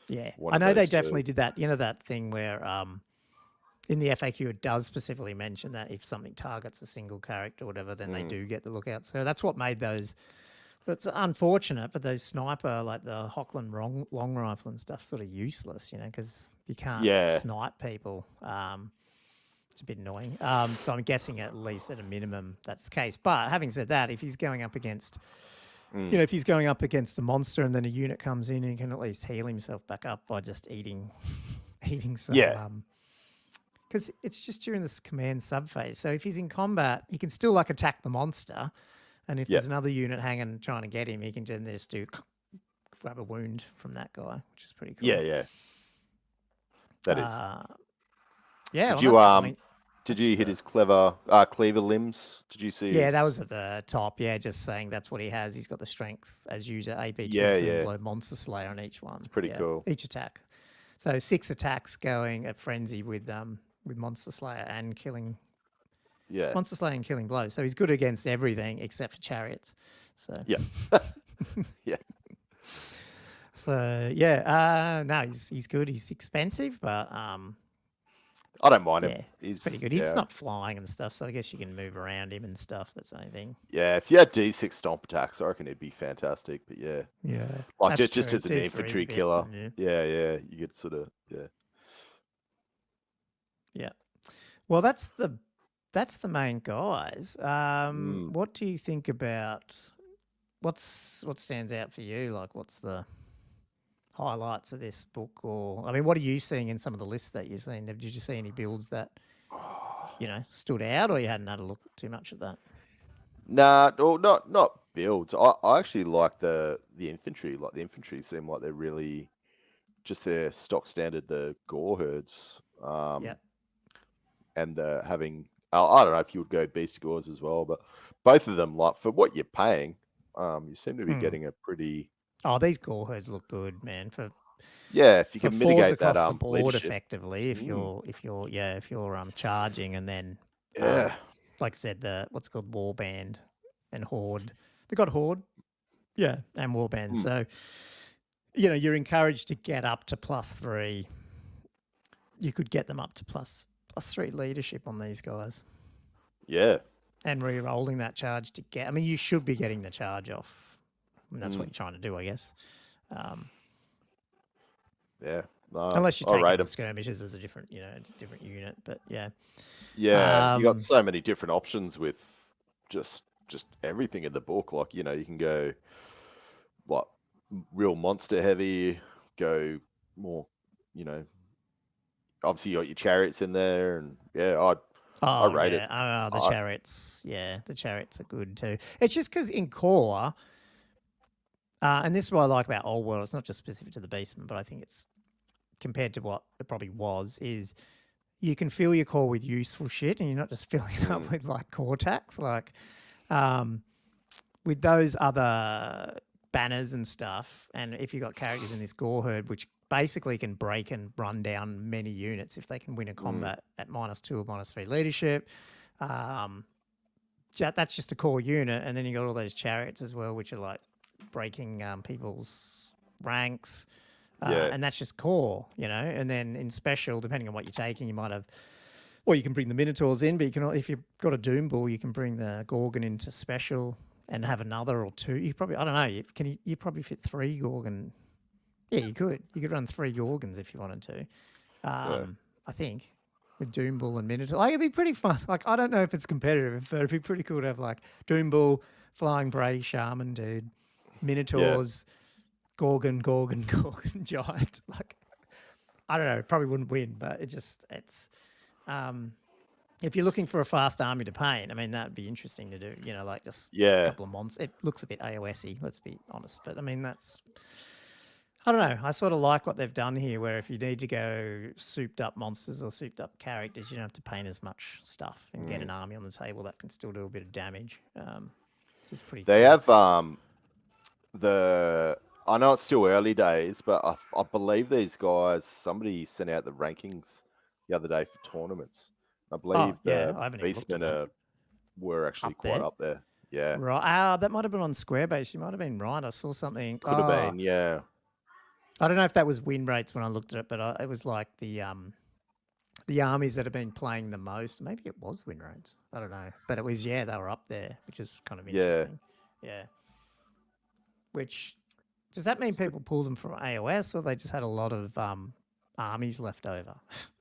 Yeah, one I of know they those two. definitely did that. You know that thing where in the FAQ it does specifically mention that if something targets a single character or whatever, then they do get the lookout. So that's what made those. That's unfortunate, but those sniper, like the Hochland long rifle and stuff, sort of useless, you know, because you can't snipe people. It's a bit annoying. So I'm guessing at least at a minimum that's the case. But having said that, if he's going up against, you know, if he's going up against a monster and then a unit comes in, he can at least heal himself back up by just eating some. Yeah. Because it's just during this command sub phase. So if he's in combat, he can still like attack the monster. And if there's another unit hanging trying to get him, he can then just grab a wound from that guy, which is pretty cool. Yeah, yeah. That is. Yeah. Did you hit his cleaver limbs? Did you see? Yeah, that was at the top. Yeah, just saying that's what he has. He's got the strength as user, AP2, below Monster Slayer on each one. It's pretty cool. Each attack. So 6 attacks going at frenzy with Monster Slayer and killing. Yeah. Monster Slayer and killing blows. So he's good against everything except for chariots. So yeah. Yeah. So yeah, no, he's good. He's expensive, but I don't mind him. He's pretty good. He's not flying and stuff, so I guess you can move around him and stuff. That's the only thing. Yeah, if you had D6 stomp attacks, I reckon it'd be fantastic. But yeah, like just as an infantry killer. Yeah, you could sort of yeah. Well, that's the main guys. What do you think about what stands out for you? Like, what's the highlights of this book? Or I mean, what are you seeing in some of the lists that you've seen? Did you see any builds that stood out, or you hadn't had a look too much at that? Nah, not builds. I actually like the infantry. Like the infantry seem like they're really just their stock standard, the gore herds. And having I don't know if you would go beast gores as well, but both of them, like for what you're paying, you seem to be getting a pretty. Oh, these gore herds look good, man. If you can mitigate across that the board leadership. effectively, if you're charging and then like I said, what's it called, warband and horde. They got horde, and warband. So you're encouraged to get up to +3. You could get them up to +3 leadership on these guys. Yeah. And re-rolling that charge to get. I mean, you should be getting the charge off. I mean, that's what you're trying to do, I guess. Unless you take skirmishes as a different unit, but yeah. Yeah, you got so many different options with just everything in the book. Like, you can go like real monster heavy, go more, obviously you got your chariots in there, and I rate it. The chariots, the chariots are good too. It's just because in core, and this is what I like about Old World, it's not just specific to the Beastmen, but I think it's compared to what it probably was, is you can fill your core with useful shit and you're not just filling it up with like core tax. Like with those other banners and stuff, and if you've got characters in this gore herd, which basically can break and run down many units if they can win a combat at -2 or -3 leadership. That's just a core unit, and then you got all those chariots as well, which are like breaking people's ranks, and that's just core, And then in special, depending on what you're taking, you might have, well, you can bring the Minotaurs in, but you can, if you've got a Doom Bull, you can bring the Gorgon into special and have another or two. You probably, I don't know, you probably fit 3 Gorgon. Yeah, you could. You could run 3 Gorgons if you wanted to. I think with Doom Bull and Minotaur, like, it'd be pretty fun. Like, I don't know if it's competitive, but it'd be pretty cool to have like Doom Bull, Flying Bray, Shaman, dude, Minotaurs, Gorgon, Giant. Like, I don't know, probably wouldn't win, but it's if you're looking for a fast army to paint, I mean, that'd be interesting to do, you know, like just a Yeah. couple of monsters. It looks a bit AOS-y, let's be honest. But I mean, I don't know. I sort of like what they've done here, where if you need to go souped up monsters or souped up characters, you don't have to paint as much stuff and get an army on the table that can still do a bit of damage. Which is pretty They cool. have I know it's still early days, but I believe these guys, somebody sent out the rankings the other day for tournaments. I believe yeah, the I haven't even looked at Beastmen were actually up quite there. up there. Yeah. Right. That might have been on Squarebase. You might have been right. I saw something. Could have been, yeah. I don't know if that was win rates when I looked at it, but it was like the armies that have been playing the most. Maybe it was win rates. I don't know, but it was they were up there, which is kind of interesting. Yeah. Which does that mean people pull them from AOS, or they just had a lot of armies left over,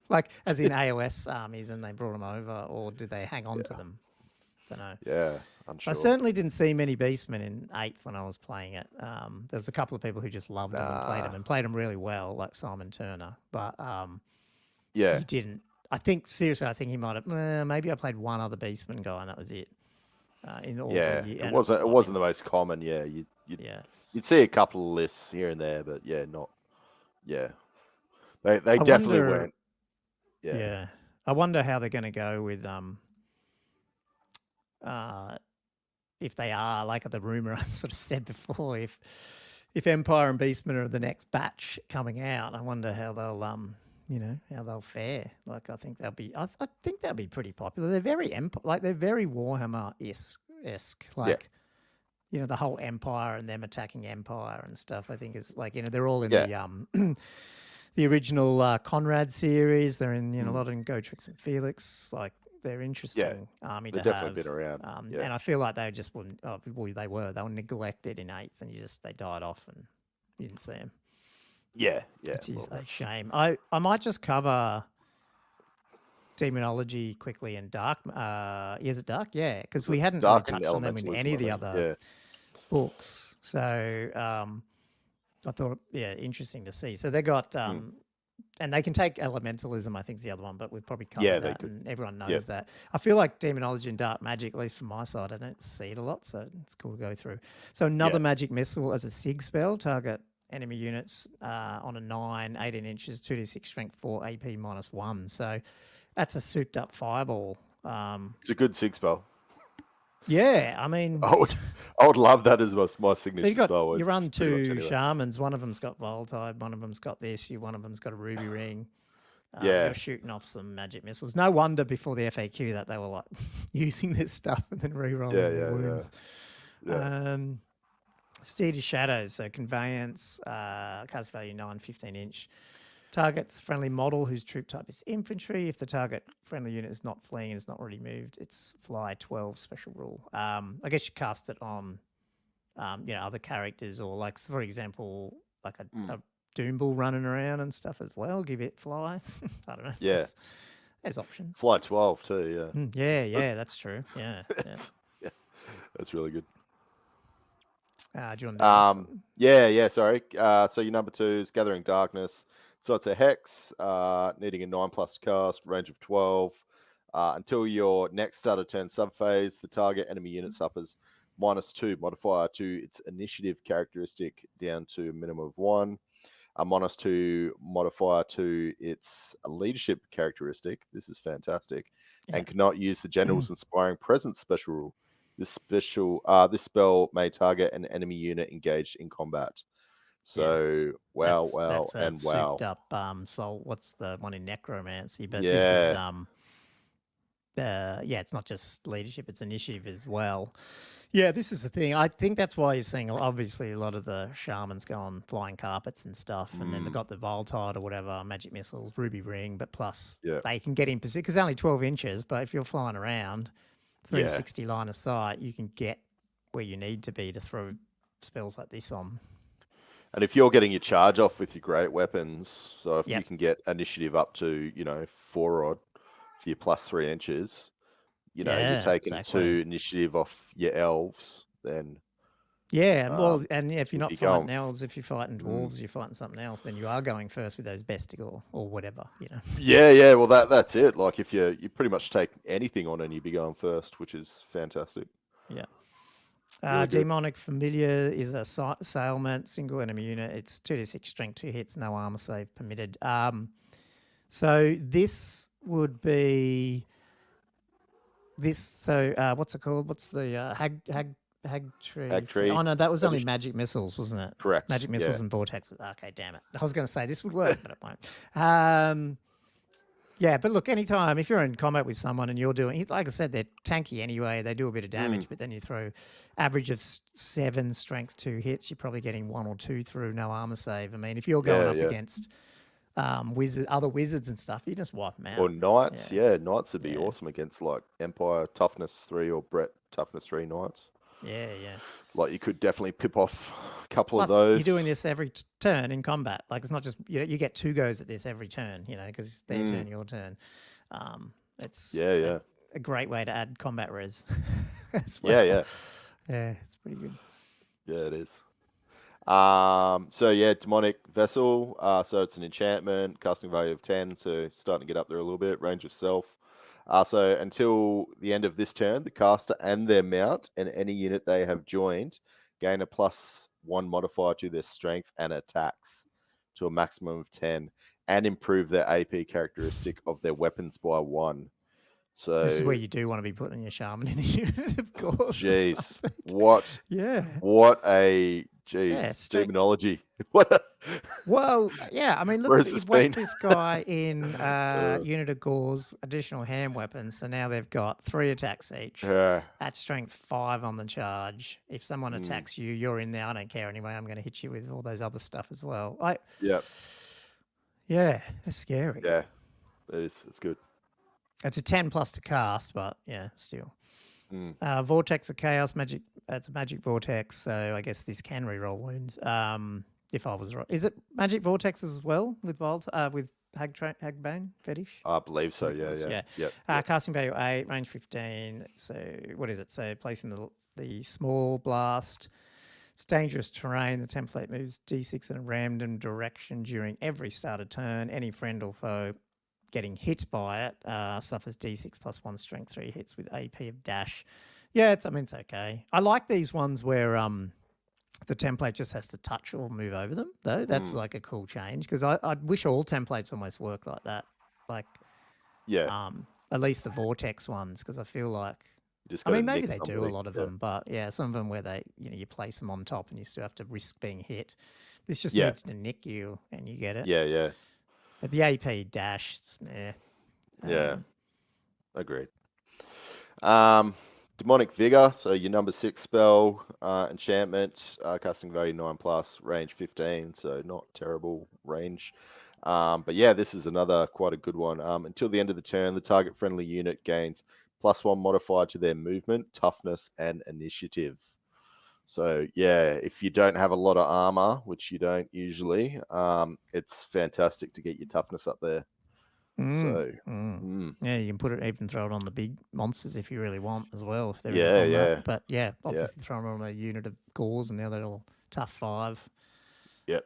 like as in AOS armies, and they brought them over, or did they hang on to them? I don't know. Yeah, I'm sure. I certainly didn't see many Beastmen in 8th when I was playing it. There was a couple of people who just loved them and played them really well, like Simon Turner. But he didn't. I think seriously, I think he might have. Maybe I played one other Beastman guy, and that was it. In all the year. It wasn't the most common. Yeah, you'd see a couple of lists here and there, but not. Yeah, they definitely weren't. Yeah, I wonder how they're going to go with if they are, like the rumor I sort of said before, if Empire and Beastmen are the next batch coming out, I wonder how they'll how they'll fare. Like I think they'll be pretty popular. They're very they're very Warhammer-esque. Like the whole Empire and them attacking Empire and stuff. I think is like they're all in the original Conrad series. They're in a lot in Gotrix and Felix. Like they're interesting army to have. They've definitely been around. And I feel like they just wouldn't. Oh, well, they were neglected in 8th, and they died off, and you didn't see them. Yeah. Which is a shame. I might just cover Demonology quickly and Dark. Is it Dark? Yeah, because we hadn't really touched on them in any of the other books. So I thought, interesting to see. So they got and they can take elementalism, I think is the other one, but we've probably covered that, and everyone knows that. I feel like Demonology and Dark Magic, at least from my side, I don't see it a lot, so it's cool to go through. So another magic missile as a SIG spell, target enemy units on a 9, 18 inches, 2d6 strength 4, AP -1. So that's a souped up fireball. It's a good SIG spell. Yeah, I mean, I would love that as my signature spell. You run 2 shamans. One of them's got Voltide. One of them's got this. One of them's got a ruby ring. You're shooting off some magic missiles. No wonder before the FAQ that they were like using this stuff and then re-rolling their wounds. Steed of Shadows. So conveyance. Cast value 9, 15 inch. Target's friendly model whose troop type is infantry. If the target friendly unit is not fleeing and is not already moved, it's fly 12 special rule. I guess you cast it on, other characters, or like, for example, like a Doombull running around and stuff as well. Give it fly. I don't know. Yeah. There's options. Fly 12 too, Yeah, that's true. Yeah. That's really good. Do you want to sorry. So your number 2 is Gathering Darkness. So it's a hex, needing a 9+ cast, range of 12. Until your next start of turn subphase, the target enemy unit suffers -2 modifier to its initiative characteristic down to a minimum of 1. A -2 modifier to its leadership characteristic. This is fantastic. And cannot use the General's Inspiring Presence special rule. This spell may target an enemy unit engaged in combat. So wow. Souped up soul. What's the one in Necromancy? But this is it's not just leadership, it's initiative as well. Yeah, this is the thing. I think that's why you're seeing obviously a lot of the shamans go on flying carpets and stuff, and then they've got the Voltide or whatever, magic missiles, ruby ring, but plus they can get in position because only 12 inches. But if you're flying around 360 line of sight, you can get where you need to be to throw spells like this on. And if you're getting your charge off with your great weapons, so if you can get initiative up to 4 odd for your +3 inches, you're taking 2 initiative off your elves, then Yeah, well, and if you're you'd not be fighting going- elves, if you're fighting dwarves, you're fighting something else, then you are going first with those bestic or whatever, you know. Yeah. Well, that's it. Like if you pretty much take anything on and you'd be going first, which is fantastic. Yeah. Really good. Demonic Familiar is a sailment, single enemy unit. It's 2d6 strength, 2 hits, no armor save permitted. So this would be this. So what's it called? What's the hag tree? Hag tree. Oh no, that was only edition. magic missiles, wasn't it? Correct. Magic missiles and vortexes. Okay, damn it. I was going to say this would work, but it won't. Yeah, but look, anytime if you're in combat with someone and you're doing, like I said, they're tanky anyway. They do a bit of damage, but then you throw average of 7 strength 2 hits. You're probably getting 1 or 2 through, no armor save. I mean, if you're going up against other wizards and stuff, you just wipe them out. Or knights, knights would be awesome against like Empire toughness 3 or Brett toughness 3 knights. Yeah. Like you could definitely pip off a couple Plus, of those. you're doing this every turn in combat. Like it's not just you get 2 goes at this every turn. You know, because it's their turn, your turn. It's a great way to add combat res. As well. Yeah, it's pretty good. Yeah, it is. So yeah, demonic vessel. So it's an enchantment, casting value of 10, so starting to get up there a little bit. Range of self. So until the end of this turn, the caster and their mount and any unit they have joined gain a +1 modifier to their strength and attacks to a maximum of 10, and improve their AP characteristic of their weapons by 1. So this is where you do want to be putting your shaman in a unit, of course. Jeez, what? Yeah. What a demonology. Well, yeah. I mean, look, you've whacked this guy in unit of Gauls, additional hand weapons. So now they've got 3 attacks each. At strength 5 on the charge. If someone attacks you, you're in there. I don't care anyway. I'm going to hit you with all those other stuff as well. Yeah, that's scary. Yeah, it is. It's good. It's a 10 plus to cast, but yeah, still. Vortex of Chaos magic. It's a magic vortex, so I guess this can reroll wounds. If I was right, is it magic vortexes as well with Hagbane fetish? I believe so. Yeah. Casting value 8, range 15. So what is it? So placing the small blast. It's dangerous terrain. The template moves d6 in a random direction during every started turn. Any friend or foe getting hit by it suffers d6 plus 1 strength 3 hits with AP of dash. Yeah, it's okay. I like these ones where the template just has to touch or move over them, though. That's like a cool change, because I wish all templates almost work like that. Like, at least the vortex ones, because I feel like, I mean, maybe they do a lot of them, but yeah, some of them where they, you place them on top and you still have to risk being hit. This just needs to nick you and you get it. Yeah. But the AP dash, Agreed. Demonic Vigor, so your number 6 spell, enchantment, casting value 9+, range 15, so not terrible range. But yeah, this is another quite a good one. Until the end of the turn, the target friendly unit gains +1 modifier to their movement, toughness, and initiative. So yeah, if you don't have a lot of armor, which you don't usually, it's fantastic to get your toughness up there. Yeah, you can even throw it on the big monsters if you really want as well. If they're in combat. But yeah, obviously throw it on a unit of Gauls and now they're all tough 5. Yep.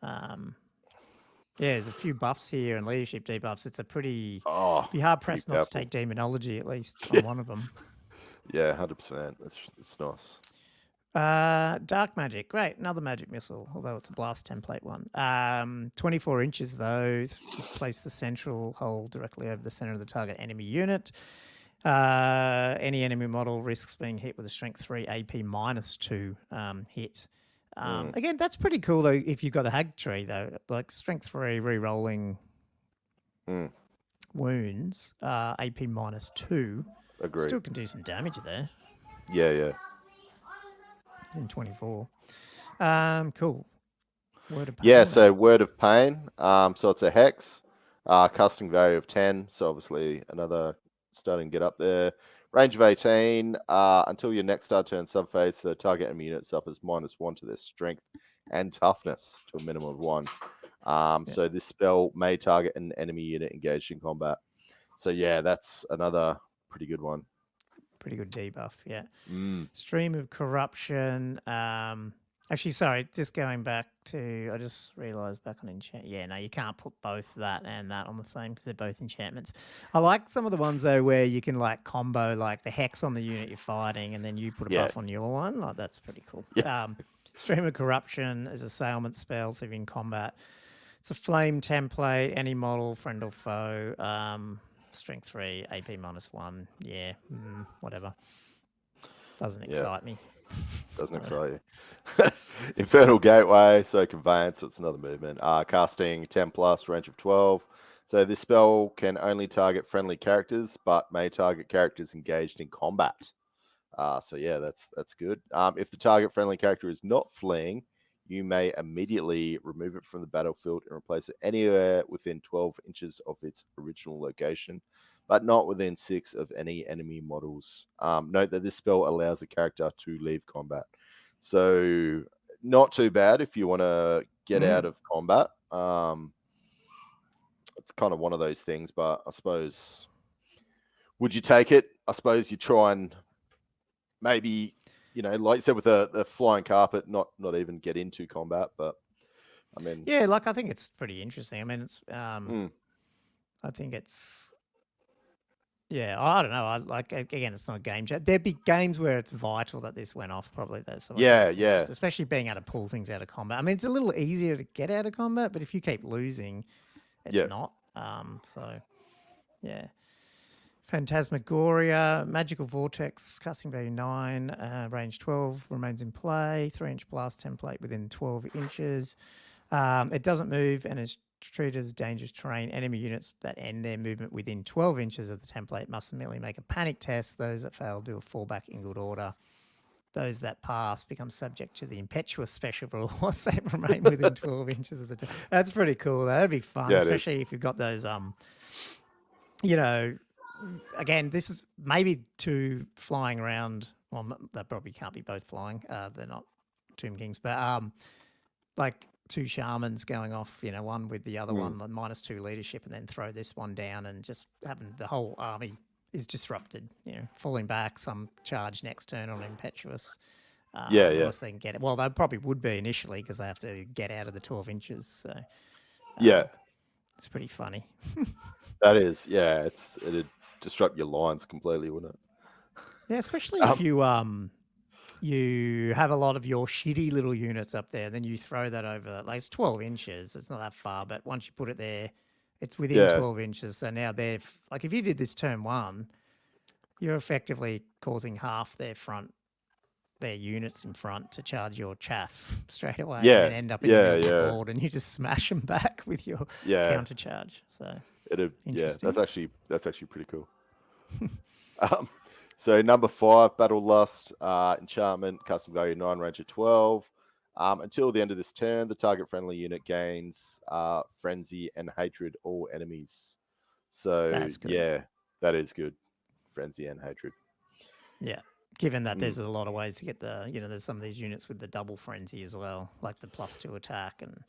There's a few buffs here and leadership debuffs. It's a pretty be hard pressed not to take demonology at least on one of them. Yeah, 100%. It's nice. Dark magic, great. Another magic missile, although it's a blast template one. 24 inches though. Place the central hole directly over the center of the target enemy unit. Any enemy model risks being hit with a strength 3 AP -2 hit. Again, that's pretty cool though. If you've got a hag tree though, like strength 3 re-rolling wounds, AP -2. Agreed. Still can do some damage there. Yeah. In 24. Cool. Word of Pain. Yeah, so Word of Pain. So it's a hex, casting value of 10. So obviously another starting to get up there. Range of 18. Until your next start turn subphase, the target enemy unit suffers -1 to their strength and toughness to a minimum of 1. So this spell may target an enemy unit engaged in combat. So yeah, that's another pretty good one. Pretty good debuff, yeah. Stream of Corruption. Actually, sorry, just going back to, I just realised back on enchant. Yeah, no, you can't put both that and that on the same because they're both enchantments. I like some of the ones though where you can like combo like the hex on the unit you're fighting and then you put a buff on your one. Like that's pretty cool. Yeah. Stream of Corruption is assailment spell, so if you're in combat. It's a flame template, any model, friend or foe. Strength 3, AP -1. Yeah, whatever. Doesn't excite me. Doesn't excite you. Infernal Gateway, so Conveyance, so it's another movement. Casting 10 plus, range of 12. So this spell can only target friendly characters, but may target characters engaged in combat. So yeah, that's good. If the target friendly character is not fleeing, you may immediately remove it from the battlefield and replace it anywhere within 12 inches of its original location, but not within 6 of any enemy models. Note that this spell allows a character to leave combat. So not too bad if you want to get out of combat. It's kind of one of those things, but I suppose, would you take it? I suppose you try and maybe, like you said, with the flying carpet, not even get into combat, but I mean, yeah, like I think it's pretty interesting. I mean, it's I think it's, yeah, I don't know. I like, again, it's not a game chat. There'd be games where it's vital that this went off. Probably those. So yeah. Especially being able to pull things out of combat. I mean, it's a little easier to get out of combat, but if you keep losing, it's not. So yeah. Phantasmagoria, Magical Vortex, casting value 9, range 12, remains in play, 3-inch blast template within 12 inches. It doesn't move and is treated as dangerous terrain. Enemy units that end their movement within 12 inches of the template must merely make a panic test. Those that fail do a fallback in good order. Those that pass become subject to the impetuous special rule once they remain within 12 inches of the template. That's pretty cool. That'd be fun, especially if you've got those, again, this is maybe 2 flying around. Well, they probably can't be both flying. They're not Tomb Kings, but like 2 shamans going off, one with the other one, like -2 leadership, and then throw this one down and just having the whole army is disrupted, falling back, some charge next turn on impetuous. Unless they can get it. Well, they probably would be initially because they have to get out of the 12 inches. So it's pretty funny. That is, yeah. It'd disrupt your lines completely, wouldn't it? Yeah, especially if you have a lot of your shitty little units up there, then you throw that over. Like it's 12 inches. It's not that far, but once you put it there, it's within 12 inches. So now like if you did this turn 1, you're effectively causing half their units in front to charge your chaff straight away and then end up in the middle of the board, and you just smash them back with your counter charge. So that's actually pretty cool. So number 5, Battle Lust, enchantment, custom value 9, range of 12. Until the end of this turn, the target friendly unit gains frenzy and hatred all enemies. So that's good. That is good. Frenzy and hatred. Yeah. Given that there's a lot of ways to get there's some of these units with the double frenzy as well, like the +2 attack and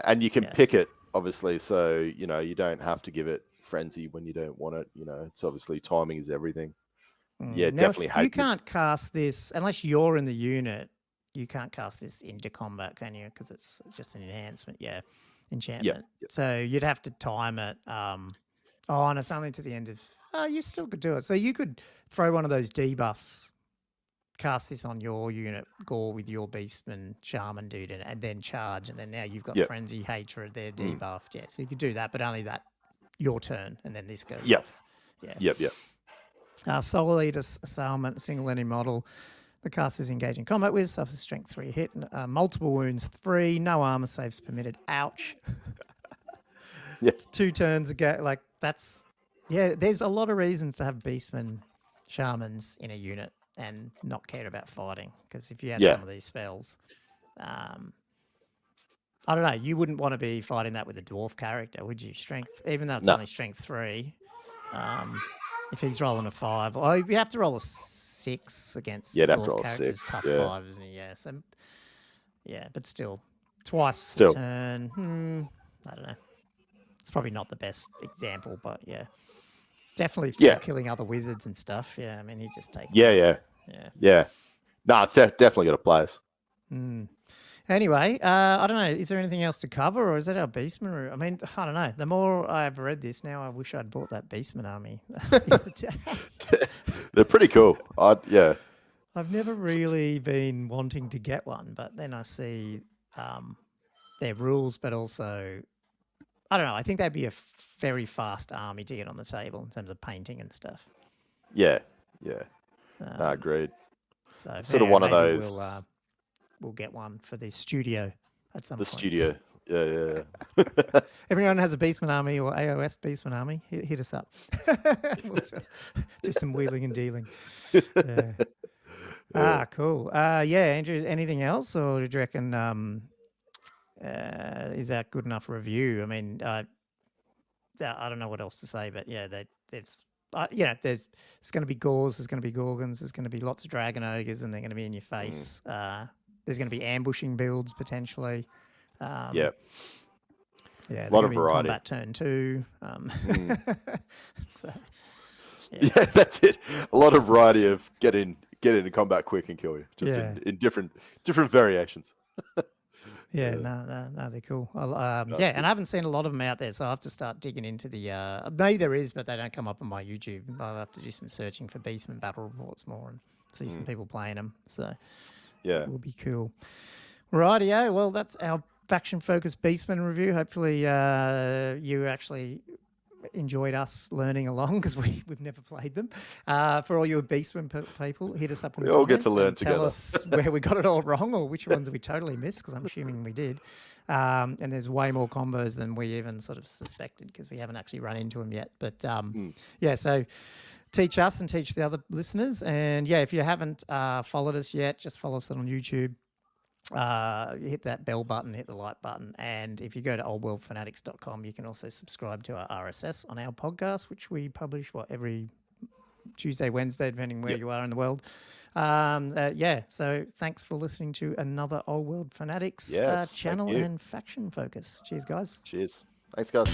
and you can pick it obviously, so you don't have to give it frenzy when you don't want it. It's obviously timing is everything. Yeah, now, definitely. You can't cast this unless you're in the unit. You can't cast this into combat, can you? Because it's just an enhancement. Yeah, enchantment. Yep. So you'd have to time it. And it's only to the end of. You still could do it. So you could throw one of those debuffs, cast this on your unit, gore with your Beastman Shaman dude, and then charge, and then now you've got Frenzy, Hatred, they're debuffed. Yeah, so you could do that, but only that your turn, and then this goes off. Yeah. Yep. Soul Eater Assailment, single enemy model. The caster is engaged in combat with, suffers strength 3 hit, multiple wounds 3, no armor saves permitted. Ouch. It's 2 turns ago. Like that's. Yeah, there's a lot of reasons to have Beastmen Shamans in a unit and not care about fighting. Because if you had some of these spells, I don't know, you wouldn't want to be fighting that with a dwarf character, would you? Strength, even though it's only strength 3. If he's rolling a 5, you have to roll a 6 against dwarf characters. Tough 5, isn't he? Yeah, so, but still, twice a turn. I don't know. It's probably not the best example, but definitely for killing other wizards and stuff. Yeah, I mean, he just take. Yeah. No, it's definitely got a place. Anyway, I don't know. Is there anything else to cover, or is that our Beastmen? I mean, I don't know. The more I've read this now, I wish I'd bought that Beastmen army the other day. They're pretty cool. Yeah. I've never really been wanting to get one, but then I see their rules, but also, I don't know. I think that'd be a very fast army to get on the table in terms of painting and stuff. Yeah. Agreed. So it's sort of one of those. We'll get one for the studio at some point. The studio. Yeah. Everyone has a Beastmen army or AOS Beastmen army, hit us up. We'll do some wheeling and dealing. Yeah. Cool. Andrew, anything else, or do you reckon is that good enough review? I mean, I don't know what else to say, but yeah, there's going to be Gors, there's going to be Gorgons, there's going to be lots of Dragon Ogres, and they're going to be in your face. There's going to be ambushing builds potentially. Yeah, a lot of variety. Combat turn 2. So, yeah, that's it. A lot of variety of get into combat quick and kill you, just in different variations. No, they're cool. And I haven't seen a lot of them out there, so I have to start digging into the. Maybe there is, but they don't come up on my YouTube. I'll have to do some searching for Beastmen battle reports more and see some people playing them. So yeah, it will be cool. Rightio. Well, that's our faction-focused Beastmen review. Hopefully, you actually enjoyed us learning along, because we've never played them. For all you Beastmen people, hit us up in the comments. We all get to learn together. Tell us where we got it all wrong, or which ones we totally missed, because I'm assuming we did. And there's way more combos than we even sort of suspected, because we haven't actually run into them yet. But so teach us and teach the other listeners. And if you haven't followed us yet, just follow us on YouTube. Hit that bell button, hit the like button, and if you go to oldworldfanatics.com, you can also subscribe to our RSS on our podcast, which we publish every Tuesday, Wednesday, depending where you are in the world. So thanks for listening to another Old World Fanatics channel and faction focus. Cheers, guys. Cheers. Thanks, guys.